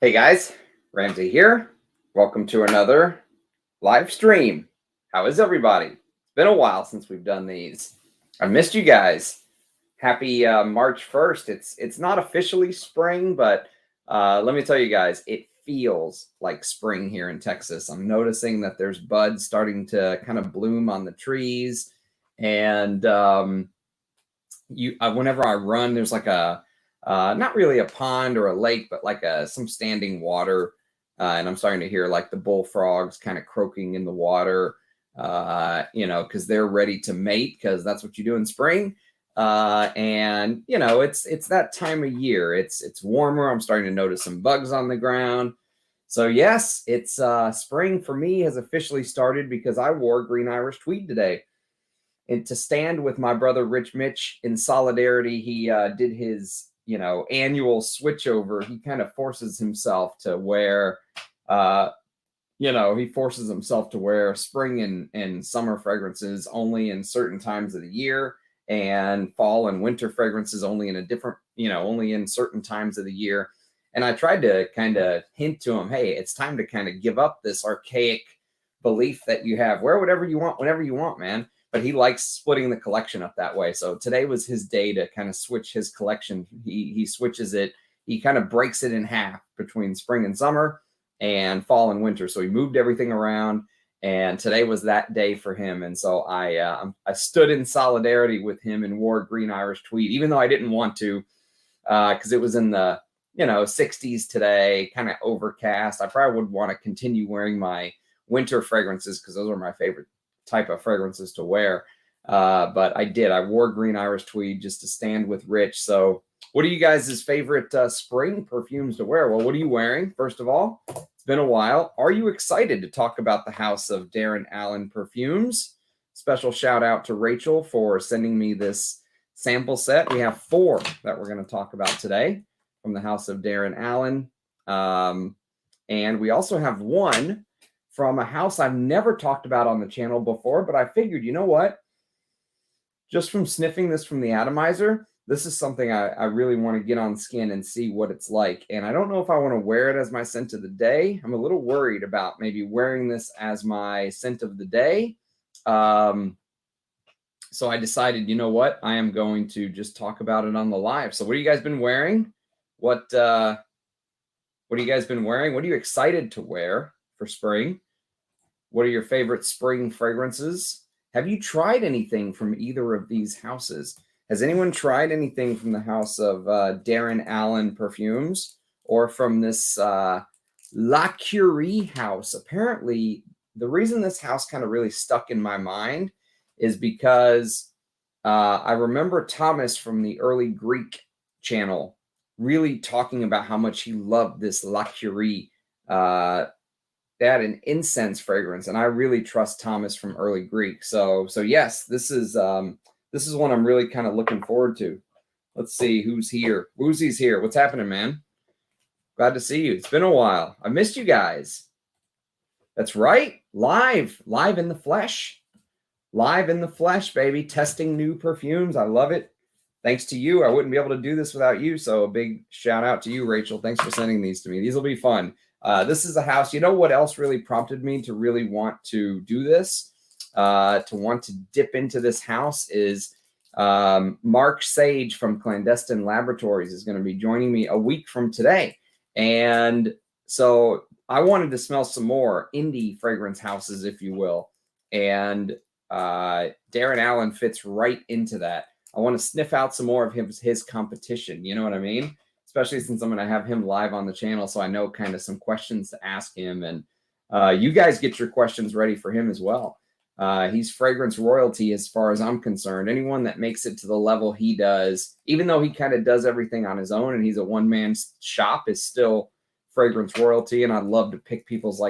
Hey guys, Ramsey here. Welcome to another live stream. How is everybody? It's been a while since we've done these. I missed you guys. Happy March 1st. It's not officially spring, but let me tell you guys, it feels like spring here in Texas. I'm noticing that there's buds starting to kind of bloom on the trees, and whenever I run, there's like a not really a pond or a lake, but like some standing water. And I'm starting to hear like the bullfrogs kind of croaking in the water, because they're ready to mate, because that's what you do in spring. And it's that time of year. It's warmer. I'm starting to notice some bugs on the ground. So yes, it's spring for me has officially started because I wore green Irish tweed today. And to stand with my brother Rich Mitch in solidarity, he did his annual switchover. He kind of forces himself to wear spring and summer fragrances only in certain times of the year, and fall and winter fragrances only in certain times of the year. And I tried to kind of hint to him, hey, it's time to kind of give up this archaic belief that you have. Wear whatever you want, whenever you want, man. But he likes splitting the collection up that way. So today was his day to kind of switch his collection. He switches it. He kind of breaks it in half between spring and summer and fall and winter. So he moved everything around, and today was that day for him. And so I stood in solidarity with him and wore green Irish tweed, even though I didn't want to, because it was in the 60s today, kind of overcast. I probably would want to continue wearing my winter fragrances because those are my favorite type of fragrances to wear. But I did. I wore green Irish tweed just to stand with Rich. So what are you guys' favorite spring perfumes to wear? Well, what are you wearing? First of all, it's been a while. Are you excited to talk about the house of Darren Allen Perfumes? Special shout out to Rachel for sending me this sample set. We have 4 that we're going to talk about today from the house of Darren Allen. And we also have 1 from a house I've never talked about on the channel before, but I figured, you know what? Just from sniffing this from the atomizer, this is something I really want to get on skin and see what it's like. And I don't know if I want to wear it as my scent of the day. I'm a little worried about maybe wearing this as my scent of the day. So I decided, you know what? I am going to just talk about it on the live. So what have you guys been wearing? What have you guys been wearing? What are you excited to wear for spring? What are your favorite spring fragrances? Have you tried anything from either of these houses? Has anyone tried anything from the house of Darren Allen Perfumes or from this La Curie house? Apparently, the reason this house kind of really stuck in my mind is because I remember Thomas from the early Greek channel really talking about how much he loved this La Curie. They had an incense fragrance, and I really trust Thomas from early Greek. So yes, this is one I'm really kind of looking forward to. Let's see who's here. Woozy's here. What's happening, man? Glad to see you. It's been a while. I missed you guys. That's right. Live in the flesh. Live in the flesh, baby. Testing new perfumes. I love it. Thanks to you. I wouldn't be able to do this without you. So a big shout out to you, Rachel. Thanks for sending these to me. These will be fun. This is a house. You know what else really prompted me to really want to do this? To want to dip into this house is Mark Sage from Clandestine Laboratories is going to be joining me a week from today. And so I wanted to smell some more indie fragrance houses, if you will. And Darren Allen fits right into that. I want to sniff out some more of his competition. You know what I mean? Especially since I'm going to have him live on the channel, so I know kind of some questions to ask him. And you guys get your questions ready for him as well. He's fragrance royalty as far as I'm concerned. Anyone that makes it to the level he does, even though he kind of does everything on his own and he's a one-man shop, is still fragrance royalty. And I love to pick people's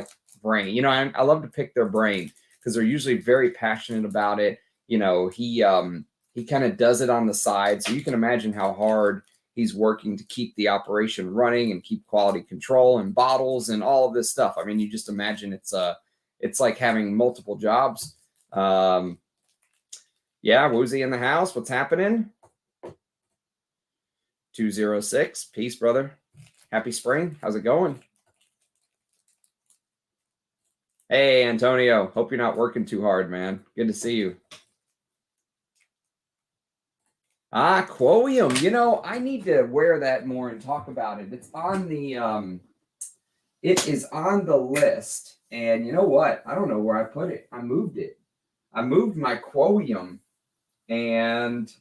brain. I love to pick their brain because they're usually very passionate about it. He kind of does it on the side. So you can imagine how hard he's working to keep the operation running and keep quality control and bottles and all of this stuff. I mean, you just imagine it's like having multiple jobs. Yeah, Woozy in the house. What's happening? 206. Peace, brother. Happy spring. How's it going? Hey, Antonio. Hope you're not working too hard, man. Good to see you. Quoium. You know, I need to wear that more and talk about it. It's on the it is on the list. And you know what? I don't know where I put it. I moved it. I moved my Quoium, and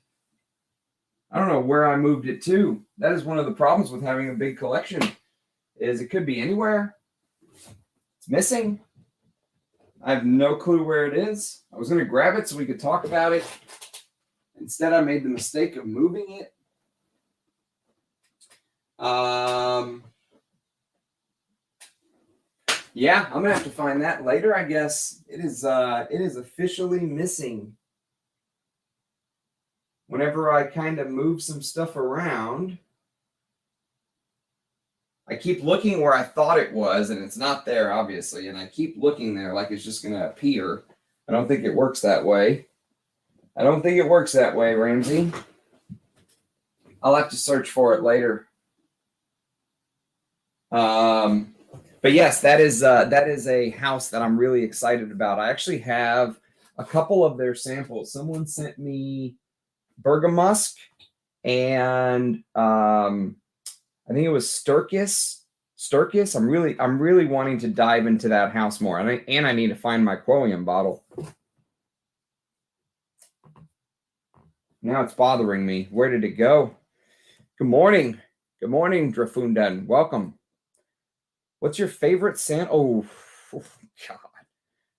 I don't know where I moved it to. That is one of the problems with having a big collection, is it could be anywhere. It's missing. I have no clue where it is. I was going to grab it so we could talk about it. Instead, I made the mistake of moving it. Yeah, I'm gonna have to find that later, I guess. It is officially missing. Whenever I kind of move some stuff around, I keep looking where I thought it was, and it's not there, obviously. And I keep looking there like it's just gonna appear. I don't think it works that way. I don't think it works that way, Ramsey. I'll have to search for it later. But yes, that is a house that I'm really excited about. I actually have a couple of their samples. Someone sent me Bergamusk and I think it was Sturkis. I'm really wanting to dive into that house more. And I need to find my Quoium bottle. Now it's bothering me. Where did it go? Good morning. Good morning, Drafundan. Welcome. What's your favorite oh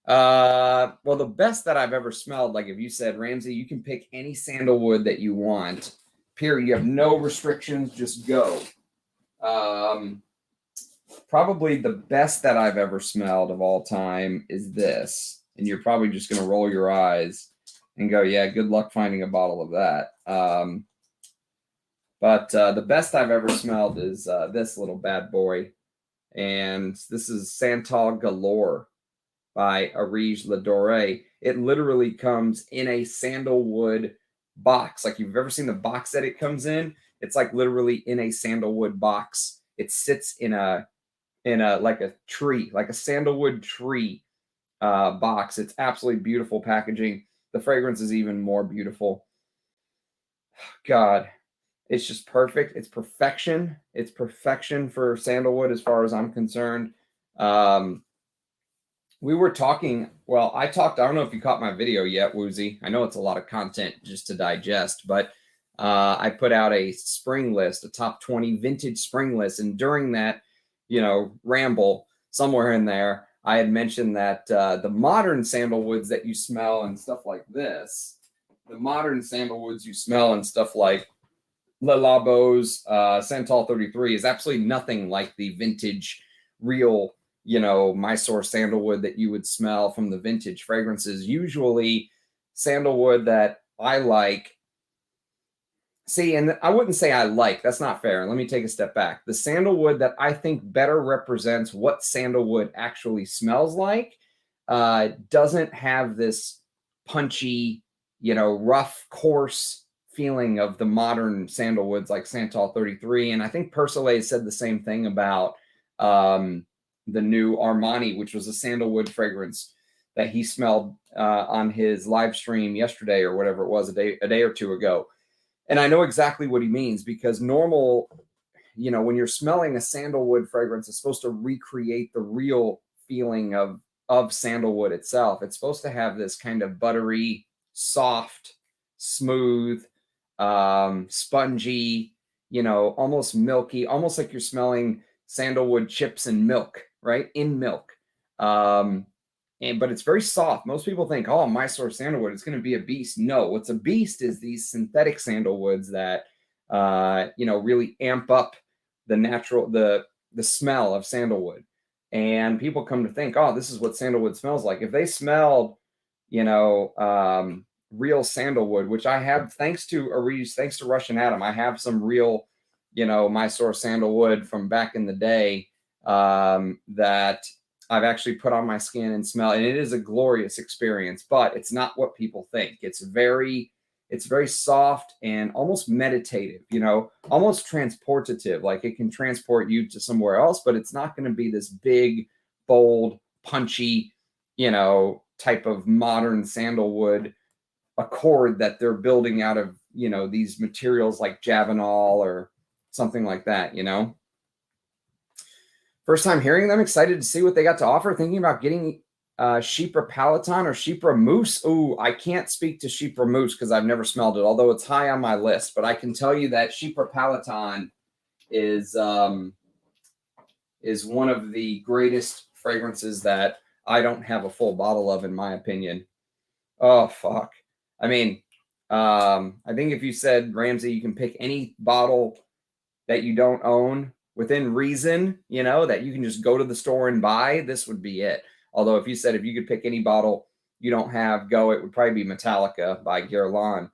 God. Well, the best that I've ever smelled, like if you said, Ramsey, you can pick any sandalwood that you want, period. You have no restrictions, just go. Probably the best that I've ever smelled of all time is this. And you're probably just going to roll your eyes and go, yeah, good luck finding a bottle of that. But the best I've ever smelled is this little bad boy. And this is Santal Galore by Areej Dore. It literally comes in a sandalwood box. Like you've ever seen the box that it comes in? It's like literally in a sandalwood box. It sits in a like a tree, like a sandalwood tree box. It's absolutely beautiful packaging. The fragrance is even more beautiful. God. It's just perfect. It's perfection. It's perfection for sandalwood as far as I'm concerned. We were talking, well, I don't know if you caught my video yet, Woozy. I know it's a lot of content just to digest, but I put out a spring list, a top 20 vintage spring list. And during that, ramble somewhere in there, I had mentioned that the modern sandalwoods that you smell and stuff like this, the modern sandalwoods you smell and stuff like Le Labo's Santal 33 is absolutely nothing like the vintage, real, Mysore sandalwood that you would smell from the vintage fragrances. Usually, sandalwood that I like. See, and I wouldn't say I like. That's not fair. Let me take a step back. The sandalwood that I think better represents what sandalwood actually smells like doesn't have this punchy, rough, coarse feeling of the modern sandalwoods like Santal 33. And I think Persolet said the same thing about the new Armani, which was a sandalwood fragrance that he smelled on his live stream yesterday or whatever it was, a day or two ago. And I know exactly what he means, because normal, when you're smelling a sandalwood fragrance, it's supposed to recreate the real feeling of sandalwood itself. It's supposed to have this kind of buttery, soft, smooth, spongy, almost milky, almost like you're smelling sandalwood chips and milk, right? In milk. But it's very soft. Most people think, oh, Mysore sandalwood, it's going to be a beast. No, what's a beast is these synthetic sandalwoods that, really amp up the natural, the smell of sandalwood. And people come to think, oh, this is what sandalwood smells like. If they smelled, real sandalwood, which I have, thanks to Areej, thanks to Russian Adam, I have some real, Mysore sandalwood from back in the day that I've actually put on my skin and smell, and it is a glorious experience, but it's not what people think. It's very It's very soft and almost meditative, you know, almost transportative. Like it can transport you to somewhere else, but it's not going to be this big, bold, punchy, you know, type of modern sandalwood accord that they're building out of, you know, these materials like Javanol or something like that, you know. First time hearing them, excited to see what they got to offer. Thinking about getting Chypre Palatin or Chypre Mousse. Ooh, I can't speak to Chypre Mousse because I've never smelled it, although it's high on my list. But I can tell you that Chypre Palatin is one of the greatest fragrances that I don't have a full bottle of, in my opinion. Oh, fuck. I mean, I think if you said, Ramsey, you can pick any bottle that you don't own within reason, you know, that you can just go to the store and buy, this would be it. Although if you said if you could pick any bottle you don't have, go, it would probably be Metallica by Guerlain.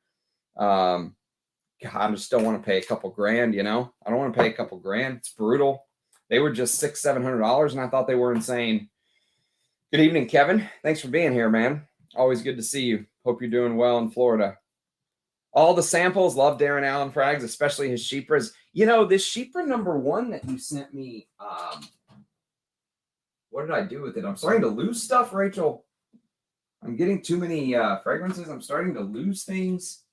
God, I just don't want to pay a couple grand, you know. I don't want to pay a couple grand. It's brutal. They were just $600-700, and I thought they were insane. Good evening, Kevin. Thanks for being here, man. Always good to see you. Hope you're doing well in Florida. All the samples, love Darren Allen frags, especially his Chypres. You know, this Chypre #1 that you sent me, what did I do with it? I'm starting to lose stuff, Rachel. I'm getting too many fragrances. I'm starting to lose things.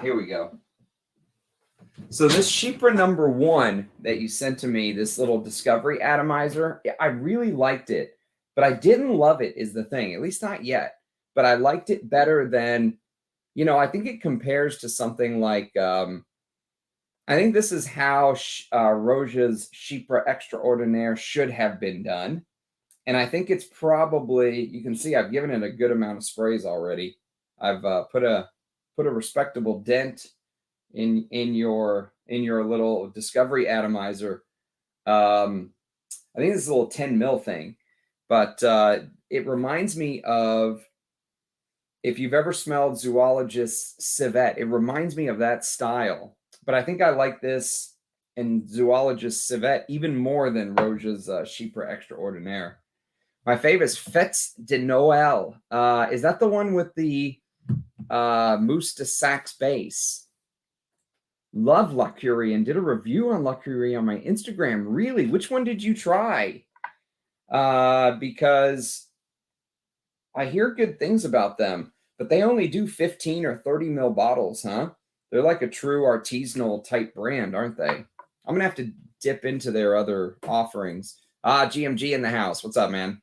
Here we go. So this Chypre #1 that you sent to me, this little discovery atomizer, I really liked it, but I didn't love it is the thing, at least not yet. But I liked it better than, you know, I think it compares to something like, I think this is how Roja's Chypre Extraordinaire should have been done. And I think it's probably, you can see I've given it a good amount of sprays already. I've put a respectable dent in your little discovery atomizer. I think this is a little 10 mil thing, but it reminds me of, if you've ever smelled Zoologist's Civet, it reminds me of that style. But I think I like this in Zoologist's Civet even more than Roja's Chypre Extraordinaire. My favorite is Fetes de Noel. Is that the one with the Mousse de Saxe base? Love La Curie and did a review on La Curie on my Instagram. Really? Which one did you try? Because I hear good things about them, but they only do 15 or 30 mil bottles, huh? They're like a true artisanal type brand, aren't they? I'm going to have to dip into their other offerings. GMG in the house. What's up, man?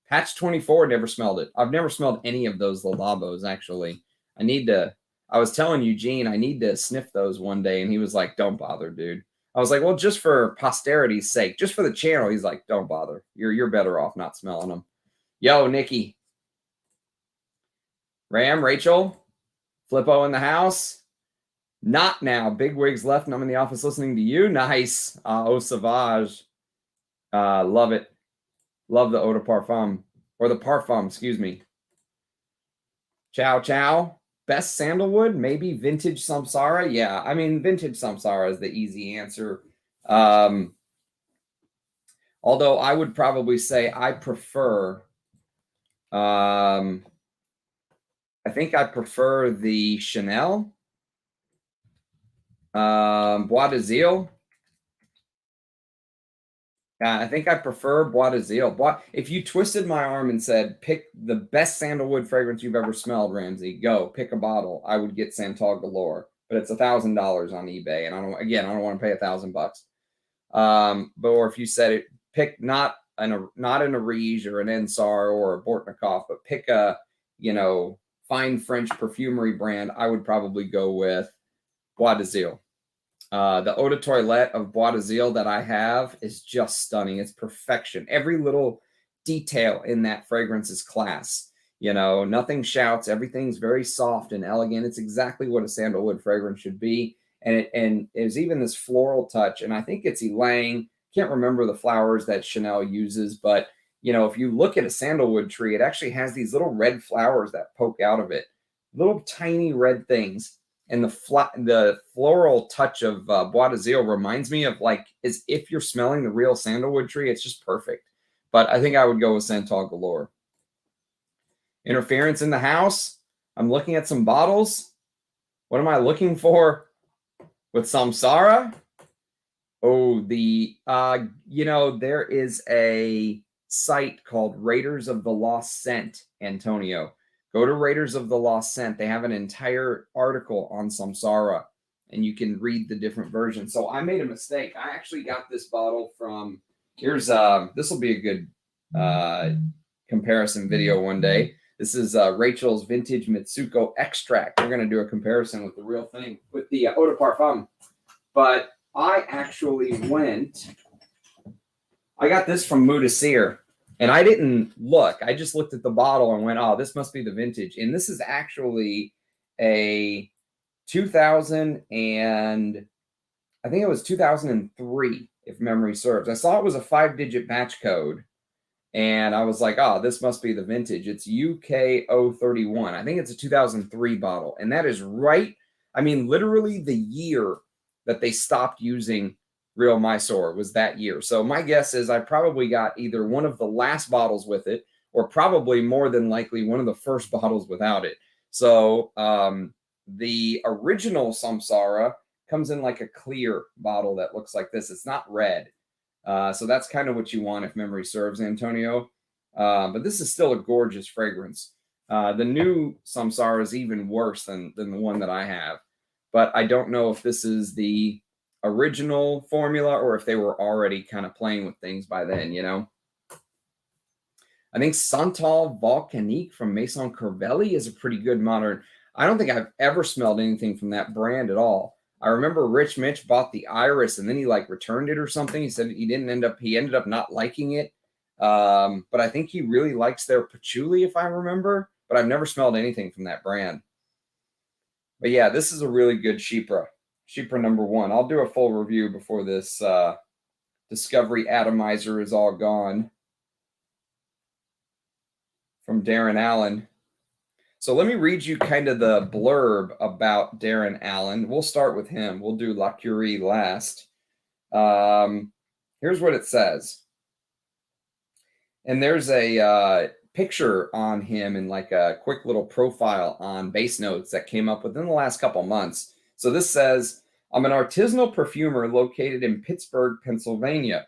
Patch 24, never smelled it. I've never smelled any of those Labos, actually. I was telling Eugene, I need to sniff those one day, and he was like, don't bother, dude. I was like, well, just for posterity's sake, just for the channel. He's like, don't bother. You're better off not smelling them. Yo, Nicky. Ram, Rachel, Flippo in the house. Not now. Big wigs left, and I'm in the office listening to you. Nice. Eau Sauvage. Love it. Love the Eau de Parfum. Or the Parfum, excuse me. Ciao, ciao. Best sandalwood? Maybe vintage Samsara? Yeah, I mean, vintage Samsara is the easy answer. Although I would probably say I prefer... I think I prefer the Chanel, Bois de Zile. I think I prefer Bois de Zile. If you twisted my arm and said, pick the best sandalwood fragrance you've ever smelled, Ramsey, go pick a bottle, I would get Santal Galore, but it's $1,000 on eBay, and I don't want to pay $1,000. Or if you said it, pick not an Areej or an Ensar or a Bortnikov, but pick a, you know, fine French perfumery brand, I would probably go with Bois de Zile. The Eau de Toilette of Bois de Zile that I have is just stunning. It's perfection. Every little detail in that fragrance is class. You know, nothing shouts. Everything's very soft and elegant. It's exactly what a sandalwood fragrance should be. And there's even this floral touch. And I think it's ylang. Can't remember the flowers that Chanel uses, but you know, if you look at a sandalwood tree, it actually has these little red flowers that poke out of it, little tiny red things. And the floral touch of Bois de Zile reminds me of like as if you're smelling the real sandalwood tree. It's just perfect. But I think I would go with Santal Galore. Interference in the house. I'm looking at some bottles. What am I looking for with Samsara? Oh, there is a site called Raiders of the Lost Scent, Antonio. Go to Raiders of the Lost Scent. They have an entire article on Samsara, and you can read the different versions. So I made a mistake. I actually got this bottle from, this will be a good comparison video one day. This is Rachel's Vintage Mitsuko Extract. We're going to do a comparison with the real thing, with the Eau de Parfum. But I actually I got this from Mudasir, and I didn't look. I just looked at the bottle and went, oh, this must be the vintage. And this is actually a 2000 and I think it was 2003, if memory serves. I saw it was a 5-digit batch code, and I was like, oh, this must be the vintage. It's UK031. I think it's a 2003 bottle, and that is right. I mean, literally the year that they stopped using Real Mysore was that year. So my guess is I probably got either one of the last bottles with it, or probably more than likely one of the first bottles without it. So the original Samsara comes in like a clear bottle that looks like this. It's not red. So that's kind of what you want if memory serves, Antonio. But this is still a gorgeous fragrance. The new Samsara is even worse than the one that I have. But I don't know if this is the original formula or if they were already kind of playing with things by then, you know. I think Santal Volcanique from Maison Corvelli is a pretty good modern. I don't think I've ever smelled anything from that brand at all. I remember Rich Mitch bought the Iris and then he like returned it or something. He said he ended up not liking it. But I think he really likes their patchouli, if I remember. But I've never smelled anything from that brand. But yeah, this is a really good Chypre. Chypre #1. I'll do a full review before this Discovery Atomizer is all gone. From Darren Allen. So let me read you kind of the blurb about Darren Allen. We'll start with him. We'll do La Curie last. Here's what it says. And there's a picture on him in like a quick little profile on Base Notes that came up within the last couple months. So this says, I'm an artisanal perfumer located in Pittsburgh, Pennsylvania.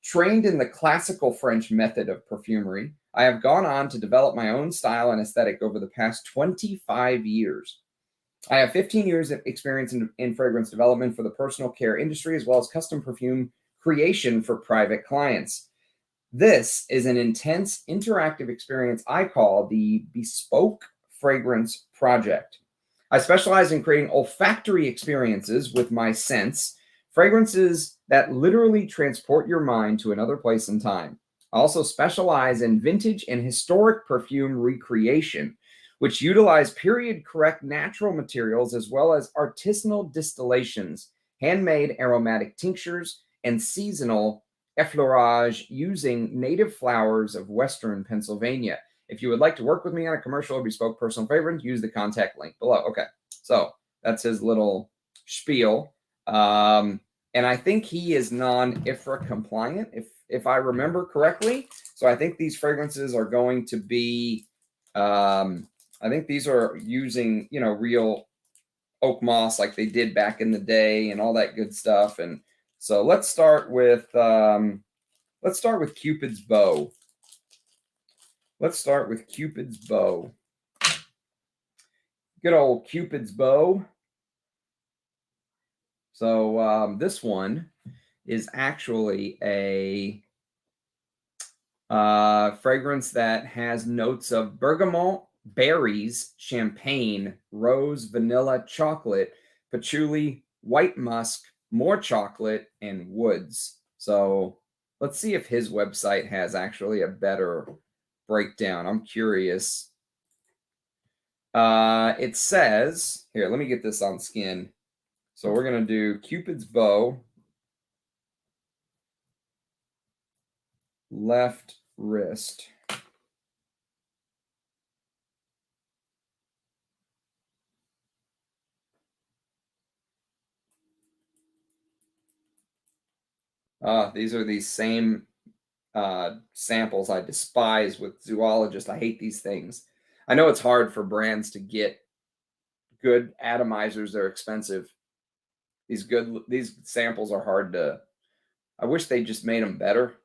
Trained in the classical French method of perfumery, I have gone on to develop my own style and aesthetic over the past 25 years. I have 15 years of experience in fragrance development for the personal care industry, as well as custom perfume creation for private clients. This is an intense, interactive experience I call the Bespoke Fragrance Project. I specialize in creating olfactory experiences with my scents, fragrances that literally transport your mind to another place and time. I also specialize in vintage and historic perfume recreation, which utilize period-correct natural materials as well as artisanal distillations, handmade aromatic tinctures, and seasonal effleurage using native flowers of Western Pennsylvania. If you would like to work with me on a commercial or bespoke personal fragrance, use the contact link below. Okay, so that's his little spiel. And I think he is non-IFRA compliant, if I remember correctly. So I think these fragrances are going to be, I think these are using, you know, real oak moss like they did back in the day and all that good stuff. And so let's start with Cupid's Bow. Let's start with Cupid's Bow. Good old Cupid's Bow. So this one is actually a fragrance that has notes of bergamot, berries, champagne, rose, vanilla, chocolate, patchouli, white musk, more chocolate, and woods. So let's see if his website has actually a better breakdown. I'm curious. It says, here, let me get this on skin. So we're going to do Cupid's Bow, left wrist. These are these same samples I despise with zoologists. I hate these things. I know it's hard for brands to get good atomizers. They're expensive. These samples are hard to, I wish they just made them better.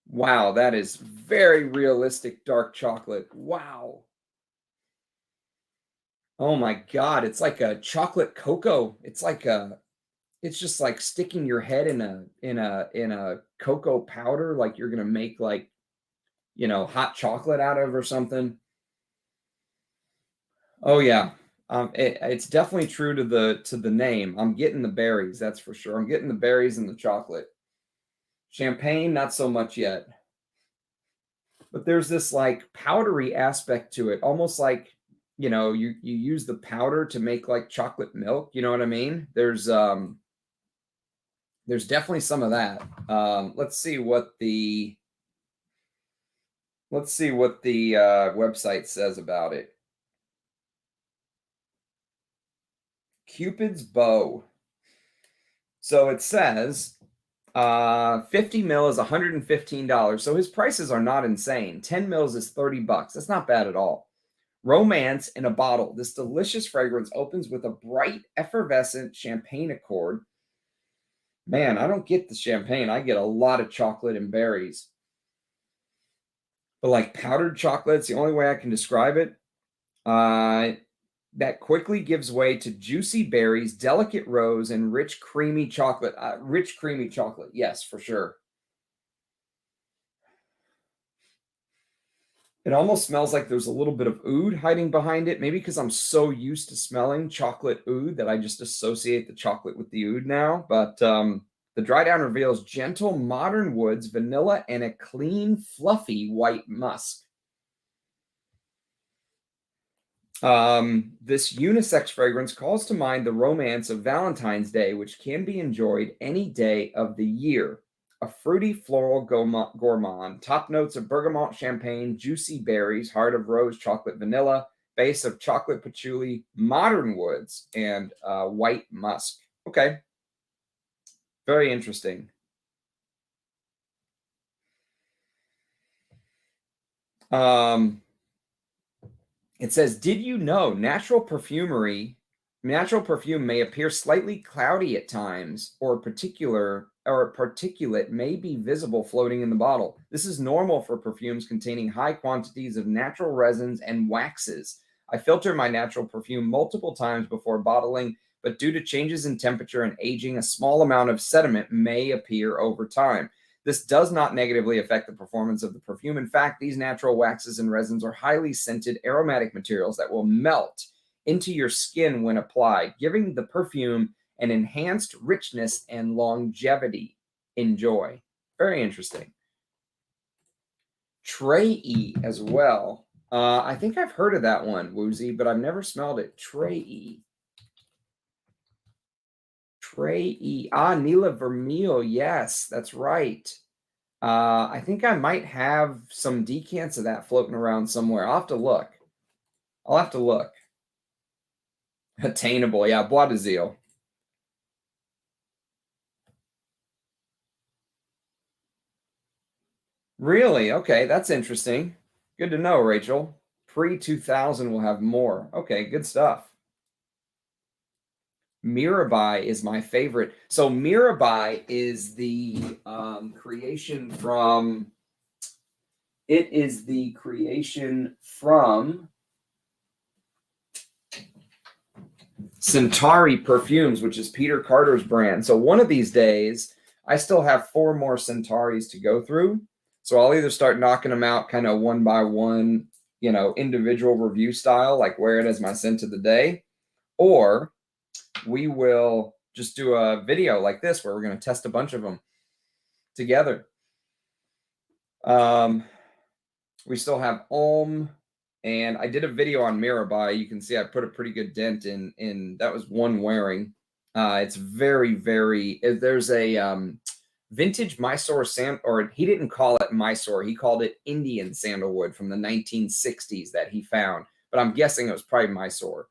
Wow, that is very realistic dark chocolate. Wow. Oh my God, it's like a chocolate cocoa. It's like it's just like sticking your head in a cocoa powder, like you're gonna make like, hot chocolate out of or something. Oh yeah. It's definitely true to the name. I'm getting the berries, that's for sure. I'm getting the berries and the chocolate. Champagne, not so much yet. But there's this like powdery aspect to it, almost like, you use the powder to make like chocolate milk. You know what I mean? There's definitely some of that. Let's see what the website says about it. Cupid's bow. So it says 50 mil is $115. So his prices are not insane. 10 mils is $30. That's not bad at all. Romance in a bottle. This delicious fragrance opens with a bright, effervescent champagne accord. Man, I don't get the champagne. I get a lot of chocolate and berries. But like powdered chocolate's the only way I can describe it. That quickly gives way to juicy berries, delicate rose, and rich, creamy chocolate. Rich, creamy chocolate. Yes, for sure. It almost smells like there's a little bit of oud hiding behind it. Maybe because I'm so used to smelling chocolate oud that I just associate the chocolate with the oud now. But the dry down reveals gentle modern woods, vanilla, and a clean, fluffy white musk. This unisex fragrance calls to mind the romance of Valentine's Day, which can be enjoyed any day of the year. A fruity floral gourmand, top notes of bergamot champagne, juicy berries, heart of rose, chocolate vanilla, base of chocolate patchouli, modern woods, and white musk. Okay. Very interesting. It says, did you know natural perfume may appear slightly cloudy at times, or particulate may be visible floating in the bottle. This is normal for perfumes containing high quantities of natural resins and waxes. I filter my natural perfume multiple times before bottling, but due to changes in temperature and aging, a small amount of sediment may appear over time. This does not negatively affect the performance of the perfume. In fact, these natural waxes and resins are highly scented aromatic materials that will melt into your skin when applied, giving the perfume an enhanced richness and longevity. Enjoy. Very interesting. Trey as well. I think I've heard of that one, Woozy, but I've never smelled it. Trey. Nila Vermeil. Yes, that's right. I think I might have some decants of that floating around somewhere. I'll have to look. Attainable. Yeah, Bois de Zile. Really? Okay, that's interesting. Good to know, Rachel. Pre-2000 will have more. Okay, good stuff. Mirabai is my favorite. So Mirabai is the creation from. It is the creation from Centauri Perfumes, which is Peter Carter's brand. So one of these days, I still have 4 more Centauris to go through. So I'll either start knocking them out kind of one by one, individual review style, like wear it as my scent of the day, or we will just do a video like this where we're going to test a bunch of them together. We still have Homme, and I did a video on Mirabai. You can see I put a pretty good dent in that was one wearing. It's very, very, there's a vintage Mysore or he didn't call it Mysore. He called it Indian sandalwood from the 1960s that he found, but I'm guessing it was probably Mysore.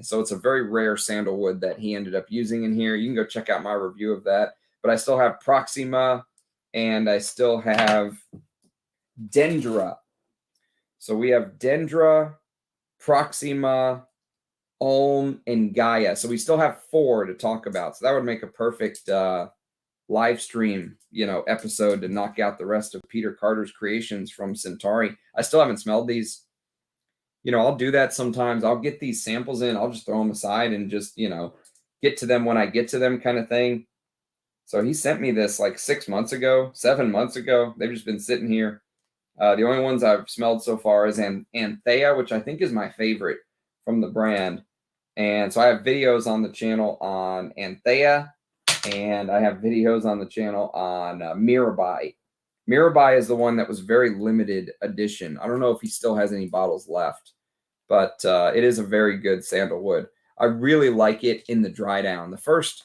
So it's a very rare sandalwood that he ended up using in here. You can go check out my review of that. But I still have Proxima, and I still have Dendra. So we have Dendra, Proxima, Homme, and Gaia. So we still have 4 to talk about. So that would make a perfect live stream, episode to knock out the rest of Peter Carter's creations from Centauri. I still haven't smelled these. I'll do that sometimes. I'll get these samples in. I'll just throw them aside and just, get to them when I get to them kind of thing. So he sent me this like 6 months ago, 7 months ago. They've just been sitting here. The only ones I've smelled so far is Anthea, which I think is my favorite from the brand. And so I have videos on the channel on Anthea, and I have videos on the channel on Mirabai. Mirabai is the one that was very limited edition. I don't know if he still has any bottles left, but it is a very good sandalwood. I really like it in the dry down. The first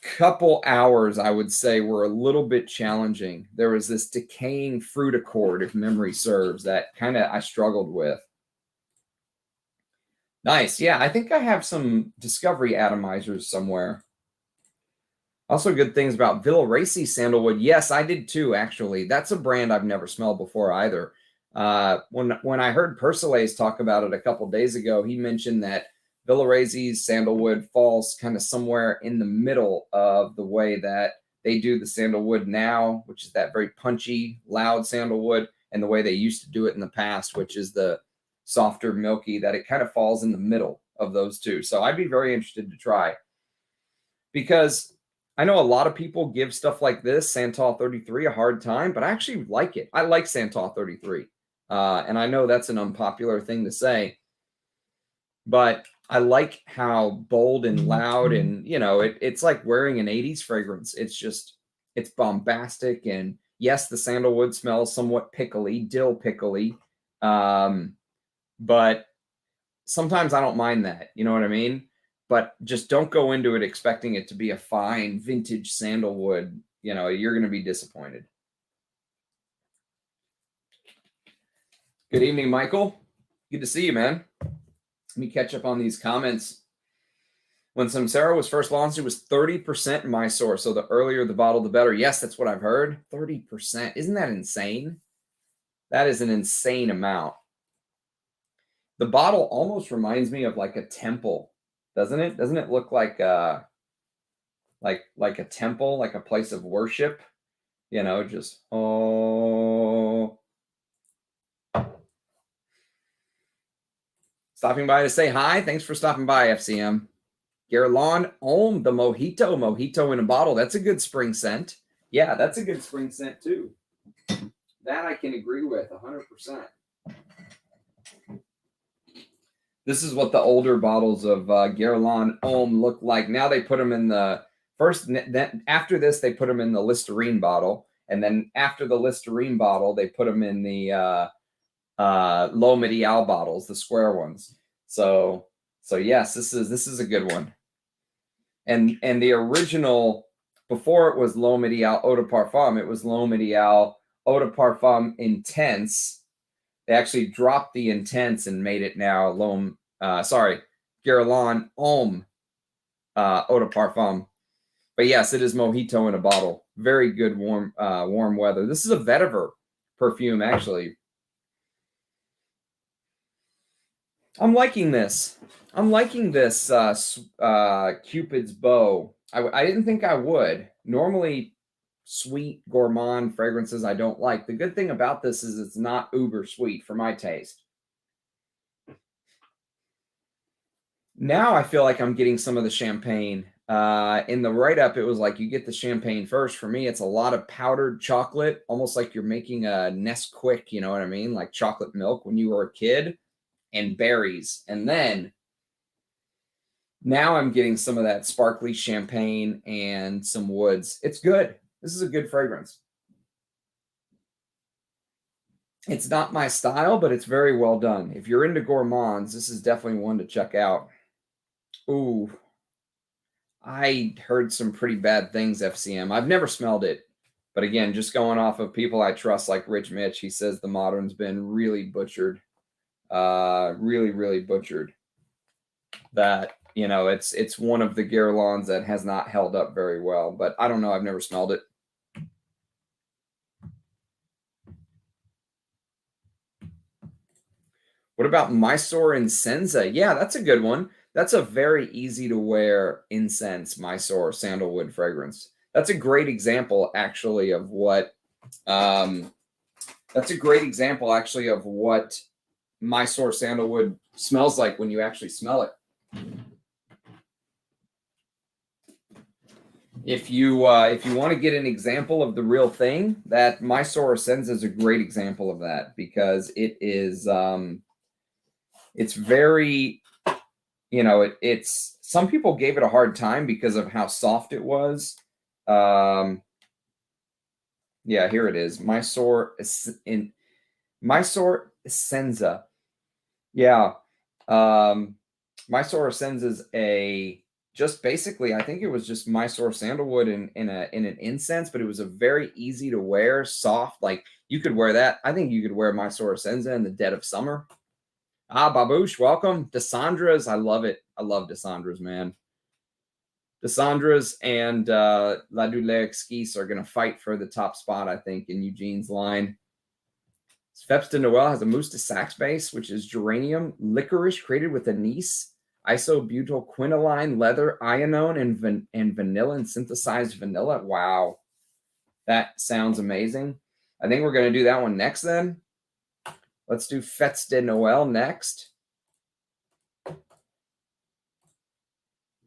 couple hours, I would say, were a little bit challenging. There was this decaying fruit accord, if memory serves, that kind of I struggled with. Nice. Yeah, I think I have some Discovery atomizers somewhere. Also, good things about Villaraci sandalwood. Yes, I did too, actually. That's a brand I've never smelled before either. When I heard Persolays talk about it a couple days ago, he mentioned that Villaraci's sandalwood falls kind of somewhere in the middle of the way that they do the sandalwood now, which is that very punchy, loud sandalwood, and the way they used to do it in the past, which is the softer, milky, that it kind of falls in the middle of those two. So I'd be very interested to try, because I know a lot of people give stuff like this, Santal 33, a hard time, but I actually like it. I like Santal 33. And I know that's an unpopular thing to say, but I like how bold and loud, and it's like wearing an 80s fragrance. It's bombastic, and yes, the sandalwood smells somewhat pickly, dill pickly, but sometimes I don't mind that. You know what I mean? But just don't go into it expecting it to be a fine vintage sandalwood. You're going to be disappointed. Good evening, Michael. Good to see you, man. Let me catch up on these comments. When Samsara was first launched, it was 30% in my source. So the earlier the bottle, the better. Yes, that's what I've heard. 30%. Isn't that insane? That is an insane amount. The bottle almost reminds me of like a temple, doesn't it? Doesn't it look like a temple, like a place of worship? Just Stopping by to say hi. Thanks for stopping by, FCM. Guerlain, Homme, the Mojito in a bottle. That's a good spring scent. Yeah, that's a good spring scent too. That I can agree with 100%. This is what the older bottles of Guerlain Homme look like. Now they put them in the then after this, they put them in the Listerine bottle. And then after the Listerine bottle, they put them in the L'Eau Medial bottles, the square ones. So yes, this is a good one. And the original, before it was L'Eau Medial Eau de Parfum, it was L'Eau Medial Eau de Parfum Intense. They actually dropped the Intense and made it now Guerlain Homme Eau de Parfum. But yes, it is Mojito in a bottle. Very good warm weather. This is a vetiver perfume, actually. I'm liking this. Cupid's Bow. I didn't think I would. Normally, sweet gourmand fragrances I don't like. The good thing about this is it's not uber sweet for my taste. Now I feel like I'm getting some of the champagne. In the write-up, it was like you get the champagne first. For me, it's a lot of powdered chocolate, almost like you're making a Nesquik, you know what I mean? Like chocolate milk when you were a kid, and berries. And then now I'm getting some of that sparkly champagne and some woods. It's good. This is a good fragrance. It's not my style, but it's very well done. If you're into gourmands, this is definitely one to check out. Ooh, I heard some pretty bad things, FCM. I've never smelled it. But again, just going off of people I trust, like Rich Mitch, he says the Modern's been really butchered. Really, really butchered. That, it's one of the Guerlains that has not held up very well. But I don't know. I've never smelled it. What about Mysore Incense? Yeah, that's a good one. That's a very easy to wear incense, Mysore sandalwood fragrance. That's a great example, actually, of what. That's a great example, actually, of what Mysore sandalwood smells like when you actually smell it. If you want to get an example of the real thing, that Mysore Ascends is a great example of that, because it is it's very, it's some people gave it a hard time because of how soft it was. Yeah, here it is. Mysore Ascenza. Yeah. Mysore Ascends is just basically, I think it was just Mysore sandalwood in an incense, but it was a very easy to wear, soft. Like, you could wear that. I think you could wear Mysore Ascenza in the dead of summer. Babush, welcome. Desandras, I love it. I love Desandras, man. Desandras and La Douleur Exquise are going to fight for the top spot, I think, in Eugene's line. Fetes de Noel has a mousse de sax base, which is geranium licorice created with anise, isobutylquinoline, leather, ionone, and vanilla, and synthesized vanilla. Wow. That sounds amazing. I think we're going to do that one next then. Let's do Fetes de Noel next.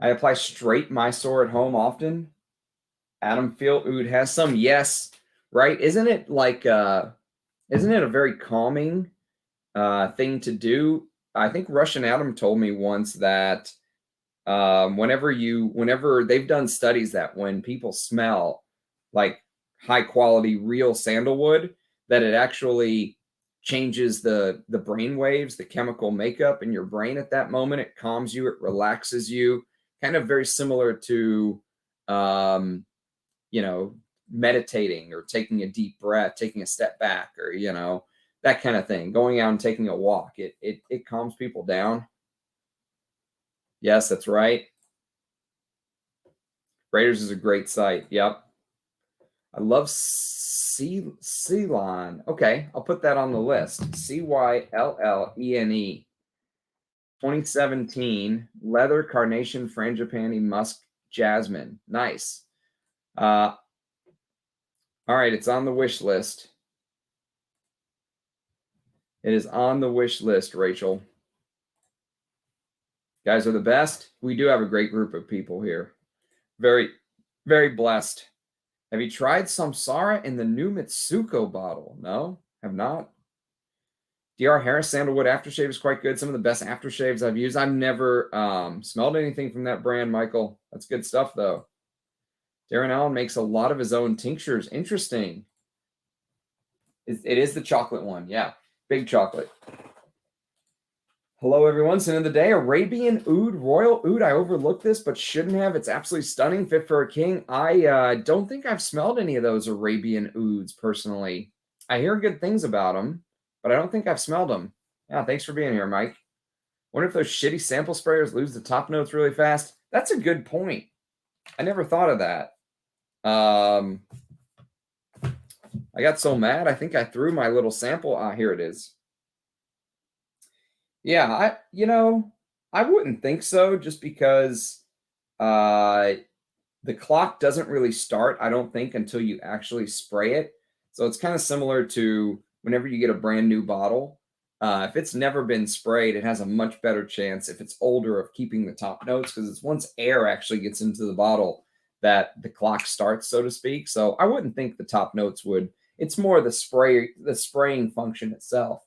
I apply straight Mysore at home often. Adam Field Oud has some. Yes, right? Isn't it like isn't it a very calming thing to do? I think Russian Adam told me once that whenever they've done studies that when people smell like high quality real sandalwood, that it actually changes the brain waves, the chemical makeup in your brain at that moment. It calms you, it relaxes you, kind of very similar to meditating or taking a deep breath, taking a step back, or that kind of thing. Going out and taking a walk, it calms people down. Yes, that's right. Raiders is a great site. Yep. I love Ceylon. Okay, I'll put that on the list. Cyllene. 2017 leather carnation frangipani musk jasmine. Nice. All right, it's on the wish list. It is on the wish list, Rachel. You guys are the best. We do have a great group of people here. Very, very blessed. Have you tried Samsara in the new Mitsuko bottle? No, have not. DR Harris Sandalwood aftershave is quite good. Some of the best aftershaves I've used. I've never smelled anything from that brand, Michael. That's good stuff, though. Darren Allen makes a lot of his own tinctures. Interesting. It is the chocolate one. Yeah, big chocolate. Hello, everyone. Sin of the day, Arabian Oud, Royal Oud. I overlooked this, but shouldn't have. It's absolutely stunning, fit for a king. I don't think I've smelled any of those Arabian Ouds personally. I hear good things about them, but I don't think I've smelled them. Yeah, thanks for being here, Mike. Wonder if those shitty sample sprayers lose the top notes really fast. That's a good point. I never thought of that. I got so mad, I think I threw my little sample. Here it is. Yeah, I wouldn't think so, just because the clock doesn't really start, I don't think, until you actually spray it. So it's kind of similar to whenever you get a brand new bottle. If it's never been sprayed, it has a much better chance, if it's older, of keeping the top notes, because it's once air actually gets into the bottle that the clock starts, so to speak. So I wouldn't think the top notes would. It's more the spraying function itself.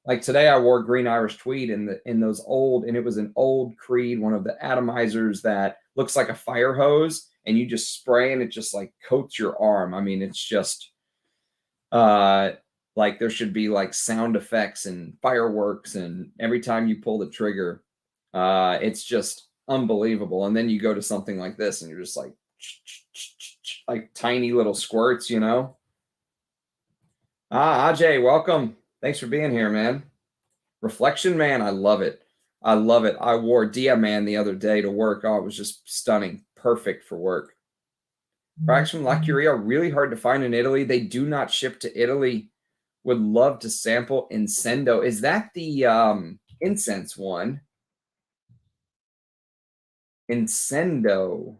Like today, I wore green Irish tweed in those old, and it was an old Creed, one of the atomizers that looks like a fire hose, and you just spray and it just like coats your arm. I mean, it's just like there should be like sound effects and fireworks, and every time you pull the trigger, it's just unbelievable. And then you go to something like this, and you're just like tiny little squirts, Ajay, welcome. Thanks for being here, man. Reflection Man, I love it. I love it. I wore Dia Man the other day to work. Oh, it was just stunning. Perfect for work. Products from La Curie are really hard to find in Italy. They do not ship to Italy. Would love to sample Incendo. Is that the incense one? Incendo.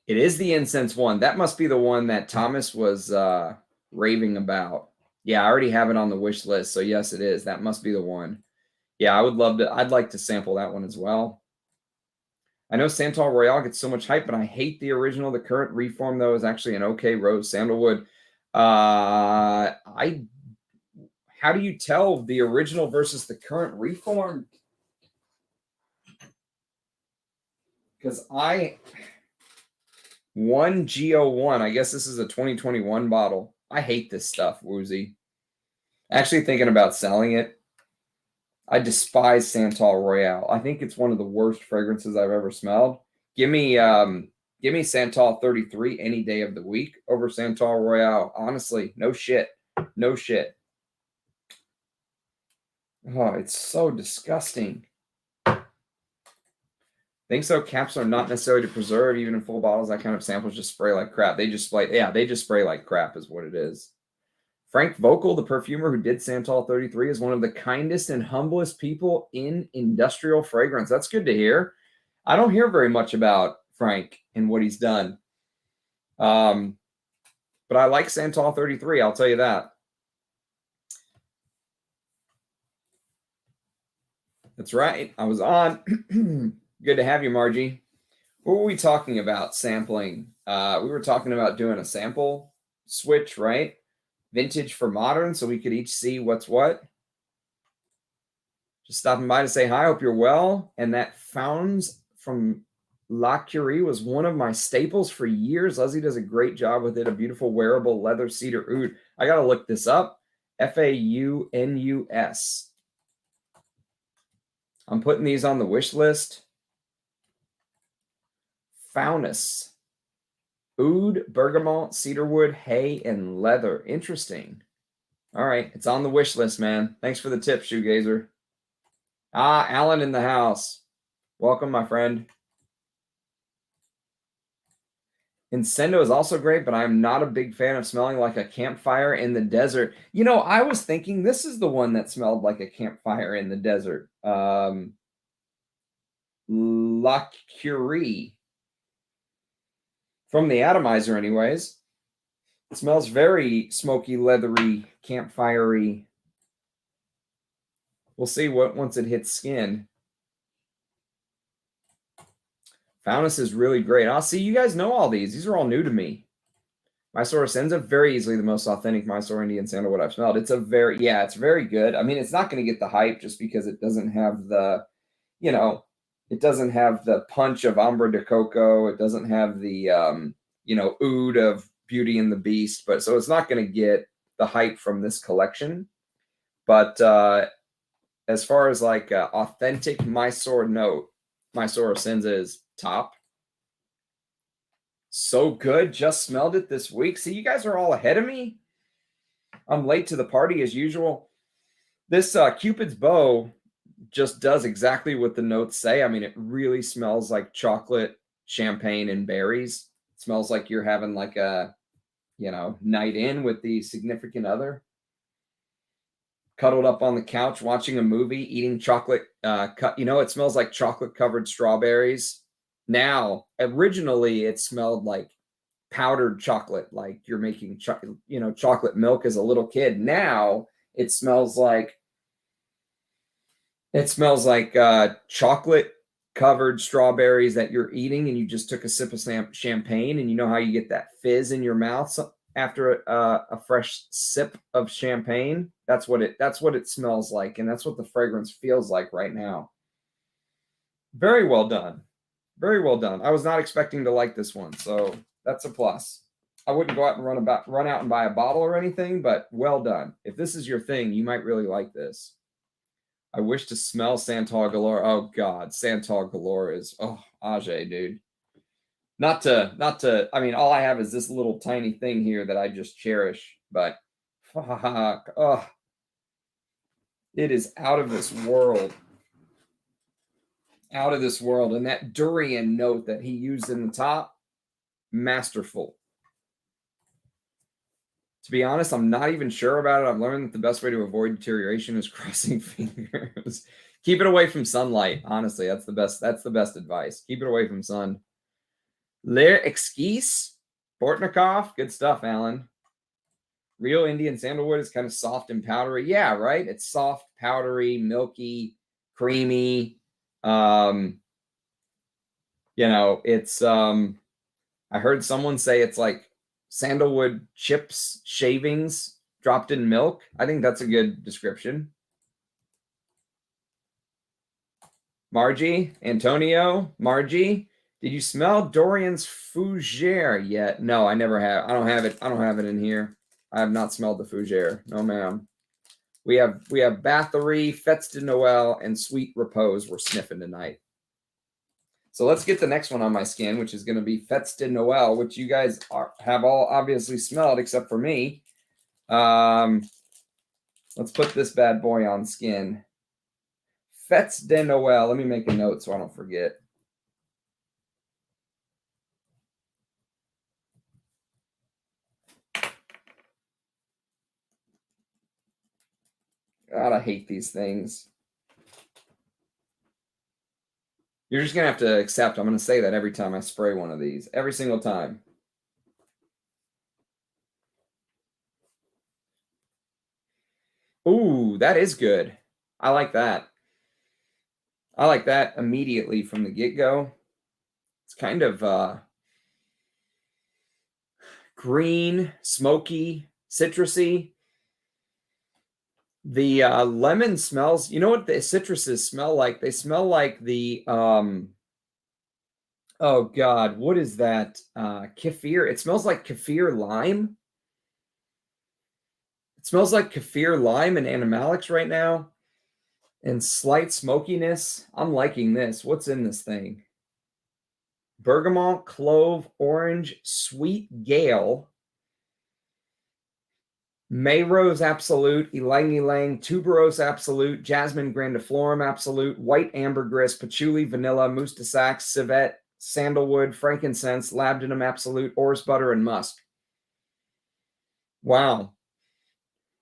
It is the incense one. That must be the one that Thomas was raving about. Yeah, I already have it on the wish list. So yes, it is. That must be the one. Yeah, I would love to. I'd like to sample that one as well. I know Santal Royale gets so much hype, but I hate the original. The current reform, though, is actually an okay rose sandalwood. How do you tell the original versus the current reform? Because 1G01, I guess this is a 2021 bottle. I hate this stuff, Woozy. Actually thinking about selling it. I despise Santal Royale. I think it's one of the worst fragrances I've ever smelled. Give me Santal 33 any day of the week over Santal Royale. Honestly, no shit. No shit. Oh, it's so disgusting. Think so. Caps are not necessary to preserve, even in full bottles. That kind of samples just spray like crap. They just spray like crap is what it is. Frank Vocal, the perfumer who did Santal 33, is one of the kindest and humblest people in industrial fragrance. That's good to hear. I don't hear very much about Frank and what he's done. But I like Santal 33, I'll tell you that. That's right. I was on. Good to have you, Margie. What were we talking about sampling? We were talking about doing a sample switch, right? Vintage for modern, so we could each see what's what. Just stopping by to say hi. Hope you're well. And that Founds from La Curie was one of my staples for years. Leslie does a great job with it. A beautiful wearable leather cedar oud. I got to look this up. Faunus. I'm putting these on the wish list. Faunus. Oud, bergamot, cedarwood, hay, and leather. Interesting. All right. It's on the wish list, man. Thanks for the tip, Shoegazer. Alan in the house. Welcome, my friend. Incendo is also great, but I'm not a big fan of smelling like a campfire in the desert. You know, I was thinking this is the one that smelled like a campfire in the desert. La Curie. From the atomizer, anyways. It smells very smoky, leathery, campfirey. We'll see what once it hits skin. Faunus is really great. I'll see you guys know all these. These are all new to me. Mysore Senza, very easily the most authentic Mysore Indian sandalwood I've smelled. It's it's very good. I mean, it's not going to get the hype just because it doesn't have the, it doesn't have the punch of Ombre de Coco. It doesn't have the, oud of Beauty and the Beast. But so it's not going to get the hype from this collection. But as far as like authentic Mysore note, Mysore Senza is top. So good. Just smelled it this week. See, you guys are all ahead of me. I'm late to the party as usual. This Cupid's bow just does exactly what the notes say. I mean, it really smells like chocolate, champagne, and berries. It smells like you're having like a, night in with the significant other. Cuddled up on the couch, watching a movie, eating chocolate. It smells like chocolate covered strawberries. Now, originally it smelled like powdered chocolate, like you're making, chocolate milk as a little kid. Now it smells like chocolate covered strawberries that you're eating, and you just took a sip of champagne, and you know how you get that fizz in your mouth after a fresh sip of champagne. That's what it smells like, and that's what the fragrance feels like right now. Very well done. Very well done. I was not expecting to like this one, so that's a plus. I wouldn't go out and run out and buy a bottle or anything, but well done. If this is your thing, you might really like this. I wish to smell Santal Galore. Oh God, Santal Galore is Areej, dude. Not to. I mean, all I have is this little tiny thing here that I just cherish, but fuck, it is out of this world. Out of this world. And that durian note that he used in the top, masterful. To be honest, I'm not even sure about it. I've learned that the best way to avoid deterioration is crossing fingers. Keep it away from sunlight. Honestly, that's the best. That's the best advice. Keep it away from sun. L'air exquise, Bortnikov. Good stuff, Alan. Real Indian sandalwood is kind of soft and powdery. Yeah, right. It's soft, powdery, milky, creamy. You know, it's I heard someone say it's like sandalwood chips, shavings dropped in milk. I think that's a good description. Margie, Antonio, Margie, did you smell Dorian's fougere yet? No, I never have. I don't have it. I don't have it in here. I have not smelled the fougere. No, ma'am. We have Bathory, Fetes de Noel, and Sweet Repose we're sniffing tonight. So let's get the next one on my skin, which is going to be Fetes de Noel, which you guys have all obviously smelled except for me. Let's put this bad boy on skin. Fetes de Noel. Let me make a note so I don't forget. God, I hate these things. You're just going to have to accept. I'm going to say that every time I spray one of these. Every single time. Ooh, that is good. I like that. I like that immediately from the get-go. It's kind of green, smoky, citrusy. The lemon smells, you know what the citruses smell like? They smell like the, oh God, what is that? Kefir. It smells like kefir lime. It smells like kefir lime and animalics right now. And slight smokiness. I'm liking this. What's in this thing? Bergamot, clove, orange, sweet gale, Mayrose Absolute, Ylang Ylang, Tuberose Absolute, Jasmine Grandiflorum Absolute, White Ambergris, Patchouli, Vanilla, Mousse de Sac, Civet, Sandalwood, Frankincense, Labdanum Absolute, Orris Butter, and Musk. Wow.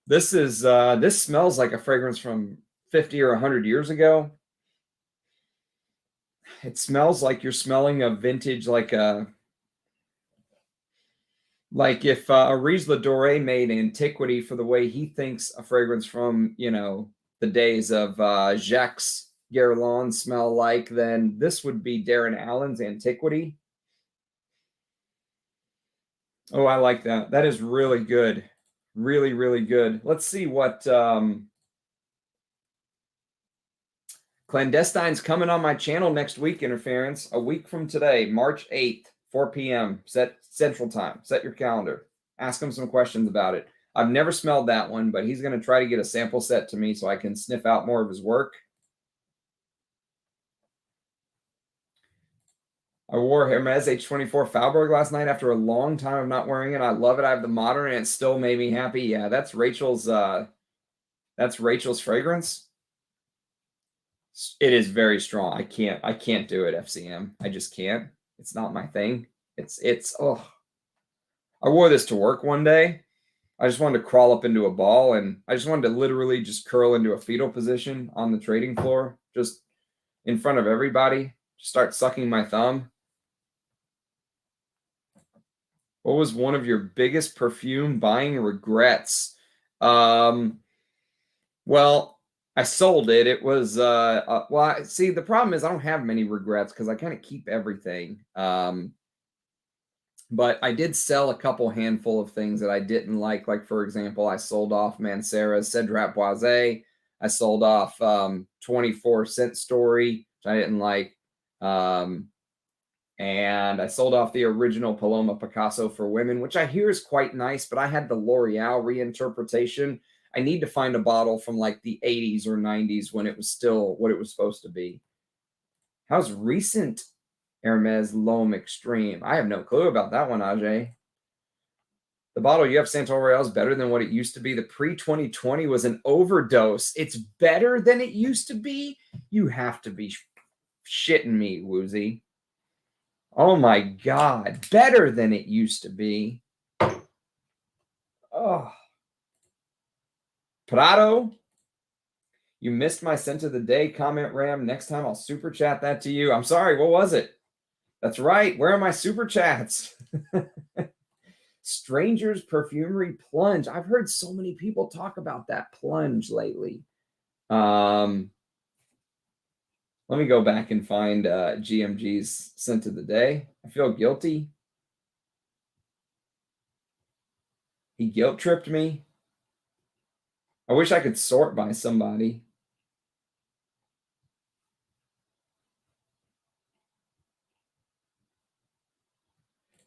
This is this smells like a fragrance from 50 or 100 years ago. It smells like you're smelling a vintage, like if Areej Dore made Antiquity for the way he thinks a fragrance from, you know, the days of Jacques Guerlain smell like, then this would be Darren Allen's Antiquity. Oh, I like that. That is really good. Really, really good. Let's see what Clandestine's coming on my channel next week, Interference. A week from today, March 8th, 4 p.m. Set Central Time. Set your calendar. Ask him some questions about it. I've never smelled that one, but he's going to try to get a sample set to me so I can sniff out more of his work. I wore Hermes H24 Faubourg last night after a long time of not wearing it. I love it. I have the modern and it still made me happy. Yeah, that's Rachel's fragrance. It is very strong. I can't do it, FCM. I just can't. It's not my thing. Oh. I wore this to work one day. I just wanted to crawl up into a ball and I just wanted to literally just curl into a fetal position on the trading floor, just in front of everybody, start sucking my thumb. What was one of your biggest perfume buying regrets? Well, I sold it. It was, well, see, the problem is I don't have many regrets because I kind of keep everything. But I did sell a couple handful of things that I didn't like. Like, for example, I sold off Mancera's Cedrat Boisé. I sold off 24 Cent Story, which I didn't like. And I sold off the original Paloma Picasso for women, which I hear is quite nice, but I had the L'Oreal reinterpretation. I need to find a bottle from like the 80s or 90s when it was still what it was supposed to be. How's recent Hermes L'Homme Extreme? I have no clue about that one, Ajay. The bottle you have, Santal Royale, is better than what it used to be. The pre-2020 was an overdose. It's better than it used to be? You have to be shitting me, Woozy. Oh my God, better than it used to be. Oh. Prado, you missed my scent of the day comment, Ram. Next time I'll super chat that to you. I'm sorry, what was it? That's right. Where are my super chats? Strangers Perfumery Plunge. I've heard so many people talk about that plunge lately. Let me go back and find GMG's scent of the day. I feel guilty. He guilt tripped me. I wish I could sort by somebody.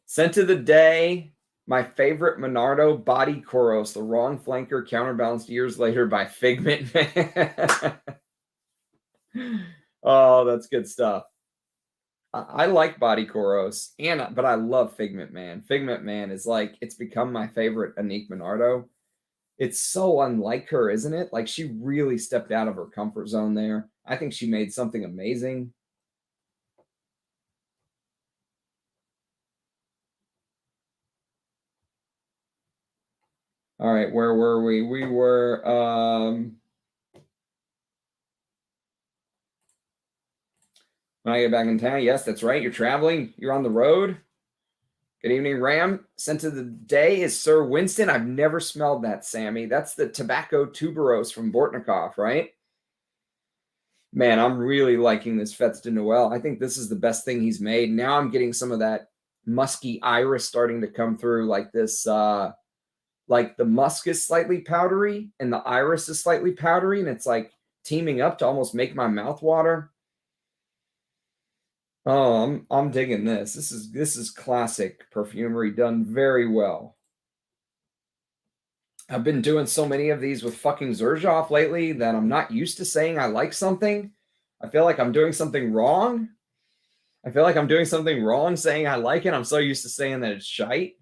Scent of the day, my favorite Monardo Body Koros, the wrong flanker counterbalanced years later by Figment Man. Oh, that's good stuff. I like Body Koros, but I love Figment Man. Figment Man is like, it's become my favorite Anique Monardo. It's so unlike her, isn't it? Like, she really stepped out of her comfort zone there. I think she made something amazing. All right, where were we? We were when I get back in town. Yes, that's right. You're traveling. You're on the road. Good evening, Ram. Scent of the day is Sir Winston. I've never smelled that, Sammy. That's the tobacco tuberose from Bortnikov, right? Man, I'm really liking this Fetes de Noel. I think this is the best thing he's made. Now I'm getting some of that musky iris starting to come through, like this, like the musk is slightly powdery and the iris is slightly powdery, and it's like teaming up to almost make my mouth water. Oh, I'm digging this. This is classic perfumery done very well. I've been doing so many of these with fucking Xerjoff lately that I'm not used to saying I like something. I feel like I'm doing something wrong. I feel like I'm doing something wrong saying I like it. I'm so used to saying that it's shite.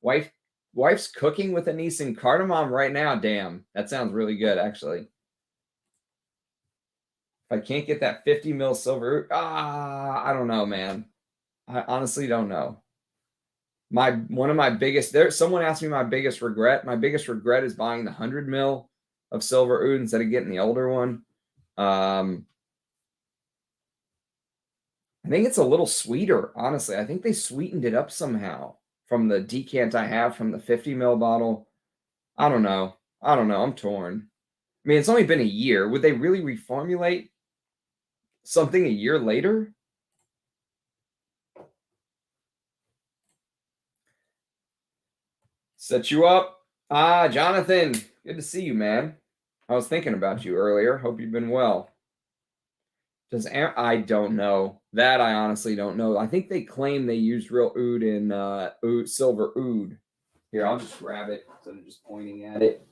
Wife's cooking with anise and cardamom right now. Damn, that sounds really good, actually. If I can't get that 50 mil silver, I don't know, man. I honestly don't know. One of my biggest, someone asked me my biggest regret. My biggest regret is buying the 100 mil of silver oud instead of getting the older one. I think it's a little sweeter, honestly. I think they sweetened it up somehow from the decant I have from the 50 mil bottle. I don't know. I'm torn. I mean, it's only been a year. Would they really reformulate something a year later? Set you up. Jonathan, good to see you, man. I was thinking about you earlier. Hope you've been well. I don't know. That I honestly don't know. I think they claim they used real oud in silver oud. Here, I'll just grab it instead of just pointing at it.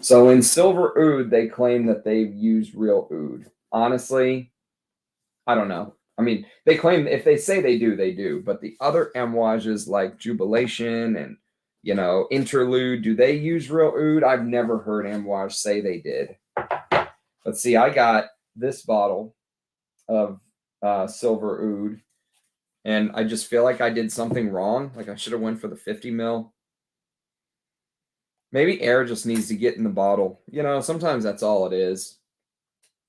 So in silver oud, they claim that they've used real oud. Honestly, I don't know. I mean, they claim if they say they do, they do. But the other amouages like Jubilation and, Interlude, do they use real oud? I've never heard amouage say they did. Let's see. I got this bottle of silver oud, and I just feel like I did something wrong. Like I should have went for the 50 mil. Maybe air just needs to get in the bottle. Sometimes that's all it is.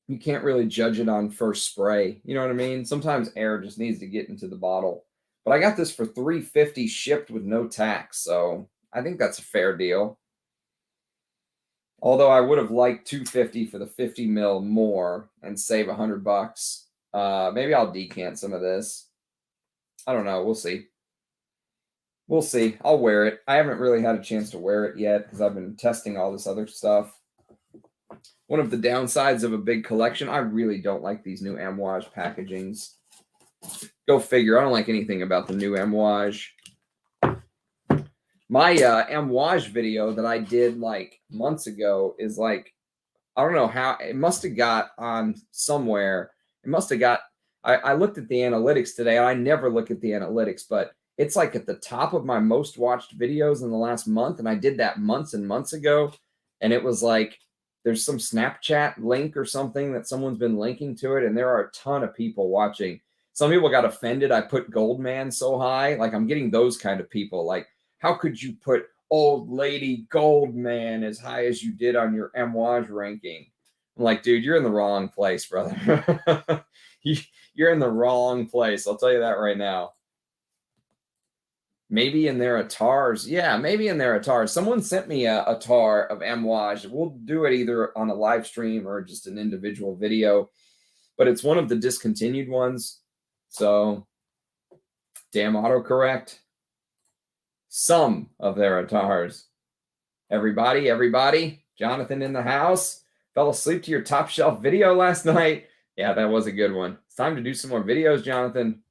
You can't really judge it on first spray. You know what I mean? Sometimes air just needs to get into the bottle. But I got this for $350 shipped with no tax, so I think that's a fair deal. Although I would have liked $250 for the 50 mil more and save $100. Maybe I'll decant some of this. I don't know. We'll see. We'll see. I'll wear it. I haven't really had a chance to wear it yet because I've been testing all this other stuff. One of the downsides of a big collection, I really don't like these new amouage packagings. Go figure. I don't like anything about the new amouage. My amouage video that I did like months ago is like, I don't know how, it must have got on somewhere. It must have got, I looked at the analytics today, and I never look at the analytics, but it's like at the top of my most watched videos in the last month. And I did that months and months ago. And it was like, there's some Snapchat link or something that someone's been linking to it. And there are a ton of people watching. Some people got offended I put Goldman so high. Like, I'm getting those kind of people. Like, how could you put Old Lady Goldman as high as you did on your Amouage ranking? I'm like, dude, you're in the wrong place, brother. You're in the wrong place. I'll tell you that right now. Maybe in their Atars. Yeah, maybe in their Atars. Someone sent me a Atar of Amouage. We'll do it either on a live stream or just an individual video. But it's one of the discontinued ones. So, damn autocorrect. Some of their Atars. Everybody. Jonathan in the house. Fell asleep to your top shelf video last night. Yeah, that was a good one. It's time to do some more videos, Jonathan.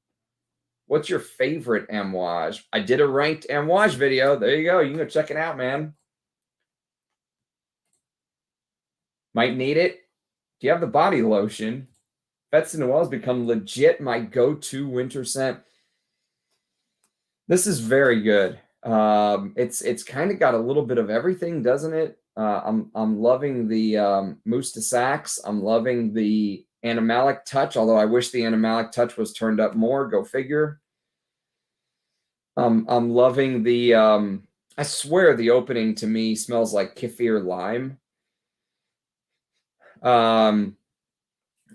What's your favorite Amouage? I did a ranked Amouage video. There you go. You can go check it out, man. Might need it. Do you have the body lotion? Fetes de Noel has become legit my go-to winter scent. This is very good. It's kind of got a little bit of everything, doesn't it? I'm loving the Mousse de Saxe. I'm loving the animalic touch, although I wish the animalic touch was turned up more. Go figure. I'm loving the I swear the opening to me smells like kefir lime.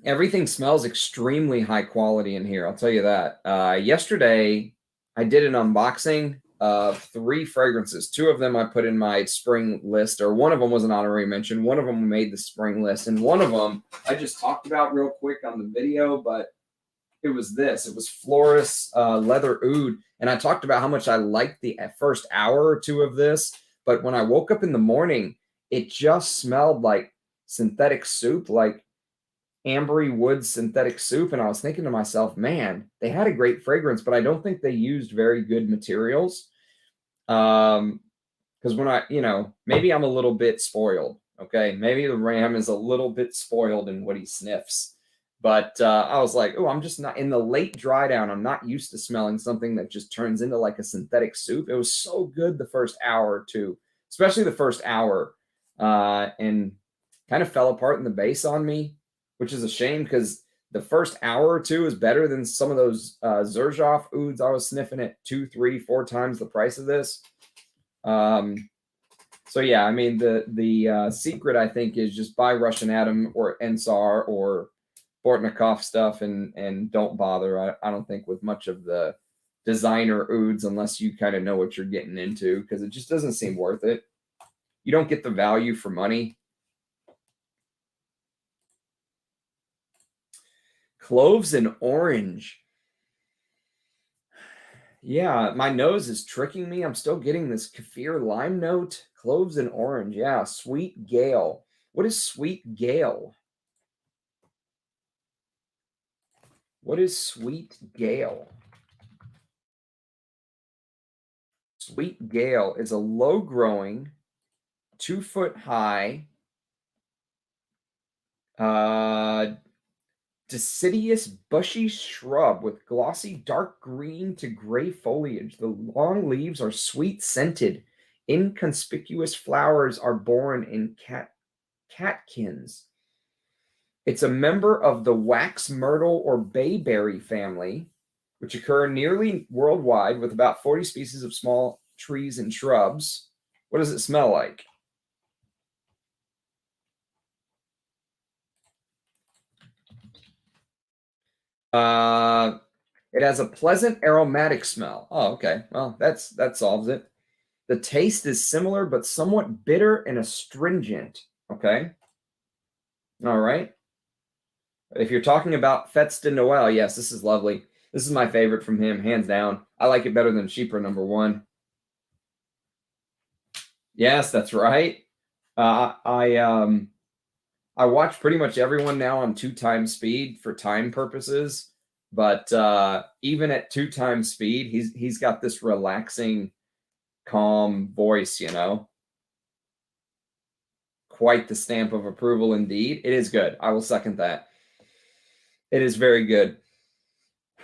Everything smells extremely high quality in here, I'll tell you that. Yesterday I did an unboxing of 3 fragrances. 2 of them I put in my spring list, or one of them was an honorary mention. One of them made the spring list, and one of them I just talked about real quick on the video, but it was this. It was Floris Leather Oud, and I talked about how much I liked the first hour or 2 of this, but when I woke up in the morning, it just smelled like synthetic soup, like ambery wood synthetic soup, and I was thinking to myself, man, they had a great fragrance, but I don't think they used very good materials. Because when I, maybe I'm a little bit spoiled, okay? Maybe the Ram is a little bit spoiled in what he sniffs. But I was like, oh, I'm just not, in the late dry down, I'm not used to smelling something that just turns into like a synthetic soup. It was so good the first hour or 2, especially the first hour, and kind of fell apart in the base on me, which is a shame because the first hour or 2 is better than some of those Xerjoff Ouds I was sniffing at 2, 3, 4 times the price of this. So yeah, I mean, the secret, I think, is just buy Russian Atom or Ensar or Bortnikov stuff and don't bother. I don't think with much of the designer Ouds unless you kind of know what you're getting into, because it just doesn't seem worth it. You don't get the value for money. Cloves and orange. Yeah, my nose is tricking me. I'm still getting this kefir lime note. Cloves and orange. Yeah, Sweet Gale. What is Sweet Gale? What is Sweet Gale? Sweet Gale is a low-growing, 2-foot-high, deciduous bushy shrub with glossy dark green to gray foliage. The long leaves are sweet-scented. Inconspicuous flowers are borne in catkins. It's a member of the wax myrtle or bayberry family, which occur nearly worldwide with about 40 species of small trees and shrubs. What does it smell like? It has a pleasant aromatic smell. Oh, okay. Well, that solves it. The taste is similar, but somewhat bitter and astringent. Okay. All right. If you're talking about Fetes de Noel, yes, this is lovely. This is my favorite from him, hands down. I like it better than Chypre #1. Yes, that's right. I watch pretty much everyone now on 2 times speed for time purposes, but even at 2 times speed, he's got this relaxing, calm voice, Quite the stamp of approval indeed. It is good. I will second that. It is very good.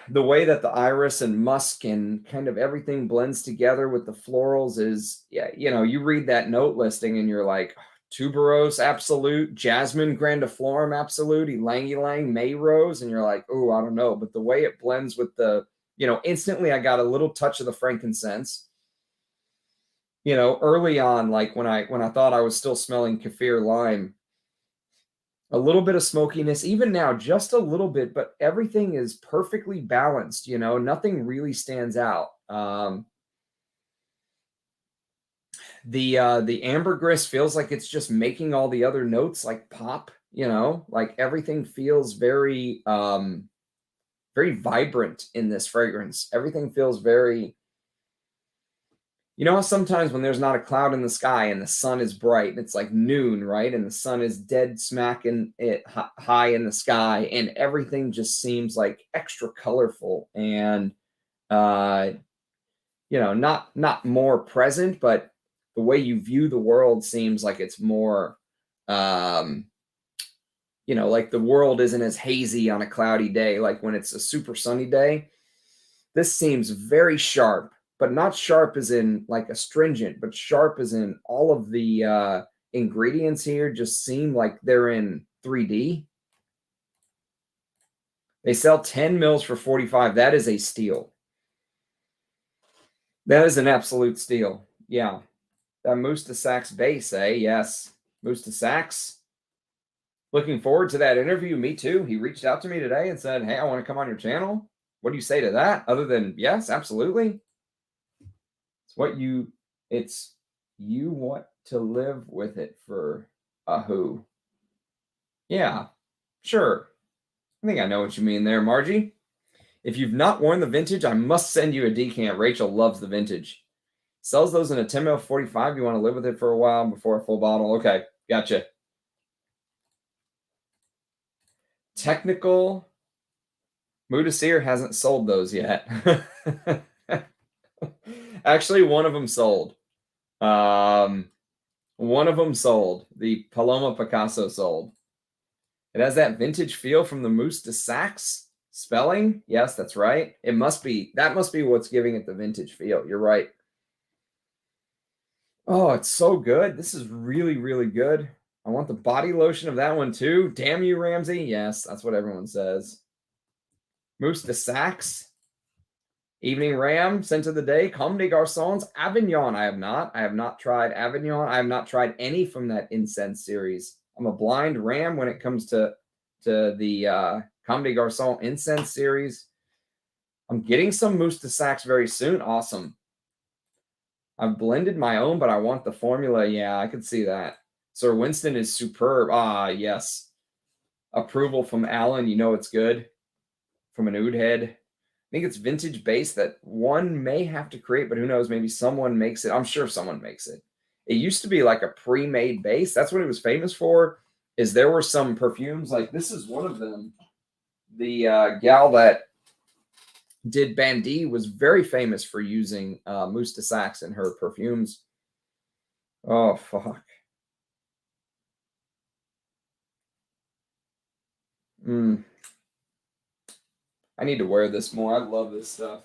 The way that the iris and musk and kind of everything blends together with the florals is, yeah, you read that note listing and you're like, Tuberose Absolute, Jasmine Grandiflorum Absolute, Ylang Ylang May Rose, and you're like, oh, I don't know. But the way it blends with the, instantly I got a little touch of the frankincense. Early on, like when I thought I was still smelling kaffir lime, a little bit of smokiness, even now, just a little bit, but everything is perfectly balanced. Nothing really stands out. The ambergris feels like it's just making all the other notes like pop. Like everything feels very very vibrant in this fragrance. Everything feels very, sometimes when there's not a cloud in the sky and the sun is bright and it's like noon, right? And the sun is dead smack in it high in the sky and everything just seems like extra colorful and, not more present, but the way you view the world seems like it's more, like the world isn't as hazy on a cloudy day. Like when it's a super sunny day, this seems very sharp. But not sharp as in like astringent, but sharp as in all of the ingredients here just seem like they're in 3D. They sell 10 mils for 45. That is a steal. That is an absolute steal. Yeah. That Mousse de Saxe base, eh? Yes. Mousse de Saxe. Looking forward to that interview. Me too. He reached out to me today and said, hey, I want to come on your channel. What do you say to that? Other than, yes, absolutely. You want to live with it for a who. Yeah, sure. I think I know what you mean there, Margie. If you've not worn the vintage, I must send you a decant. Rachel loves the vintage. Sells those in a 10 ml 45. You want to live with it for a while before a full bottle. Okay, gotcha. Technical. Mudasir hasn't sold those yet. Actually, one of them sold. One of them sold. The Paloma Picasso sold. It has that vintage feel from the Mousse de Saxe spelling. Yes, that's right. That must be what's giving it the vintage feel. You're right. Oh, it's so good. This is really, really good. I want the body lotion of that one too. Damn you, Ramsey. Yes, that's what everyone says. Mousse de Saxe. Evening Ram, scent of the day, Comme des Garçons, Avignon. I have not tried Avignon. I have not tried any from that incense series. I'm a blind ram when it comes to the Comme des Garçons incense series. I'm getting some Mousse de Saxe very soon. Awesome. I've blended my own, but I want the formula. Yeah, I could see that. Sir Winston is superb. Ah, yes. Approval from Alan. You know it's good. From an oud head. I think it's vintage base that one may have to create, but who knows? Maybe someone makes it. I'm sure someone makes it. It used to be like a pre-made base. That's what it was famous for. Is there were some perfumes like this is one of them. The gal that did Bandy was very famous for using Mousse de Saxe in her perfumes. Oh fuck. I need to wear this more. I love this stuff.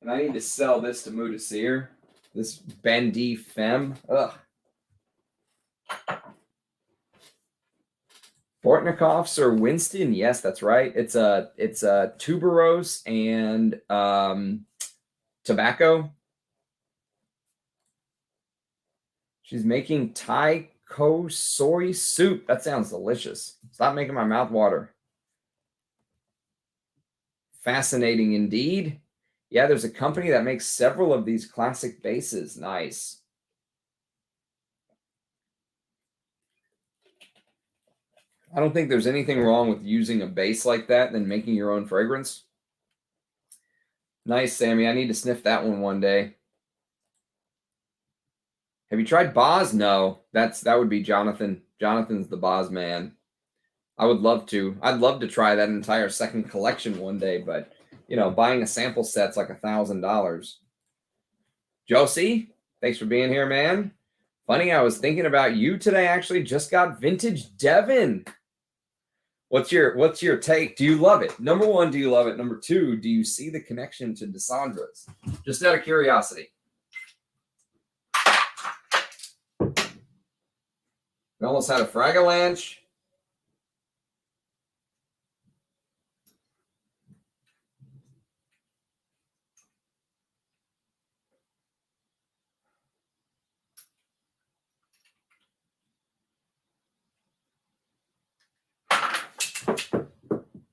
And I need to sell this to Mudasir. This Bandy Femme. Ugh. Bortnikov, Sir Winston. Yes, that's right. It's a tuberose and tobacco. She's making Thai soy soup. That sounds delicious. Stop making my mouth water. Fascinating indeed. Yeah, there's a company that makes several of these classic bases. Nice. I don't think there's anything wrong with using a base like that than making your own fragrance. Nice, Sammy. I need to sniff that one day. Have you tried Boz? No, that would be Jonathan. Jonathan's the Boz man. I would love to. I'd love to try that entire second collection one day, but buying a sample set's like $1,000. Josie, thanks for being here, man. Funny, I was thinking about you today. Actually, just got vintage Devon. What's your take? Do you love it? Number one, do you love it? Number two, do you see the connection to Dessandra's? Just out of curiosity. We almost had a Fragalanche.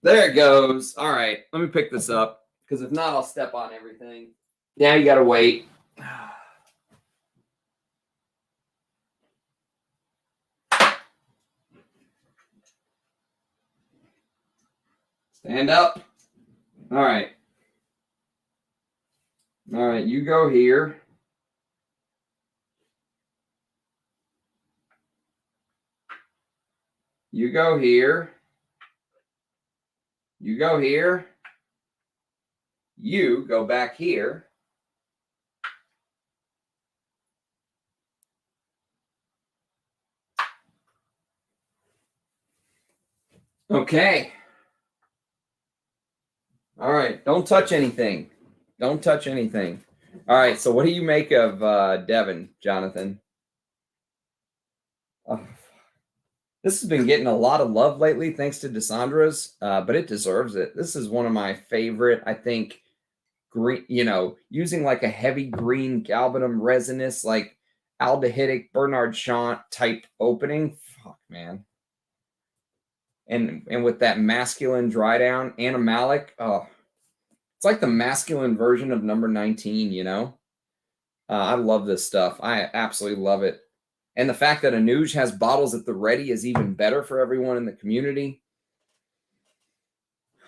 There it goes. All right, let me pick this up because if not, I'll step on everything. Now you got to wait. Stand up. All right. All right, you go here. You go here. You go here. You go back here. Okay. All right. Don't touch anything. Don't touch anything. All right. So what do you make of Devin, Jonathan? Oh, this has been getting a lot of love lately, thanks to Dessandra's, but it deserves it. This is one of my favorite, I think, green, using like a heavy green galbanum resinous, like aldehydic Bernard Chant type opening. Fuck, man. And with that masculine dry down, animalic, oh, it's like the masculine version of number 19, I love this stuff. I absolutely love it. And the fact that Anuj has bottles at the ready is even better for everyone in the community.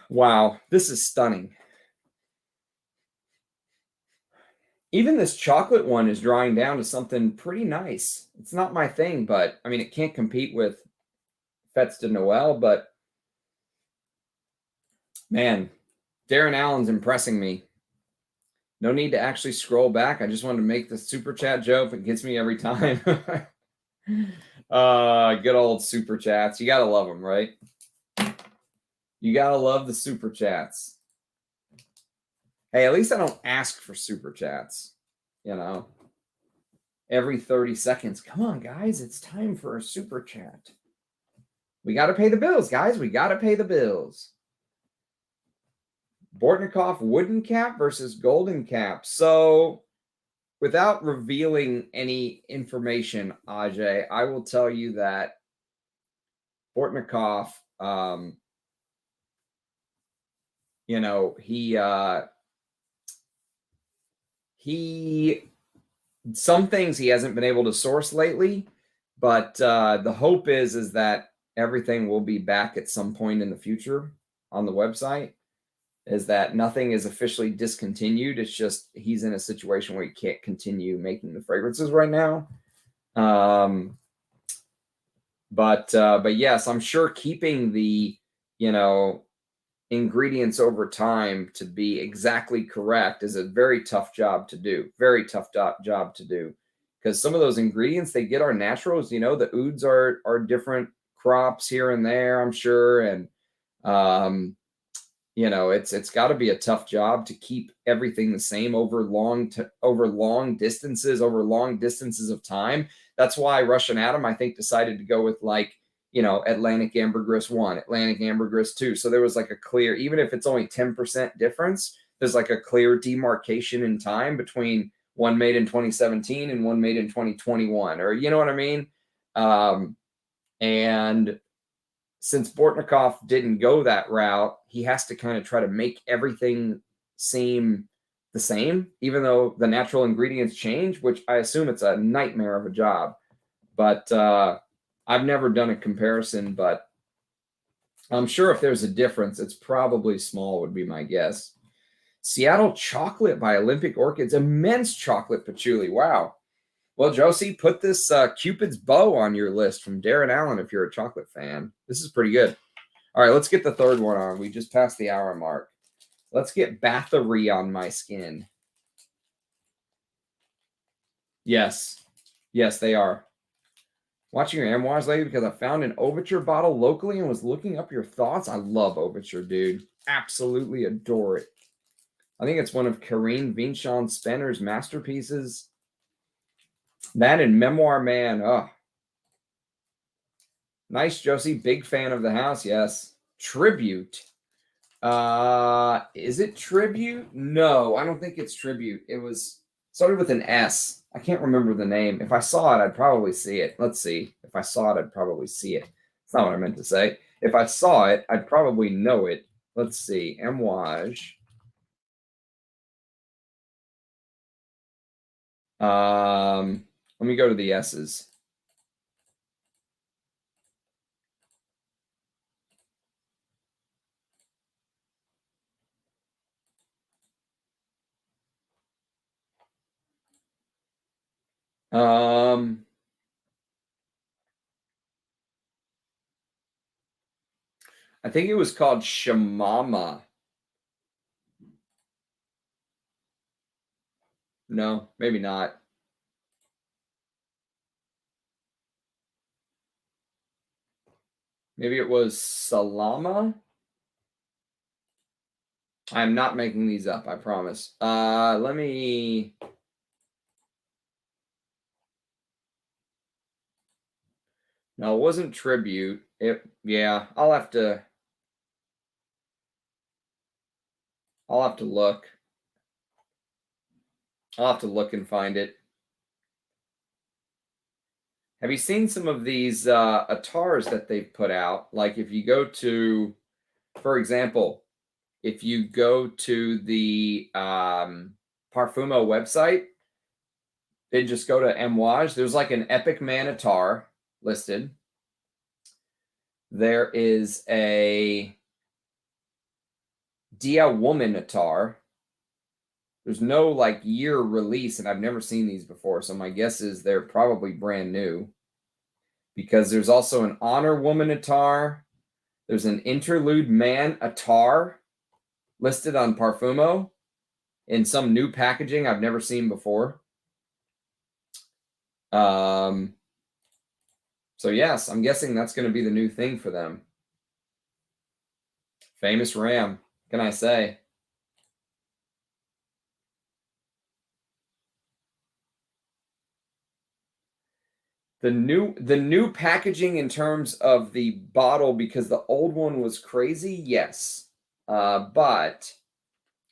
Wow, this is stunning. Even this chocolate one is drying down to something pretty nice. It's not my thing, but I mean, it can't compete with Fetes de Noel, but man, Darren Allen's impressing me. No need to actually scroll back. I just wanted to make the super chat joke. It gets me every time. Good old super chats. You got to love them, right? You got to love the super chats. Hey, at least I don't ask for super chats, every 30 seconds. Come on, guys. It's time for a super chat. We got to pay the bills, guys. We got to pay the bills. Bortnikov wooden cap versus golden cap. So without revealing any information, Ajay, I will tell you that Bortnikov, he some things he hasn't been able to source lately, but the hope is that everything will be back at some point in the future on the website. Is that nothing is officially discontinued. It's just he's in a situation where he can't continue making the fragrances right now. But yes, I'm sure keeping the, ingredients over time to be exactly correct is a very tough job to do. Very tough job to do. Because some of those ingredients they get are naturals. The ouds are different crops here and there, I'm sure. And it's got to be a tough job to keep everything the same over long distances of time. That's why Russian Atom, I think, decided to go with Atlantic Ambergris 1, Atlantic Ambergris 2. So there was like a clear, even if it's only 10% difference, there's like a clear demarcation in time between one made in 2017 and one made in 2021, or you know what I mean? And since Bortnikov didn't go that route, he has to kind of try to make everything seem the same, even though the natural ingredients change, which I assume it's a nightmare of a job. But I've never done a comparison, but I'm sure if there's a difference, it's probably small, would be my guess. Seattle Chocolate by Olympic Orchids, immense chocolate patchouli. Wow. Well, Josie, put this Cupid's Bow on your list from Darren Allen if you're a chocolate fan. This is pretty good. All right, let's get the third one on. We just passed the hour mark. Let's get Bathory on my skin. Yes. Yes, they are. Watching your memoirs lately because I found an Overture bottle locally and was looking up your thoughts. I love Overture, dude. Absolutely adore it. I think it's one of Karine Vincent Spenner's masterpieces. That and Memoir Man. Oh, Nice, Josie. Big fan of the house. Yes. Tribute. Is it Tribute? No, I don't think it's Tribute. It was started with an S. I can't remember the name. If I saw it, I'd probably see it. Let's see. If I saw it, I'd probably see it. That's not what I meant to say. If I saw it, I'd probably know it. Let's see. Amouage. Let me go to the S's. I think it was called Shamama. No, maybe not. Maybe it was Salama. I'm not making these up, I promise. Let me. No, it wasn't Tribute. Yeah, I'll have to look. I'll have to look and find it. Have you seen some of these atars that they've put out? Like if you go to, for example, if you go to the Parfumo website, then just go to Amouage. There's like an Epic Man Atar listed. There is a Dia Woman Atar. There's no like year release, and I've never seen these before, so my guess is they're probably brand new. Because there's also an Honor Woman Atar. There's an Interlude Man Atar listed on Parfumo in some new packaging I've never seen before. So yes, I'm guessing that's going to be the new thing for them. Famous Ram, can I say? The new packaging in terms of the bottle, because the old one was crazy, yes. But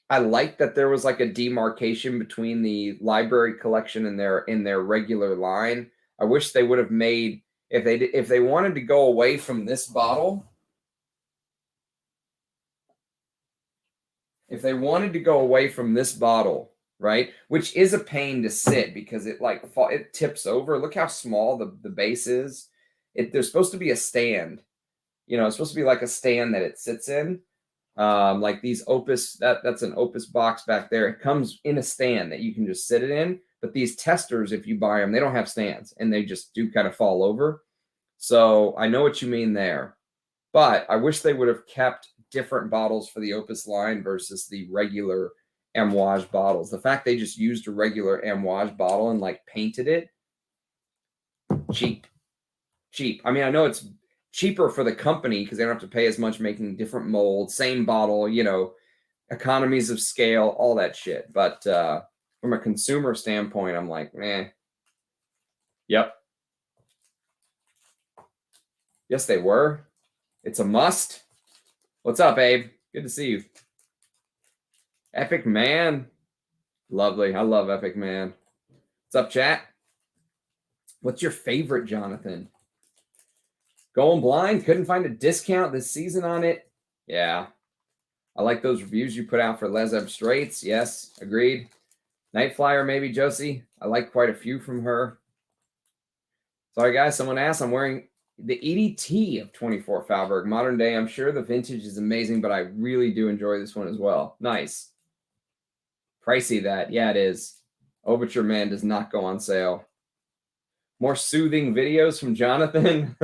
I like that there was like a demarcation between the library collection and their regular line. I wish they would have made, if they wanted to go away from this bottle, right? Which is a pain to sit because it tips over. Look how small the base is. There's supposed to be a stand. It's supposed to be like a stand that it sits in. Like these Opus, that's an Opus box back there. It comes in a stand that you can just sit it in. But these testers, if you buy them, they don't have stands and they just do kind of fall over. So I know what you mean there. But I wish they would have kept different bottles for the Opus line versus the regular Amouage bottles. The fact they just used a regular Amouage bottle and like painted it, cheap. I mean, I know it's cheaper for the company because they don't have to pay as much making different molds, same bottle, economies of scale, all that shit. But from a consumer standpoint, I'm like, man. Yep. Yes, they were. It's a must. What's up, Abe? Good to see you. Epic Man. Lovely. I love Epic Man. What's up, chat? What's your favorite, Jonathan? Going blind? Couldn't find a discount this season on it? Yeah. I like those reviews you put out for Les Abstraits. Yes, agreed. Night Flyer, maybe, Josie. I like quite a few from her. Sorry, guys. Someone asked. I'm wearing the EDT of 24 Falberg. Modern day. I'm sure the vintage is amazing, but I really do enjoy this one as well. Nice. Pricey that. Yeah, it is. Overture Man does not go on sale. More soothing videos from Jonathan.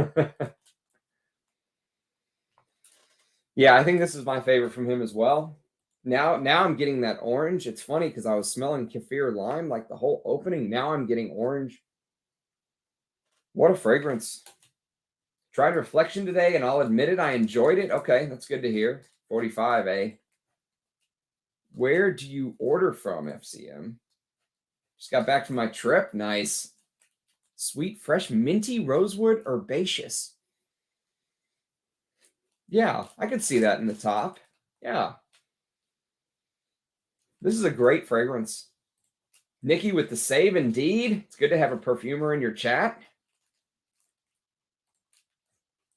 Yeah, I think this is my favorite from him as well. Now I'm getting that orange. It's funny because I was smelling kaffir lime like the whole opening. Now I'm getting orange. What a fragrance. Tried Reflection today, and I'll admit it, I enjoyed it. Okay, that's good to hear. 45, eh? Where do you order from, FCM? Just got back from my trip. Nice. Sweet, fresh, minty, rosewood, herbaceous. Yeah, I could see that in the top. Yeah. This is a great fragrance. Nicky with the save, indeed. It's good to have a perfumer in your chat.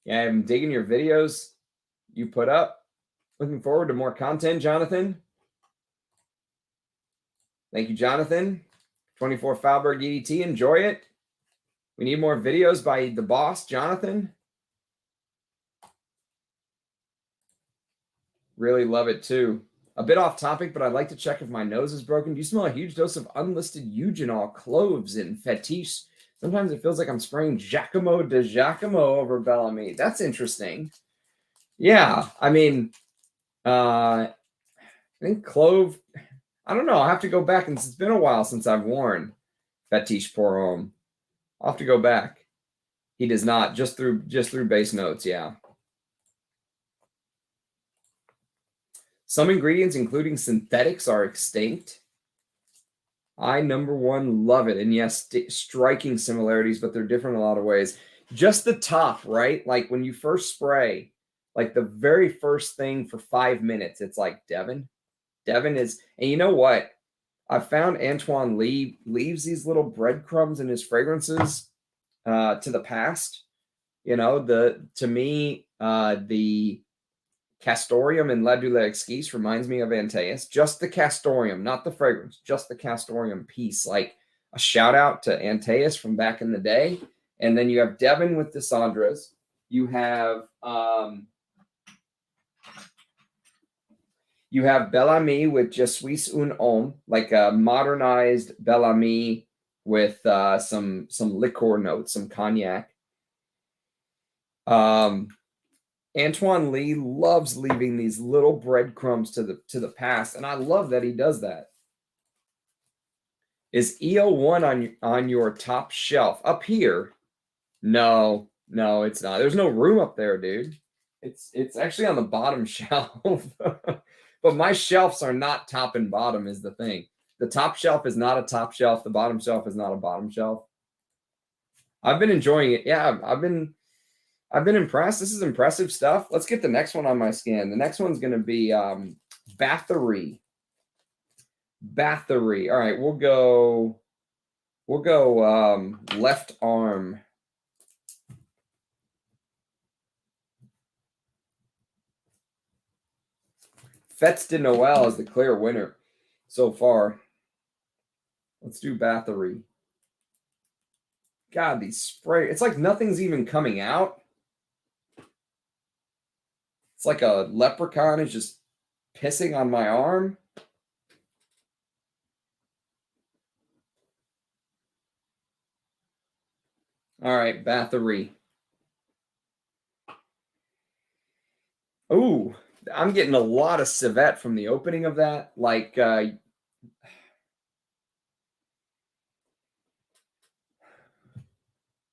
Yeah, I'm digging your videos you put up. Looking forward to more content, Jonathan. Thank you, Jonathan. 24 Falberg EDT, enjoy it. We need more videos by the boss, Jonathan. Really love it too. A bit off topic, but I'd like to check if my nose is broken. Do you smell a huge dose of unlisted eugenol cloves in Fetish? Sometimes it feels like I'm spraying Giacomo de Giacomo over Bellamy. That's interesting. Yeah, I mean, I think clove. I don't know. I'll have to go back, and it's been a while since I've worn Fetish pour Homme. I'll have to go back. He does not, just through base notes, yeah. Some ingredients, including synthetics, are extinct. I, number one, love it. And yes, striking similarities, but they're different in a lot of ways. Just the top, right? Like when you first spray, like the very first thing for 5 minutes, it's like Devon. Devon is, and you know what? I found Antoine Lee leaves these little breadcrumbs in his fragrances to the past. You know, to me, the Castoreum in La Douleur Exquise reminds me of Antaeus. Just the Castoreum, not the fragrance, just the Castoreum piece. Like a shout out to Antaeus from back in the day. And then you have Devon with Dissandras. You have Bellamy with Je suis un homme, like a modernized Bellamy with some liqueur notes, some cognac. Antoine Lee loves leaving these little breadcrumbs to the past, and I love that he does that. Is EO1 on your top shelf up here? No, it's not. There's no room up there, dude. It's actually on the bottom shelf. But my shelves are not top and bottom is the thing. The top shelf is not a top shelf. The bottom shelf is not a bottom shelf. I've been enjoying it. Yeah, I've been impressed. This is impressive stuff. Let's get the next one on my scan. The next one's going to be Bathory. Bathory. All right, we'll go left arm. Fetes de Noel is the clear winner so far. Let's do Bathory. God, these spray. It's like nothing's even coming out. It's like a leprechaun is just pissing on my arm. All right, Bathory. Ooh, I'm getting a lot of civet from the opening of that. Like,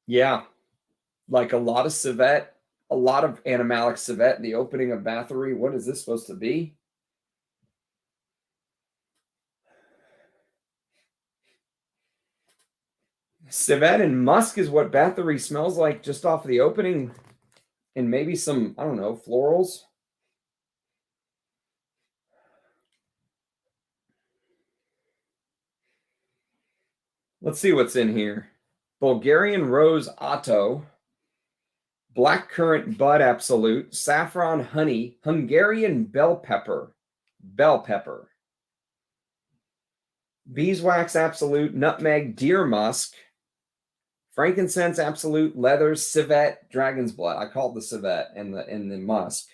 yeah, like a lot of civet, a lot of animalic civet in the opening of Bathory. What is this supposed to be? Civet and musk is what Bathory smells like just off of the opening. And maybe some, I don't know, florals. Let's see what's in here. Bulgarian Rose Otto, Blackcurrant Bud Absolute, Saffron Honey, Hungarian Bell Pepper, Beeswax Absolute, Nutmeg, Deer Musk, Frankincense Absolute, Leather, Civet, Dragon's Blood. I called the Civet and the Musk.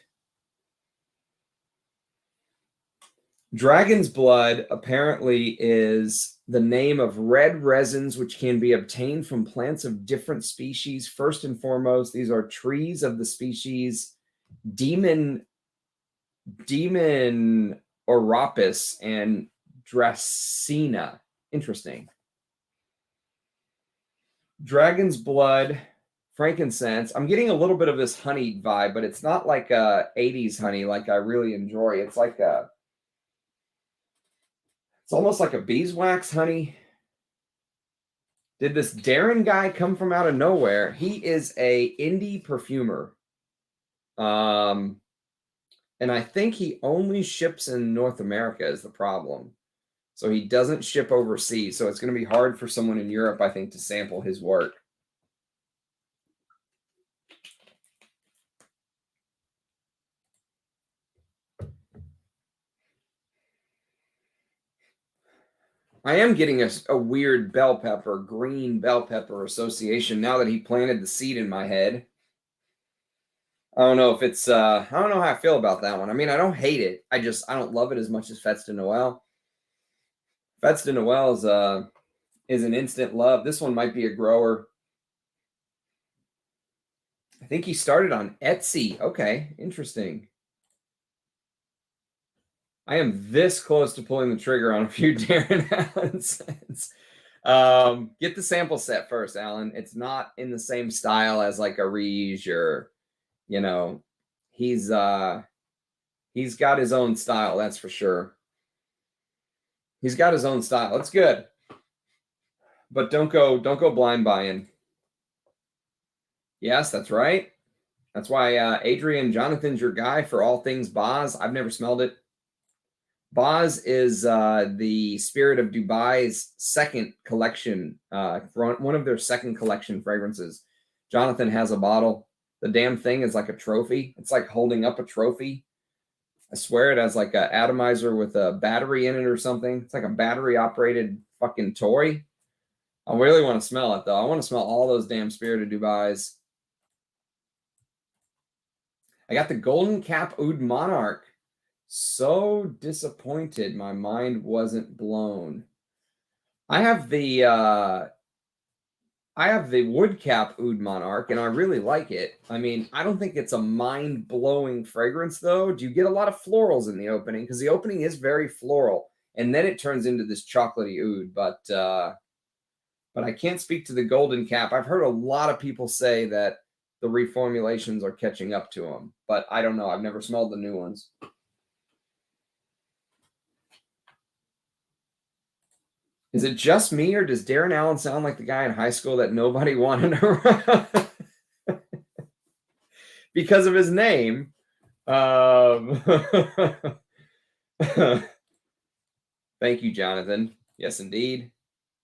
Dragon's Blood apparently is the name of red resins which can be obtained from plants of different species. First and foremost, these are trees of the species Demon Oropis and Dracaena. Interesting. Dragon's Blood, frankincense. I'm getting a little bit of this honey vibe, but it's not like a 80s honey like I really enjoy. It's like it's almost like a beeswax honey. Did this Darren guy come from out of nowhere? He is a indie perfumer. And I think he only ships in North America is the problem. So he doesn't ship overseas. So it's going to be hard for someone in Europe, I think, to sample his work. I am getting a weird bell pepper, green bell pepper association now that he planted the seed in my head. I don't know if it's I don't know how I feel about that one. I mean, I don't hate it. I don't love it as much as Fetes de Noel. Fetes de Noel is an instant love. This one might be a grower. I think he started on Etsy. Okay, interesting. I am this close to pulling the trigger on a few Darren Allen scents. Get the sample set first, Alan. It's not in the same style as like Areej or, you know, he's got his own style, that's for sure. He's got his own style. It's good. But don't go blind buying. Yes, that's right. That's why Adrian Jonathan's your guy for all things Boz. I've never smelled it. Boz is the Spirit of Dubai's second collection, one of their second collection fragrances. Jonathan has a bottle. The damn thing is like a trophy. It's like holding up a trophy. I swear it has like an atomizer with a battery in it or something. It's like a battery-operated fucking toy. I really want to smell it, though. I want to smell all those damn Spirit of Dubai's. I got the Golden Cap Oud Monarch. So disappointed my mind wasn't blown. I have the Wood Cap Oud Monarch, and I really like it. I mean, I don't think it's a mind-blowing fragrance, though. Do you get a lot of florals in the opening? Because the opening is very floral, and then it turns into this chocolatey oud. But I can't speak to the Golden Cap. I've heard a lot of people say that the reformulations are catching up to them, but I don't know. I've never smelled the new ones. Is it just me, or does Darren Allen sound like the guy in high school that nobody wanted around? Because of his name. Thank you, Jonathan. Yes, indeed.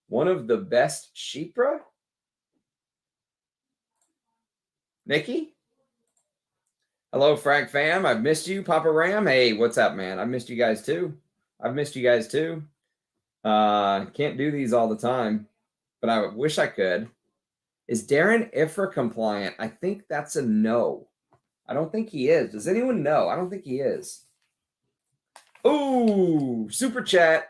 One of the best Chypre? Nicky? Hello, Frag fam. I've missed you, Papa Ram. Hey, what's up, man? I've missed you guys too. Can't do these all the time, but I wish I could. Is Darren IFRA compliant? I think that's a no. I don't think he is. Does anyone know? I don't think he is. Ooh, super chat.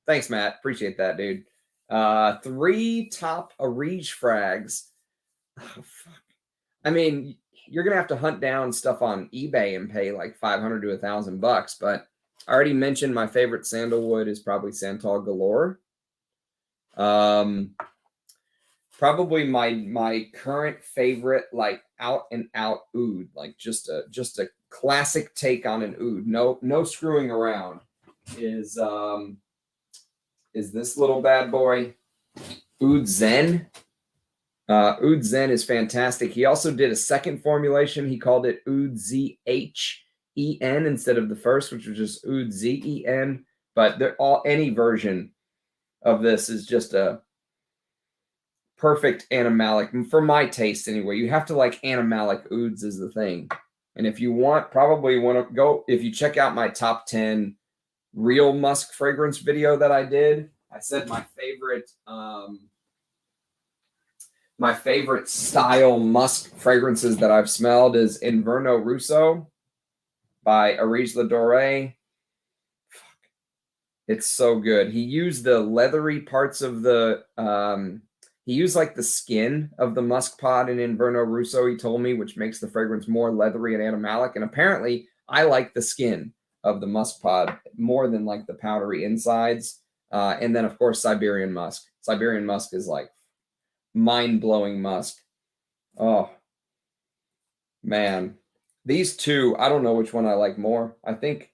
Thanks, Matt. Appreciate that, dude. 3 top Areej frags. Oh, fuck. I mean, you're going to have to hunt down stuff on eBay and pay like $500 to $1,000, but I already mentioned my favorite sandalwood is probably Santal Galore. Probably my current favorite, like out and out oud, like just a classic take on an oud, no screwing around, is this little bad boy, Oud Zen. Oud Zen is fantastic. He also did a second formulation. He called it Oud Z-H-E-N instead of the first, which was just Oud Z-E-N. But any version of this is just a perfect animalic, for my taste anyway. You have to like animalic ouds is the thing. And if you probably want to go, if you check out my top 10 real musk fragrance video that I did, I said my favorite style musk fragrances that I've smelled is Inverno Russo by Areej the Dore. It's so good. He used the leathery parts of the, he used like the skin of the musk pod in Inverno Russo, he told me, which makes the fragrance more leathery and animalic. And apparently I like the skin of the musk pod more than like the powdery insides. And then of course, Siberian musk. Siberian musk is like mind-blowing musk. Oh, man. These two, I don't know which one I like more. I think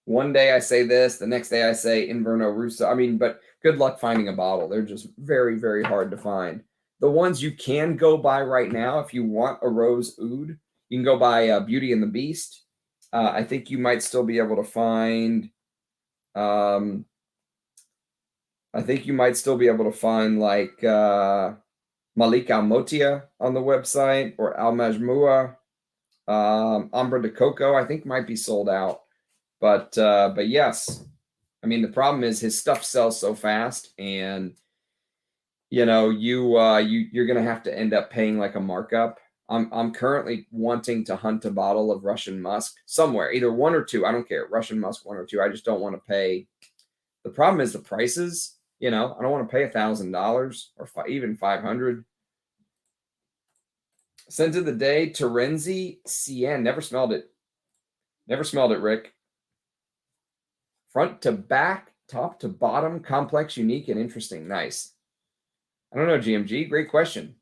one day I say this, the next day I say Inverno Russo. I mean, but good luck finding a bottle. They're just very, very hard to find. The ones you can go buy right now, if you want a rose oud, You can go buy Beauty and the Beast. I think you might still be able to find. I think you might still be able to find like Malik Al-Motia on the website, or Al Majmua. Ombre de Coco, I think, might be sold out. But yes, I mean, the problem is his stuff sells so fast, and you're gonna have to end up paying like a markup. I'm currently wanting to hunt a bottle of Russian Musk somewhere, either one or two. I don't care, Russian Musk 1 or 2. I just don't want to pay. The problem is the prices. I don't want to pay $1,000 or even $500. Scent of the day, Terenzi Cien. Never smelled it. Never smelled it, Rick. Front to back, top to bottom, complex, unique, and interesting. Nice. I don't know, GMG. Great question.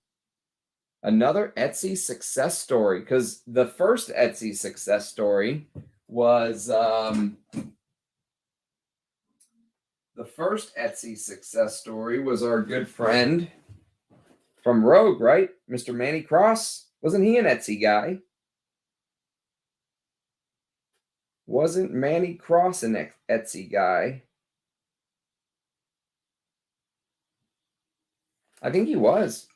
Another Etsy success story, because the first Etsy success story was our good friend from Rogue, right? Mr. Manny Cross. Wasn't he an Etsy guy? Wasn't Manny Cross an Etsy guy? I think he was.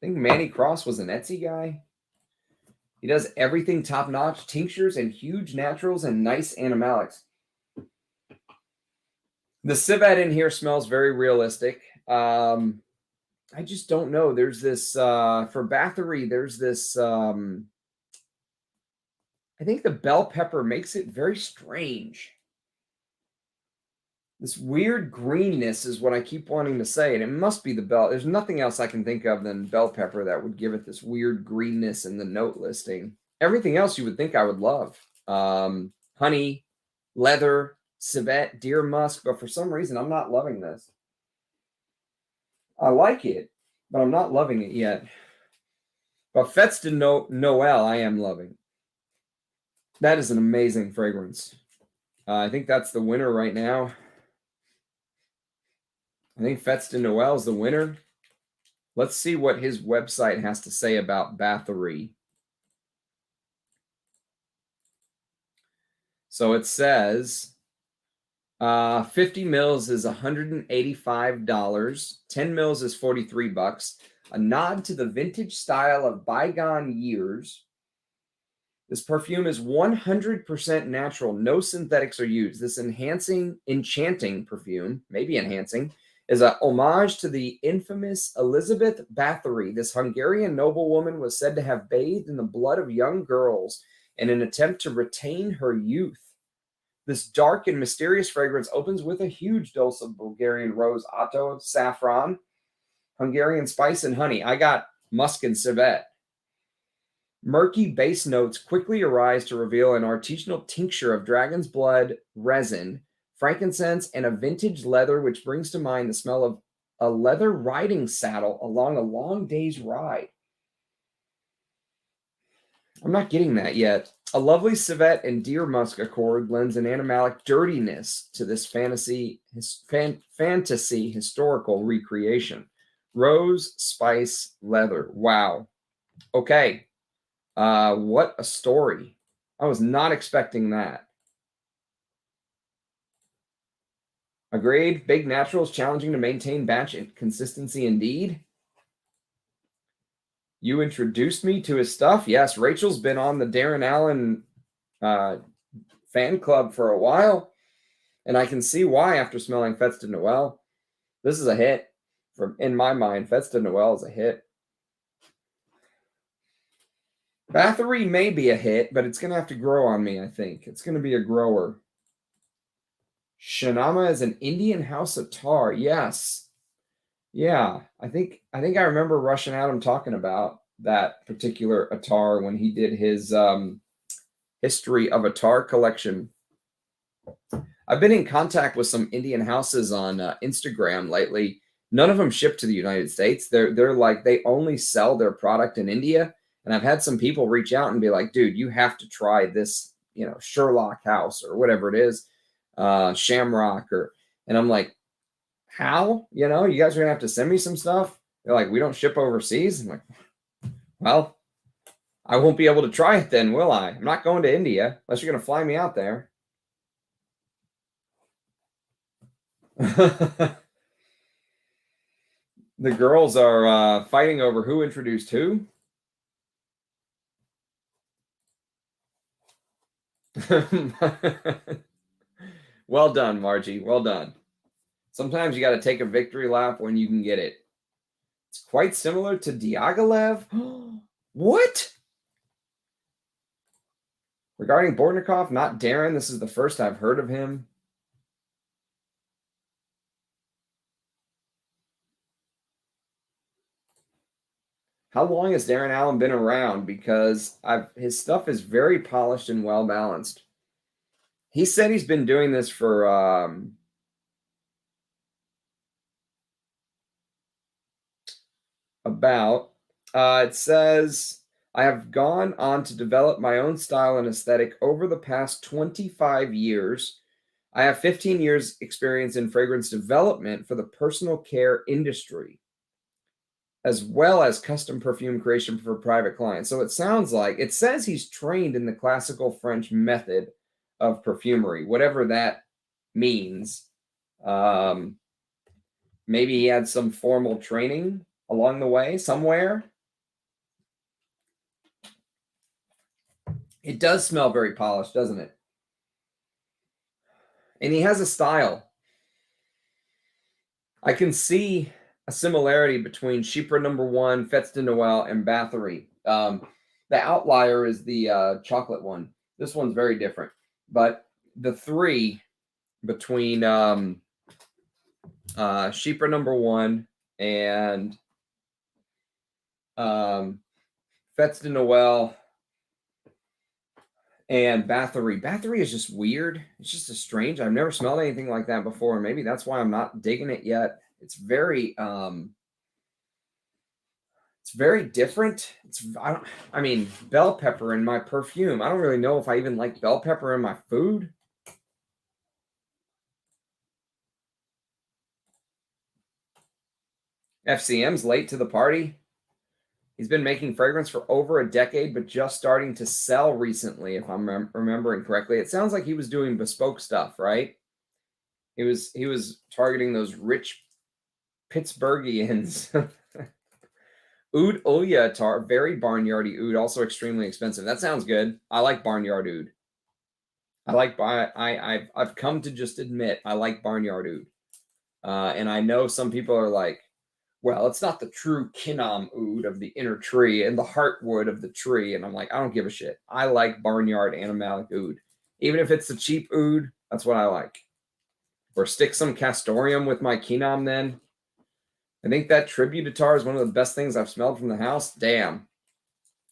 I think Manny Cross was an Etsy guy. He does everything top-notch, tinctures and huge naturals and nice animalics. The civet in here smells very realistic. I just don't know. There's this, for Bathory, there's this, I think the bell pepper makes it very strange. This weird greenness is what I keep wanting to say, and it must be the bell. There's nothing else I can think of than bell pepper that would give it this weird greenness in the note listing. Everything else you would think I would love. Honey, leather, civet, deer musk, but for some reason I'm not loving this. I like it, but I'm not loving it yet. But Fetes de Noel, I am loving. That is an amazing fragrance. I think that's the winner right now. I think Fetes de Noel is the winner. Let's see what his website has to say about Bathory. So it says 50 mils is $185. 10 mils is $43. A nod to the vintage style of bygone years. This perfume is 100% natural. No synthetics are used. This enchanting perfume, maybe enhancing, is a homage to the infamous Elizabeth Bathory. This Hungarian noblewoman was said to have bathed in the blood of young girls in an attempt to retain her youth. This dark and mysterious fragrance opens with a huge dose of Bulgarian rose otto, saffron, Hungarian spice, and honey. I got musk and civet. Murky base notes quickly arise to reveal an artisanal tincture of dragon's blood, resin, frankincense, and a vintage leather, which brings to mind the smell of a leather riding saddle along a long day's ride. I'm not getting that yet. A lovely civet and deer musk accord lends an animalic dirtiness to this fantasy historical recreation. Rose, spice, leather. Wow. Okay. What a story. I was not expecting that. Agreed. Big naturals challenging to maintain batch consistency indeed. You introduced me to his stuff. Yes, Rachel's been on the Darren Allen fan club for a while, and I can see why after smelling Fetes de Noel. This is a hit. In my mind, Fetes de Noel is a hit. Bathory may be a hit, but it's going to have to grow on me, I think. It's going to be a grower. Shanama is an Indian house attar. Yes. Yeah, I think I remember Russian Adam talking about that particular attar when he did his history of attar collection. I've been in contact with some Indian houses on Instagram lately. None of them ship to the United States. They're like, they only sell their product in India. And I've had some people reach out and be like, dude, you have to try this, Sherlock house or whatever it is, Shamrock, and I'm like, how? You guys are gonna have to send me some stuff. They're like, we don't ship overseas. I'm like, well, I won't be able to try it then, will I? I'm not going to India unless you're going to fly me out there. The girls are fighting over who introduced who. Well done, Margie. Well done. Sometimes you got to take a victory lap when you can get it. It's quite similar to Diaghilev. What? Regarding Bortnikov, not Darren. This is the first I've heard of him. How long has Darren Allen been around? Because his stuff is very polished and well balanced. He said he's been doing this for it says, I have gone on to develop my own style and aesthetic over the past 25 years. I have 15 years experience in fragrance development for the personal care industry, as well as custom perfume creation for private clients. So it sounds like, it says he's trained in the classical French method of perfumery, whatever that means. Maybe he had some formal training along the way somewhere. It does smell very polished, doesn't it? And he has a style. I can see a similarity between Chypre #1, Fetes de Noel, and Bathory. The outlier is the chocolate one. This one's very different. But the three between Chypre #1 and Fetes de Noel and Bathory. Bathory is just weird. It's just a strange. I've never smelled anything like that before. Maybe that's why I'm not digging it yet. It's very different. I mean, bell pepper in my perfume. I don't really know if I even like bell pepper in my food. FCM's late to the party. He's been making fragrance for over a decade, but just starting to sell recently, if I'm remembering correctly. It sounds like he was doing bespoke stuff, right? He was targeting those rich Pittsburghians. Oud Ulya very barnyardy oud, also extremely expensive. That sounds good. I like barnyard oud. I've come to just admit I like barnyard oud. And I know some people are like, well, it's not the true Kinam oud of the inner tree and the heartwood of the tree. And I'm like, I don't give a shit. I like barnyard animalic oud. Even if it's the cheap oud, that's what I like. Or stick some castoreum with my Kinam then. I think that tribute tar is one of the best things I've smelled from the house. Damn.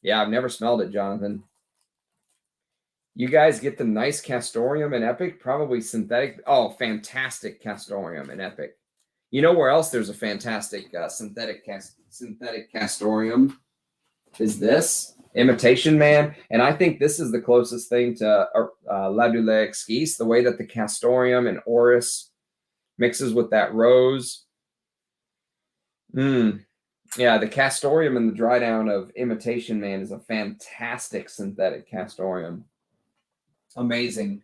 Yeah, I've never smelled it, Jonathan. You guys get the nice castoreum in Epic? Probably synthetic. Oh, fantastic castoreum in Epic. You know where else there's a fantastic synthetic castoreum? Is this Imitation Man? And I think this is the closest thing to L'Adulé Exquise, the way that the castoreum and orris mixes with that rose. Yeah, the castoreum and the dry down of Imitation Man is a fantastic synthetic castoreum. Amazing.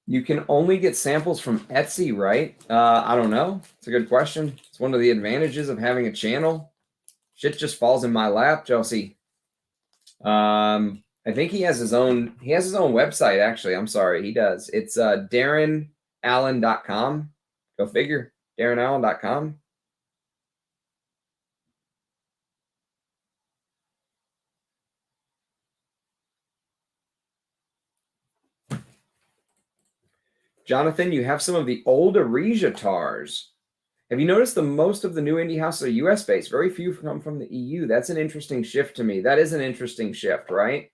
You can only get samples from Etsy, right? I don't know. It's a good question. It's one of the advantages of having a channel. Shit just falls in my lap, Chelsea. I think he has his own website, actually. I'm sorry, he does. It's DarrenAllen.com. Go figure. DarrenAllen.com. Jonathan, you have some of the old Areej tars. Have you noticed most of the new indie houses are US based? Very few come from the EU. That's an interesting shift to me. That is an interesting shift, right?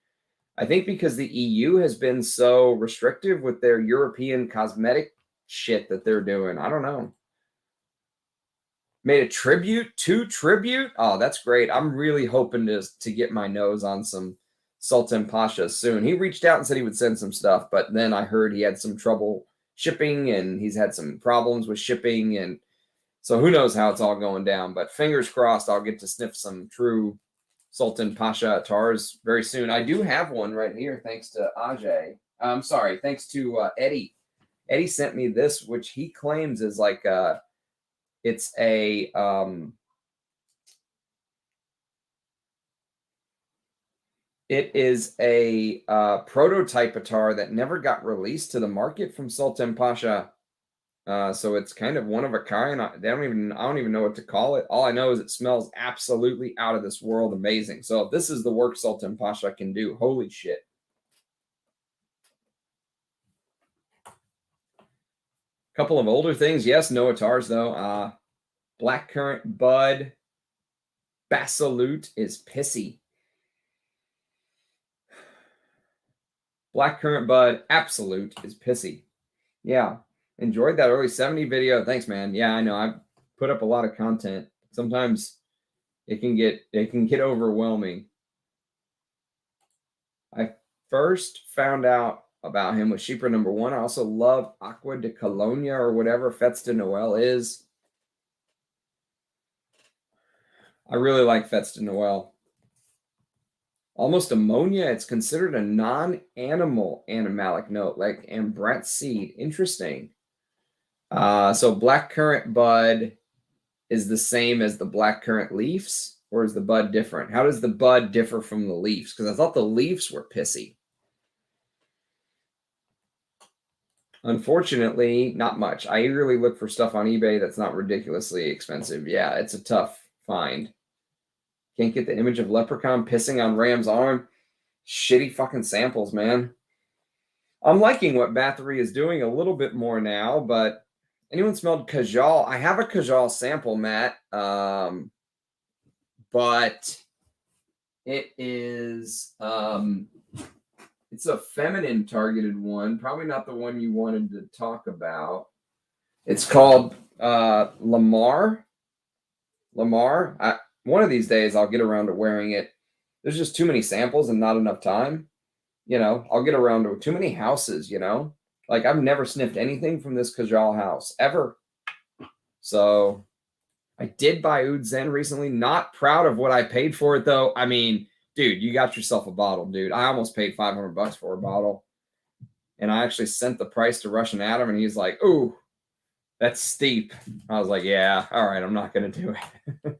I think because the EU has been so restrictive with their European cosmetic shit that they're doing. I don't know. Made a tribute to tribute. Oh, that's great. I'm really hoping to get my nose on some Sultan Pasha soon. He reached out and said he would send some stuff, but then I heard he had some trouble shipping and he's had some problems with shipping, and So who knows how it's all going down, but fingers crossed I'll get to sniff some true Sultan Pasha Atars very soon. I do have one right here, thanks to Ajay. I'm sorry, thanks to Eddie. Eddie sent me this, which he claims is like it's a it is a prototype Atar that never got released to the market from Sultan Pasha. So it's kind of one of a kind. I don't even know what to call it. All I know is it smells absolutely out of this world amazing. So if this is the work Sultan Pasha can do, holy shit. Couple of older things. Yes, no Atars though. Blackcurrant Bud. Basalute is pissy. Blackcurrant Bud Absolute is pissy. Yeah. Enjoyed that early 70 video. Thanks, man. Yeah, I know. I've put up a lot of content. Sometimes it can get overwhelming. I first found out about him with Chypre #1. I also love Aqua de Cologne or whatever Fetes de Noel is. I really like Fetes de Noel. Almost ammonia. It's considered a non-animal animalic note, like ambrat seed. Interesting. So blackcurrant bud is the same as the blackcurrant leaves, or is the bud different? How does the bud differ from the leaves? Because I thought the leaves were pissy. Unfortunately, not much. I eagerly look for stuff on eBay that's not ridiculously expensive. Yeah, it's a tough find. Can't get the image of leprechaun pissing on Ram's arm. Shitty fucking samples, man. I'm liking what Bathory is doing a little bit more now, but anyone smelled Kajal? I have a Kajal sample, Matt, but it is it's a feminine targeted one, probably not the one you wanted to talk about. It's called Lamar. One of these days I'll get around to wearing it. There's just too many samples and not enough time. You know, I'll get around to too many houses, you know? Like, I've never sniffed anything from this Kajal house, ever. So, I did buy Oud Zen recently. Not proud of what I paid for it, though. I mean, dude, you got yourself a bottle, dude. I almost paid $500 for a bottle. And I actually sent the price to Russian Adam, and he's like, ooh, that's steep. I was like, yeah, all right, I'm not going to do it.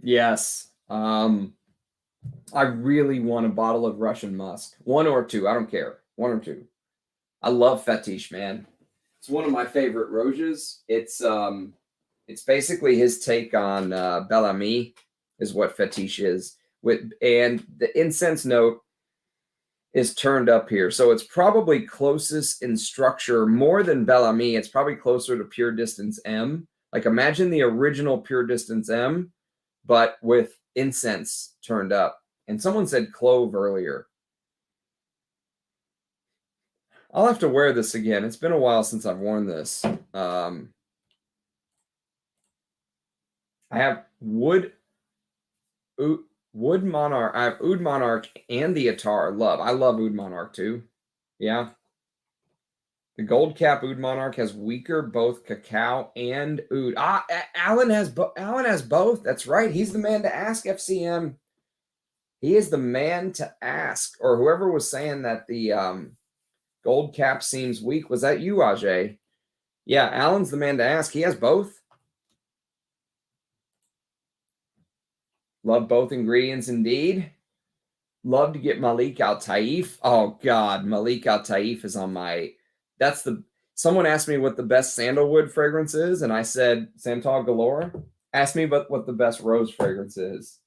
Yes. I really want a bottle of Russian Musk. 1 or 2. I don't care. 1 or 2. I love Fetish, man. It's one of my favorite Rojas. It's basically his take on Bel Ami is what Fetish is. And the incense note is turned up here. So it's probably closest in structure, more than Bel Ami. It's probably closer to Pure Distance M. Like, imagine the original Pure Distance M, but with incense turned up. And someone said clove earlier. I'll have to wear this again. It's been a while since I've worn this. I have Wood Monarch. I have Oud Monarch and the Atar. I love Oud Monarch too. Yeah. The gold cap Oud Monarch has weaker both cacao and oud. Alan has both. That's right. He's the man to ask, FCM. He is the man to ask. Or whoever was saying that the gold cap seems weak. Was that you, Ajay? Yeah, Alan's the man to ask. He has both. Love both ingredients indeed. Love to get Malik Al Taif. Oh God, Malik Al Taif is on my. Someone asked me what the best sandalwood fragrance is, and I said Santal Galore. Asked me what the best rose fragrance is.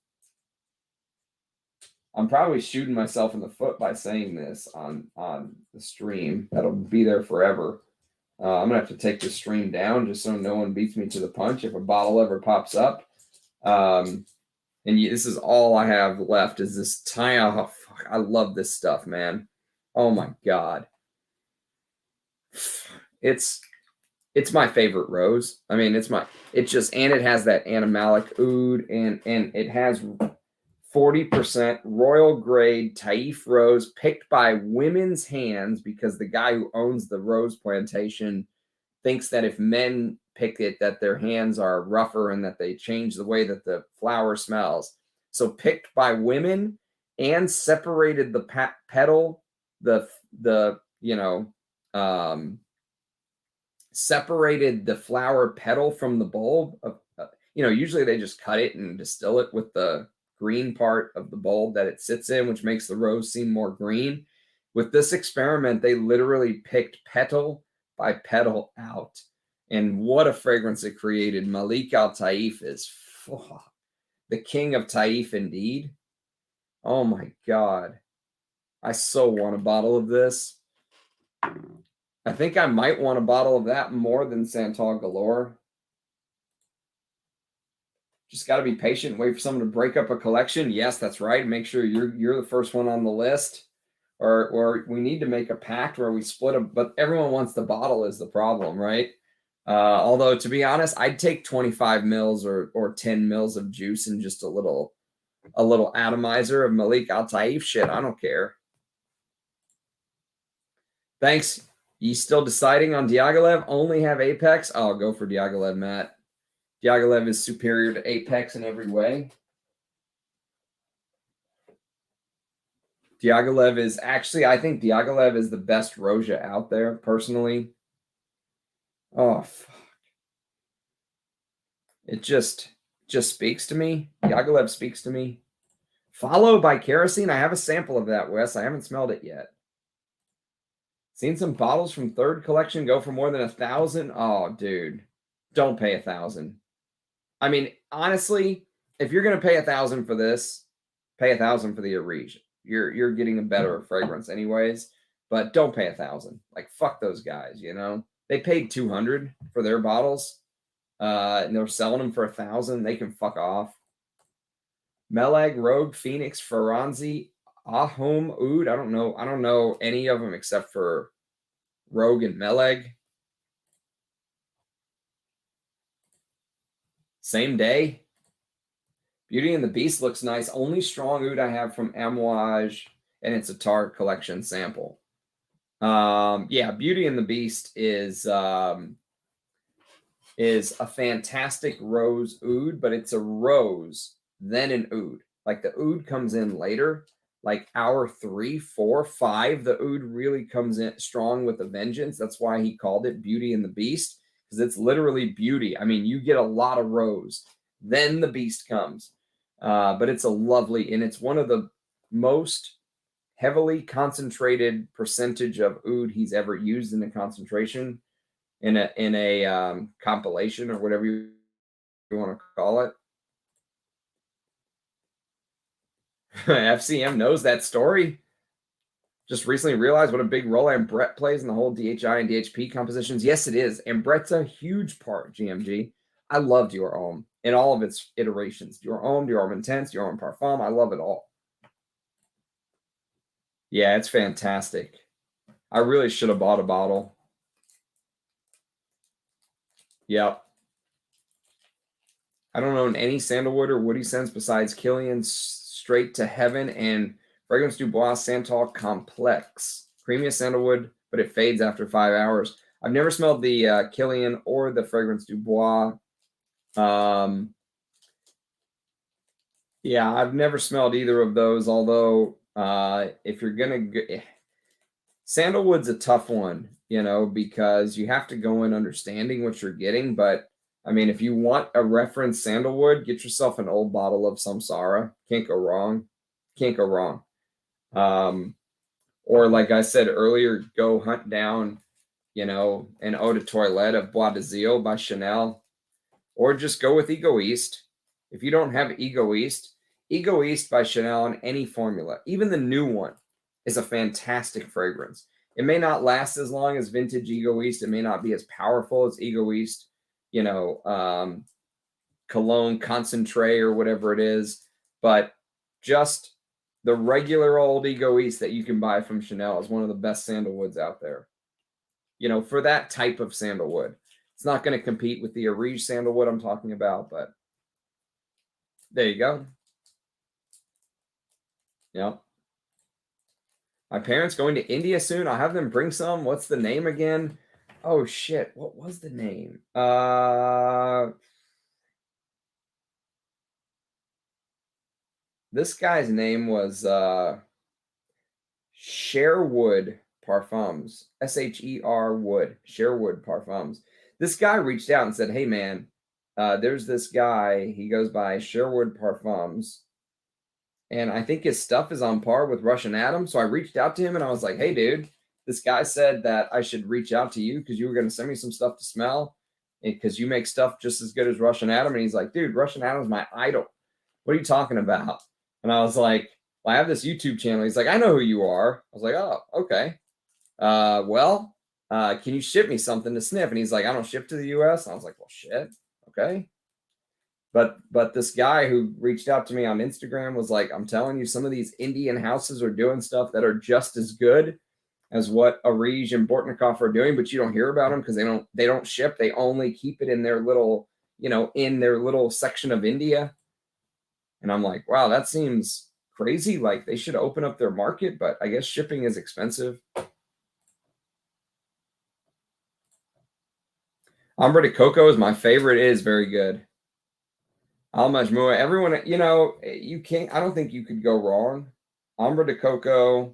I'm probably shooting myself in the foot by saying this on the stream. That'll be there forever. I'm gonna have to take the stream down just so no one beats me to the punch if a bottle ever pops up. This is all I have left is this tiny. Oh, fuck, I love this stuff, man. Oh my God. It's my favorite rose. I mean, and it has that animalic oud, and it has 40% royal grade Taif rose picked by women's hands because the guy who owns the rose plantation thinks that if men pick it, that their hands are rougher and that they change the way that the flower smells. So picked by women and separated the petal, separated the flower petal from the bulb. Usually they just cut it and distill it with the green part of the bulb that it sits in, which makes the rose seem more green. With this experiment, they literally picked petal by petal out. And what a fragrance it created. Malik Al Taif is the king of Taif indeed. Oh my God. I so want a bottle of this. I think I might want a bottle of that more than Santal Galore. Just got to be patient, wait for someone to break up a collection. Yes, that's right. Make sure you're the first one on the list. Or we need to make a pact where we split them, but everyone wants the bottle is the problem, right? Although, to be honest, I'd take 25 mils or 10 mils of juice and just a little atomizer of Malik Al Taif. Shit, I don't care. Thanks. You still deciding on Diaghilev? Only have Apex? Oh, go for Diaghilev, Matt. Diaghilev is superior to Apex in every way. Diaghilev is actually, I think Diaghilev is the best Roja out there, personally. Oh, fuck. It just speaks to me. Diaghilev speaks to me. Followed by kerosene. I have a sample of that, Wes. I haven't smelled it yet. Seen some bottles from third collection go for more than 1,000. Oh, dude. Don't pay 1,000. I mean, honestly, if you're going to pay 1,000 for this, pay 1,000 for the Areej. You're getting a better fragrance anyways, but don't pay 1,000. Like, fuck those guys, you know? They paid 200 for their bottles, and they're selling them for 1,000. They can fuck off. Melag, Rogue, Phoenix, Ferranzi, Homme, Oud. I don't know any of them except for Rogue and Melag. Same day. Beauty and the Beast looks nice. Only strong oud I have from Amouage, and it's a Tarte collection sample. Yeah, Beauty and the Beast is a fantastic rose oud, but it's a rose, then an oud. Like the oud comes in later, like hour 3, 4, 5. The oud really comes in strong with a vengeance. That's why he called it Beauty and the Beast, because it's literally beauty. I mean, you get a lot of rose, then the beast comes. But it's a lovely, and it's one of the most heavily concentrated percentage of oud he's ever used in a concentration in a compilation or whatever you want to call it. FCM knows that story. Just recently realized what a big role Ambrette plays in the whole DHI and DHP compositions. Yes, it is. Ambrette's a huge part, GMG. I love Dore Homme in all of its iterations. Dore Homme, Dore Homme Intense, Dore Homme Parfum. I love it all. Yeah, it's fantastic. I really should have bought a bottle. Yep. I don't own any sandalwood or woody scents besides Killian's Straight to Heaven and Fragrance Du Bois Santal Complex. Creamiest sandalwood, but it fades after 5 hours. I've never smelled the Killian or the Fragrance Du Bois. Yeah, I've never smelled either of those, although if you're going to... Sandalwood's a tough one, you know, because you have to go in understanding what you're getting. But, I mean, if you want a reference sandalwood, get yourself an old bottle of Samsara. Can't go wrong. Can't go wrong. Or like I said earlier, go hunt down, you know, an Eau de Toilette of Bois de Zio by Chanel. Or just go with Egoist. If you don't have Egoist by Chanel in any formula, even the new one, is a fantastic fragrance. It may not last as long as vintage Egoist. It may not be as powerful as Egoist, you know, Cologne Concentrate or whatever it is. But just the regular old Egoist that you can buy from Chanel is one of the best sandalwoods out there. You know, for that type of sandalwood. It's not going to compete with the Areej sandalwood I'm talking about, but there you go. Yep. My parents going to India soon. I'll have them bring some. What's the name again? Oh shit. What was the name? This guy's name was Sherwood Parfums. Sher Wood. Sherwood Parfums. This guy reached out and said, "Hey man, there's this guy. He goes by Sherwood Parfums. And I think his stuff is on par with Russian Adam." So I reached out to him and I was like, "Hey, dude, this guy said that I should reach out to you because you were going to send me some stuff to smell because you make stuff just as good as Russian Adam." And he's like, "Dude, Russian Adam's my idol. What are you talking about?" And I was like, "Well, I have this YouTube channel." He's like, "I know who you are." I was like, "Oh, okay. Can you ship me something to sniff?" And he's like, "I don't ship to the US." And I was like, "Well, shit. Okay." But this guy who reached out to me on Instagram was like, "I'm telling you, some of these Indian houses are doing stuff that are just as good as what Areej and Bortnikov are doing, but you don't hear about them because they don't ship. They only keep it in their little, in their little section of India." And I'm like, wow, that seems crazy. Like they should open up their market, but I guess shipping is expensive. Ombre de Coco is my favorite. It is very good. Al Majmua, everyone, you can't, I don't think you could go wrong. Ombre de Coco,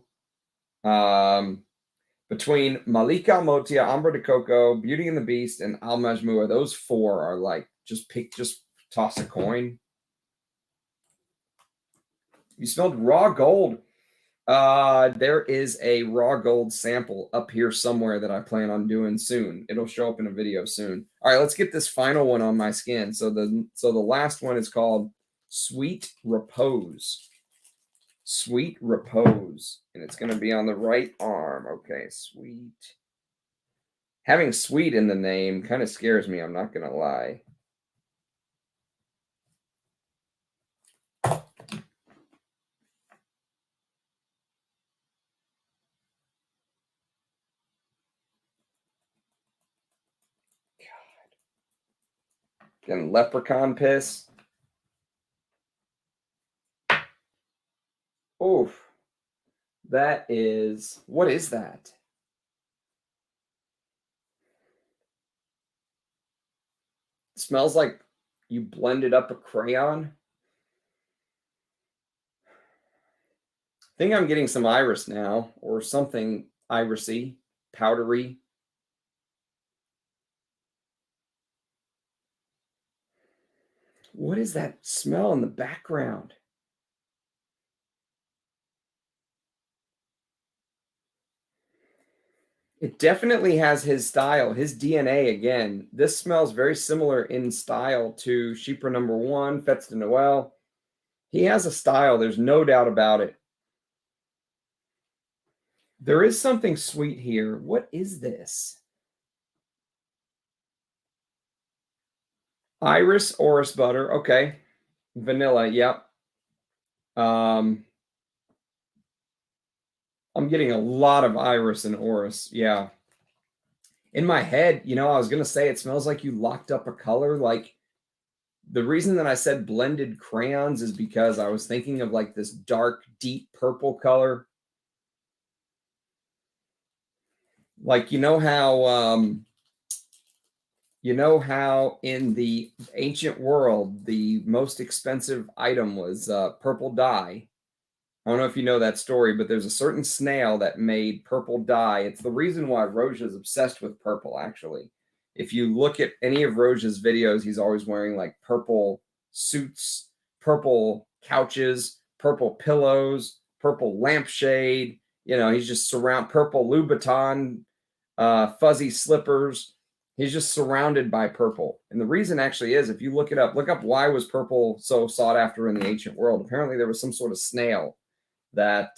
between Malik Motia, Ombre de Coco, Beauty and the Beast, and Al Majmua, those four are like, just toss a coin. You smelled raw gold. There is a raw gold sample up here somewhere that I plan on doing soon. It'll show up in a video soon. All right, let's get this final one on my skin. So the last one is called Sweet Repose. Sweet Repose. And it's going to be on the right arm. Okay, sweet. Having sweet in the name kind of scares me, I'm not going to lie. Getting leprechaun piss. Oof. That is, what is that? It smells like you blended up a crayon. I think I'm getting some iris now, or something irisy, powdery. What is that smell in the background? It definitely has his style, his DNA again. This smells very similar in style to Chypre #1, Fetes de Noel. He has a style, there's no doubt about it. There is something sweet here. What is this? Iris Orris butter. Okay. Vanilla. Yep. I'm getting a lot of iris and orris. Yeah. In my head, I was going to say it smells like you locked up a color. Like the reason that I said blended crayons is because I was thinking of like this dark, deep purple color. Like, how in the ancient world, the most expensive item was purple dye. I don't know if you know that story, but there's a certain snail that made purple dye. It's the reason why Roja is obsessed with purple, actually. If you look at any of Roja's videos, he's always wearing like purple suits, purple couches, purple pillows, purple lampshade. He's just purple Louboutin, fuzzy slippers. He's just surrounded by purple. And the reason actually is, if you look up why was purple so sought after in the ancient world. Apparently there was some sort of snail that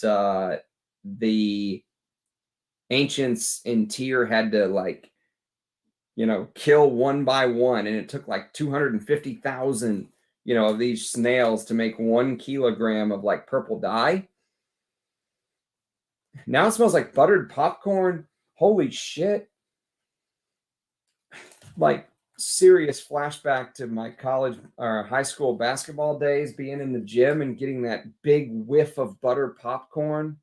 the ancients in Tyre had to kill one by one, and it took like 250,000 of these snails to make 1 kilogram of like purple dye. Now it smells like buttered popcorn. Holy shit. Like serious flashback to my college or high school basketball days, being in the gym and getting that big whiff of butter popcorn.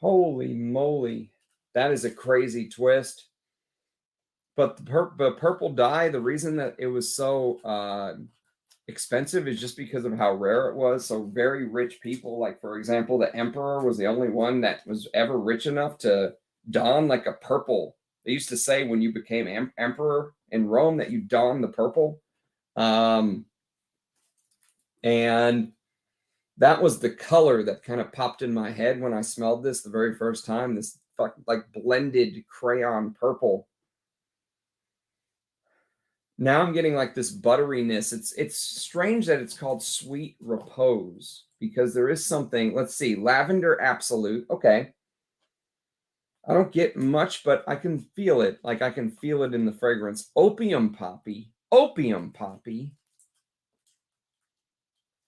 Holy moly, that is a crazy twist. But the purple dye, the reason that it was so expensive is just because of how rare it was. So very rich people, like for example, the emperor was the only one that was ever rich enough to don like a purple. They used to say when you became emperor in Rome that you don the purple. And that was the color that kind of popped in my head when I smelled this the very first time. This like blended crayon purple. Now I'm getting like this butteriness. It's strange that it's called Sweet Repose because there is something. Let's see, Lavender Absolute. Okay. I don't get much, but I can feel it. Like I can feel it in the fragrance. Opium Poppy. Opium Poppy.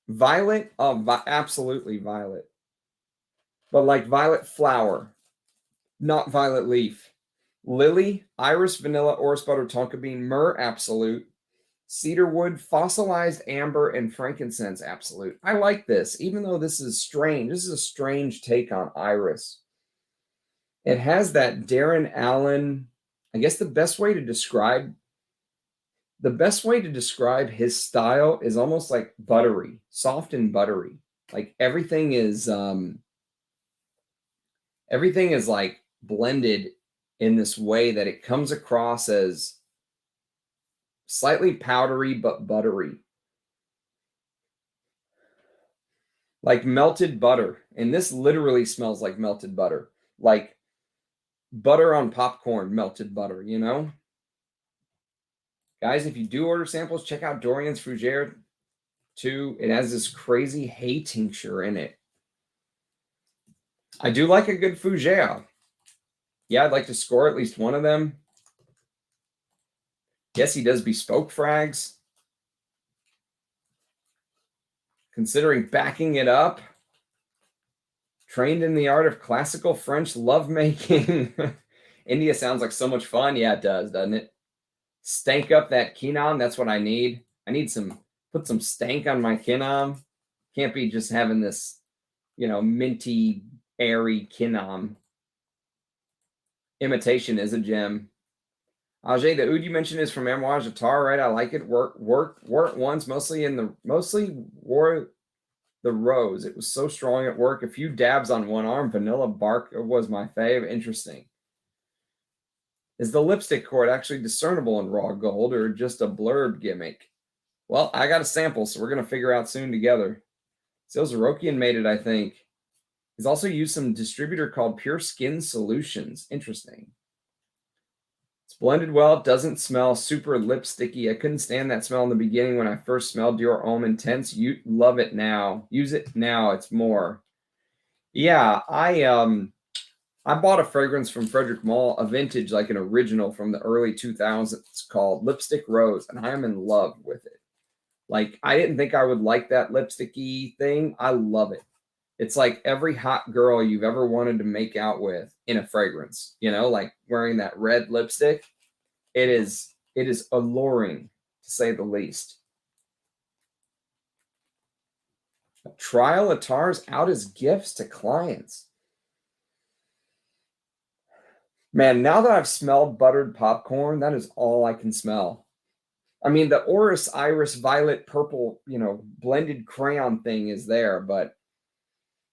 Violet. Oh, absolutely violet. But like violet flower, not violet leaf. Lily, Iris, Vanilla, Orris Butter, Tonka Bean, Myrrh Absolute, Cedarwood, Fossilized Amber, and Frankincense Absolute. I like this, even though this is strange. This is a strange take on Iris. It has that Darren Allen. I guess the best way to describe his style is almost like buttery, soft and buttery. Like everything is like blended in this way that it comes across as slightly powdery but buttery. Like melted butter. And this literally smells like melted butter. Like butter on popcorn, melted butter, you know? Guys, if you do order samples, check out Dorian's Fougere 2. It has this crazy hay tincture in it. I do like a good Fougere. Yeah, I'd like to score at least one of them. Yes, he does bespoke frags. Considering backing it up. Trained in the art of classical French lovemaking. India sounds like so much fun. Yeah, it does, doesn't it? Stank up that quinam. That's what I need. I need put some stank on my quinam. Can't be just having this, minty, airy quinam. Imitation is a gem. Areej, the oud you mentioned is from Amouage Attar, right? I like it. Wore it once, mostly wore the rose. It was so strong at work. A few dabs on one arm. Vanilla bark was my fave. Interesting. Is the lipstick cord actually discernible in raw gold or just a blurb gimmick? Well, I got a sample, so we're going to figure out soon together. Zarokian made it, I think. He's also used some distributor called Pure Skin Solutions. Interesting. It's blended well. It doesn't smell super lipsticky. I couldn't stand that smell in the beginning when I first smelled Dior Homme Intense. You love it now. Use it now. It's more. Yeah, I bought a fragrance from Frederick Mall, a vintage, like an original from the early 2000s called Lipstick Rose, and I am in love with it. Like, I didn't think I would like that lipsticky thing. I love it. It's like every hot girl you've ever wanted to make out with in a fragrance, like wearing that red lipstick. It is alluring, to say the least. Trial Attars out as gifts to clients. Man, now that I've smelled buttered popcorn, that is all I can smell. I mean, the Orris, Iris, Violet, Purple, blended crayon thing is there, but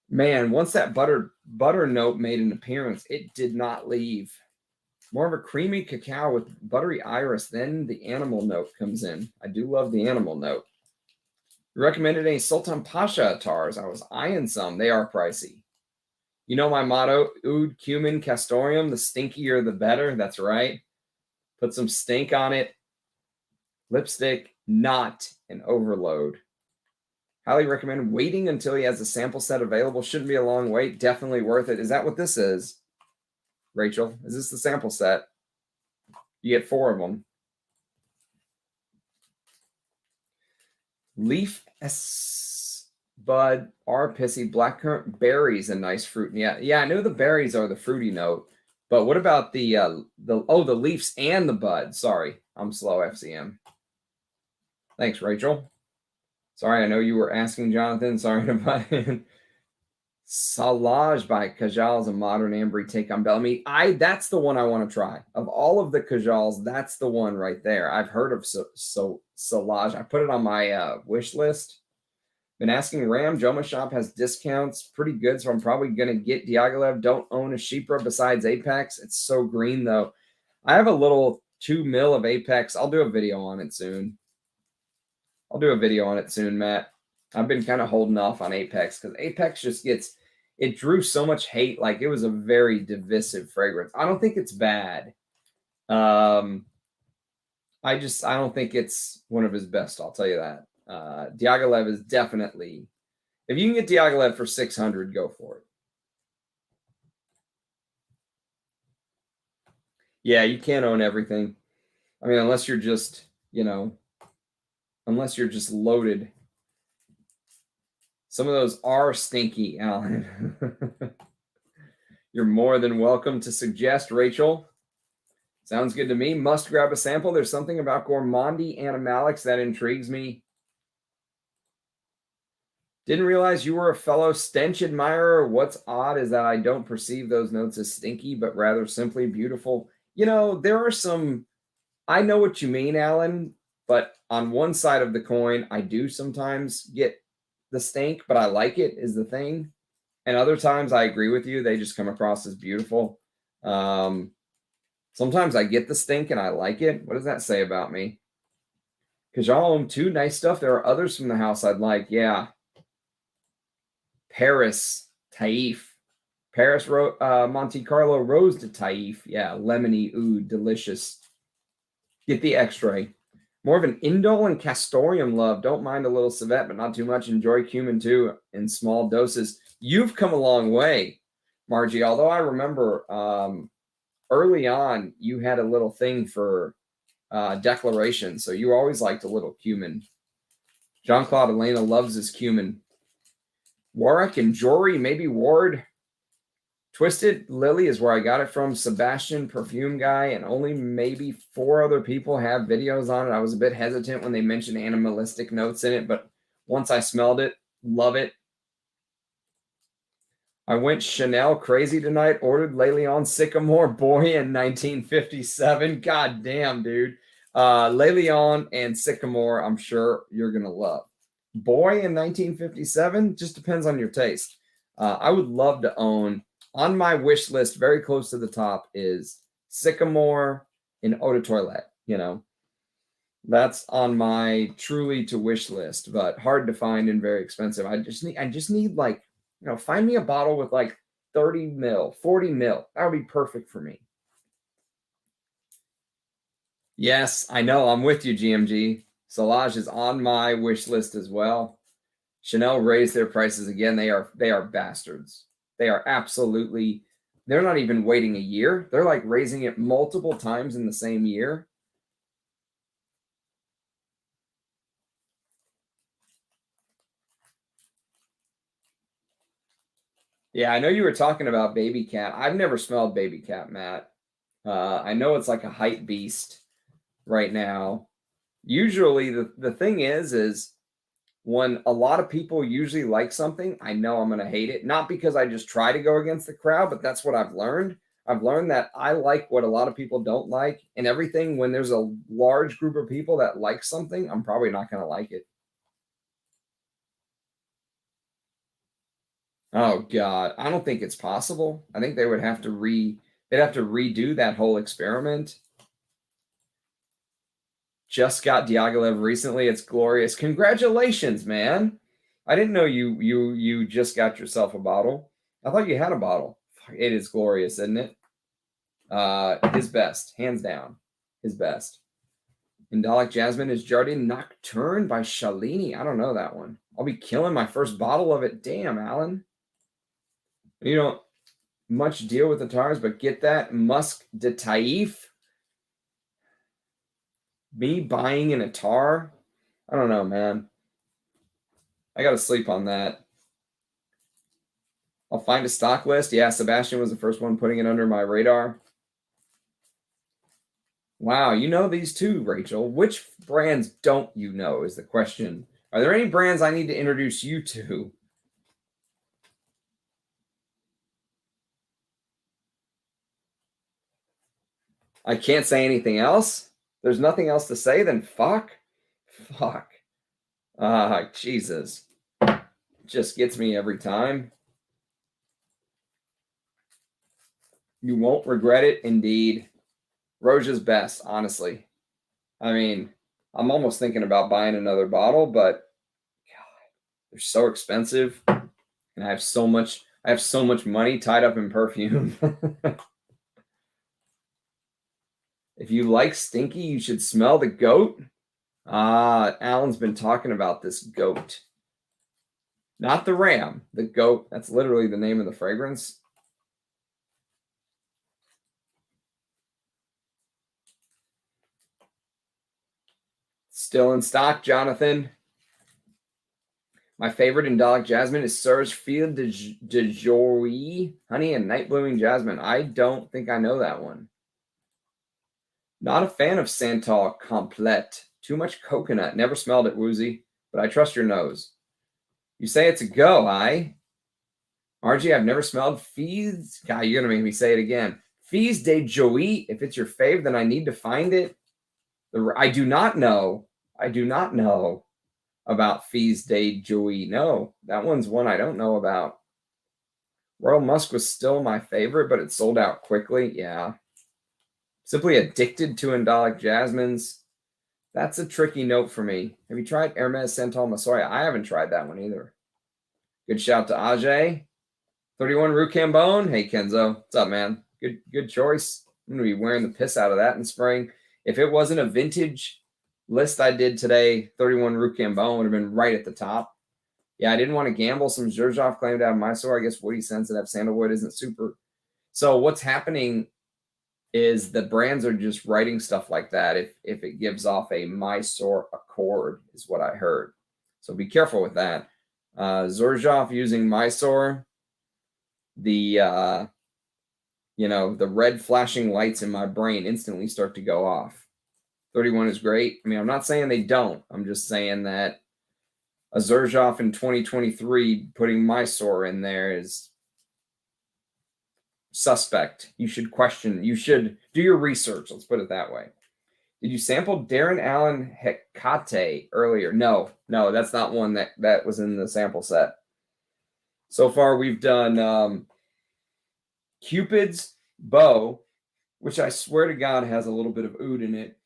man, once that butter note made an appearance, it did not leave. More of a creamy cacao with buttery iris, then the animal note comes in. I do love the animal note. You recommended any Sultan Pasha Attars. I was eyeing some. They are pricey. You know my motto, oud, cumin, castoreum, the stinkier the better. That's right. Put some stink on it. Lipstick, not an overload. Highly recommend waiting until he has a sample set available. Shouldn't be a long wait. Definitely worth it. Is that what this is? Rachel, is this the sample set? You get 4 of them. Leaf S Bud R Pissy Blackcurrant berries, a nice fruit. Yeah, I know the berries are the fruity note, But what about the leaves and the bud? Sorry, I'm slow, FCM. Thanks, Rachel. Sorry, I know you were asking, Jonathan. Sorry to buy in. Salage by Kajal is a modern ambery take on Bellamy. That's the one I want to try. Of all of the Kajals, that's the one right there. I've heard of Salage. I put it on my wish list. Been asking Ram. Joma Shop has discounts. Pretty good, so I'm probably going to get Diaghilev. Don't own a Chypre besides Apex. It's so green, though. I have a little 2 mil of Apex. I'll do a video on it soon. Matt. I've been kind of holding off on Apex because Apex just it drew so much hate. Like, it was a very divisive fragrance. I don't think it's bad. I don't think it's one of his best. I'll tell you that. Diaghilev is definitely, if you can get Diaghilev for 600, go for it. Yeah, you can't own everything. I mean, unless you're just, loaded. Some of those are stinky, Alan. You're more than welcome to suggest, Rachel. Sounds good to me. Must grab a sample. There's something about gourmandy animalics that intrigues me. Didn't realize you were a fellow stench admirer. What's odd is that I don't perceive those notes as stinky, but rather simply beautiful. There are some, I know what you mean, Alan, but on one side of the coin, I do sometimes get the stink, but I like it is the thing. And other times I agree with you. They just come across as beautiful. Sometimes I get the stink and I like it. What does that say about me? Kajal Lamar too, nice stuff. There are others from the house I'd like. Yeah. Paris, Taif. Paris, Monte Carlo Rose de Taif. Yeah, lemony, oud, delicious. Get the X-ray. More of an indole and castoreum love. Don't mind a little civet, but not too much. Enjoy cumin too in small doses. You've come a long way, Margie. Although I remember early on, you had a little thing for declaration. So you always liked a little cumin. Jean-Claude Elena loves his cumin. Warwick and Jory, maybe Ward. Twisted Lily is where I got it from. Sebastian, perfume guy, and only maybe 4 other people have videos on it. I was a bit hesitant when they mentioned animalistic notes in it, but once I smelled it, love it. I went Chanel crazy tonight, ordered Le Lion Sycamore Boy in 1957. God damn, dude. Le Lion and Sycamore, I'm sure you're going to love. Boy in 1957, just depends on your taste. I would love to own, on my wish list, very close to the top, is Sycamore in Eau de Toilette. That's on my truly to wish list, but hard to find and very expensive. I just need like, find me a bottle with like 30 mil, 40 mil. That would be perfect for me. Yes, I know. I'm with you, GMG. Salage is on my wish list as well. Chanel raised their prices again. They are bastards. They are absolutely, they're not even waiting a year. They're like raising it multiple times in the same year. Yeah, I know you were talking about Baby Cat. I've never smelled Baby Cat, Matt. I know it's like a hype beast right now. Usually the thing is when a lot of people usually like something, I know I'm going to hate it. Not because I just try to go against the crowd, but that's what I've learned. I've learned that I like what a lot of people don't like, and everything when there's a large group of people that like something, I'm probably not going to like it. Oh God, I don't think it's possible. I think they would have to they'd have to redo that whole experiment. Just got Diaghilev recently. It's glorious. Congratulations, man. I didn't know you just got yourself a bottle. I thought you had a bottle. It is glorious, isn't it? His best, hands down. His best. Indolic Jasmine is Jardin Nocturne by Shalini. I don't know that one. I'll be killing my first bottle of it. Damn, Alan. You don't much deal with the tars, but get that. Musk de Taif. Me buying an Attar? I don't know, man. I got to sleep on that. I'll find a stock list. Yeah, Sebastian was the first one putting it under my radar. Wow, you know these too, Rachel. Which brands don't you know is the question. Are there any brands I need to introduce you to? I can't say anything else. There's nothing else to say, then fuck. Fuck. Jesus. Just gets me every time. You won't regret it, indeed. Roja's best, honestly. I mean, I'm almost thinking about buying another bottle, but God, they're so expensive, and I have so much money tied up in perfume. If you like stinky, you should smell the goat. Alan's been talking about this goat. Not the ram, the goat. That's literally the name of the fragrance. Still in stock, Jonathan. My favorite Indolic Jasmine is Serge Field de Joie, Honey and Night Blooming Jasmine. I don't think I know that one. Not a fan of Santal Complete. Too much coconut. Never smelled it, Woozy, but I trust your nose. You say it's a go, aye? RG, I've never smelled Fees. God, you're going to make me say it again. Fees de Joie. If it's your fave, then I need to find it. I do not know about Fees de Joie. No, that one's one I don't know about. Royal Musk was still my favorite, but it sold out quickly. Yeah. Simply addicted to Indolic Jasmines. That's a tricky note for me. Have you tried Hermes Santal Masoya? I haven't tried that one either. Good shout to Ajay. 31 Rue Cambone. Hey, Kenzo. What's up, man? Good choice. I'm going to be wearing the piss out of that in spring. If it wasn't a vintage list I did today, 31 Rue Cambone would have been right at the top. Yeah, I didn't want to gamble. Some Xerjoff claimed to have Mysore. I guess Woody Scents that have Sandalwood isn't super. So what's happening is the brands are just writing stuff like that if it gives off a Mysore accord, is what I heard. So be careful with that. Xerjoff using Mysore, the red flashing lights in my brain instantly start to go off. 31 is great. I mean, I'm not saying they don't. I'm just saying that a Xerjoff in 2023 putting Mysore in there is suspect. You should do your research. Let's put it that way. Did you sample Darren Allen Hecate earlier? No, that's not one that was in the sample set. So far, we've done Cupid's Bow, which I swear to God has a little bit of oud in it.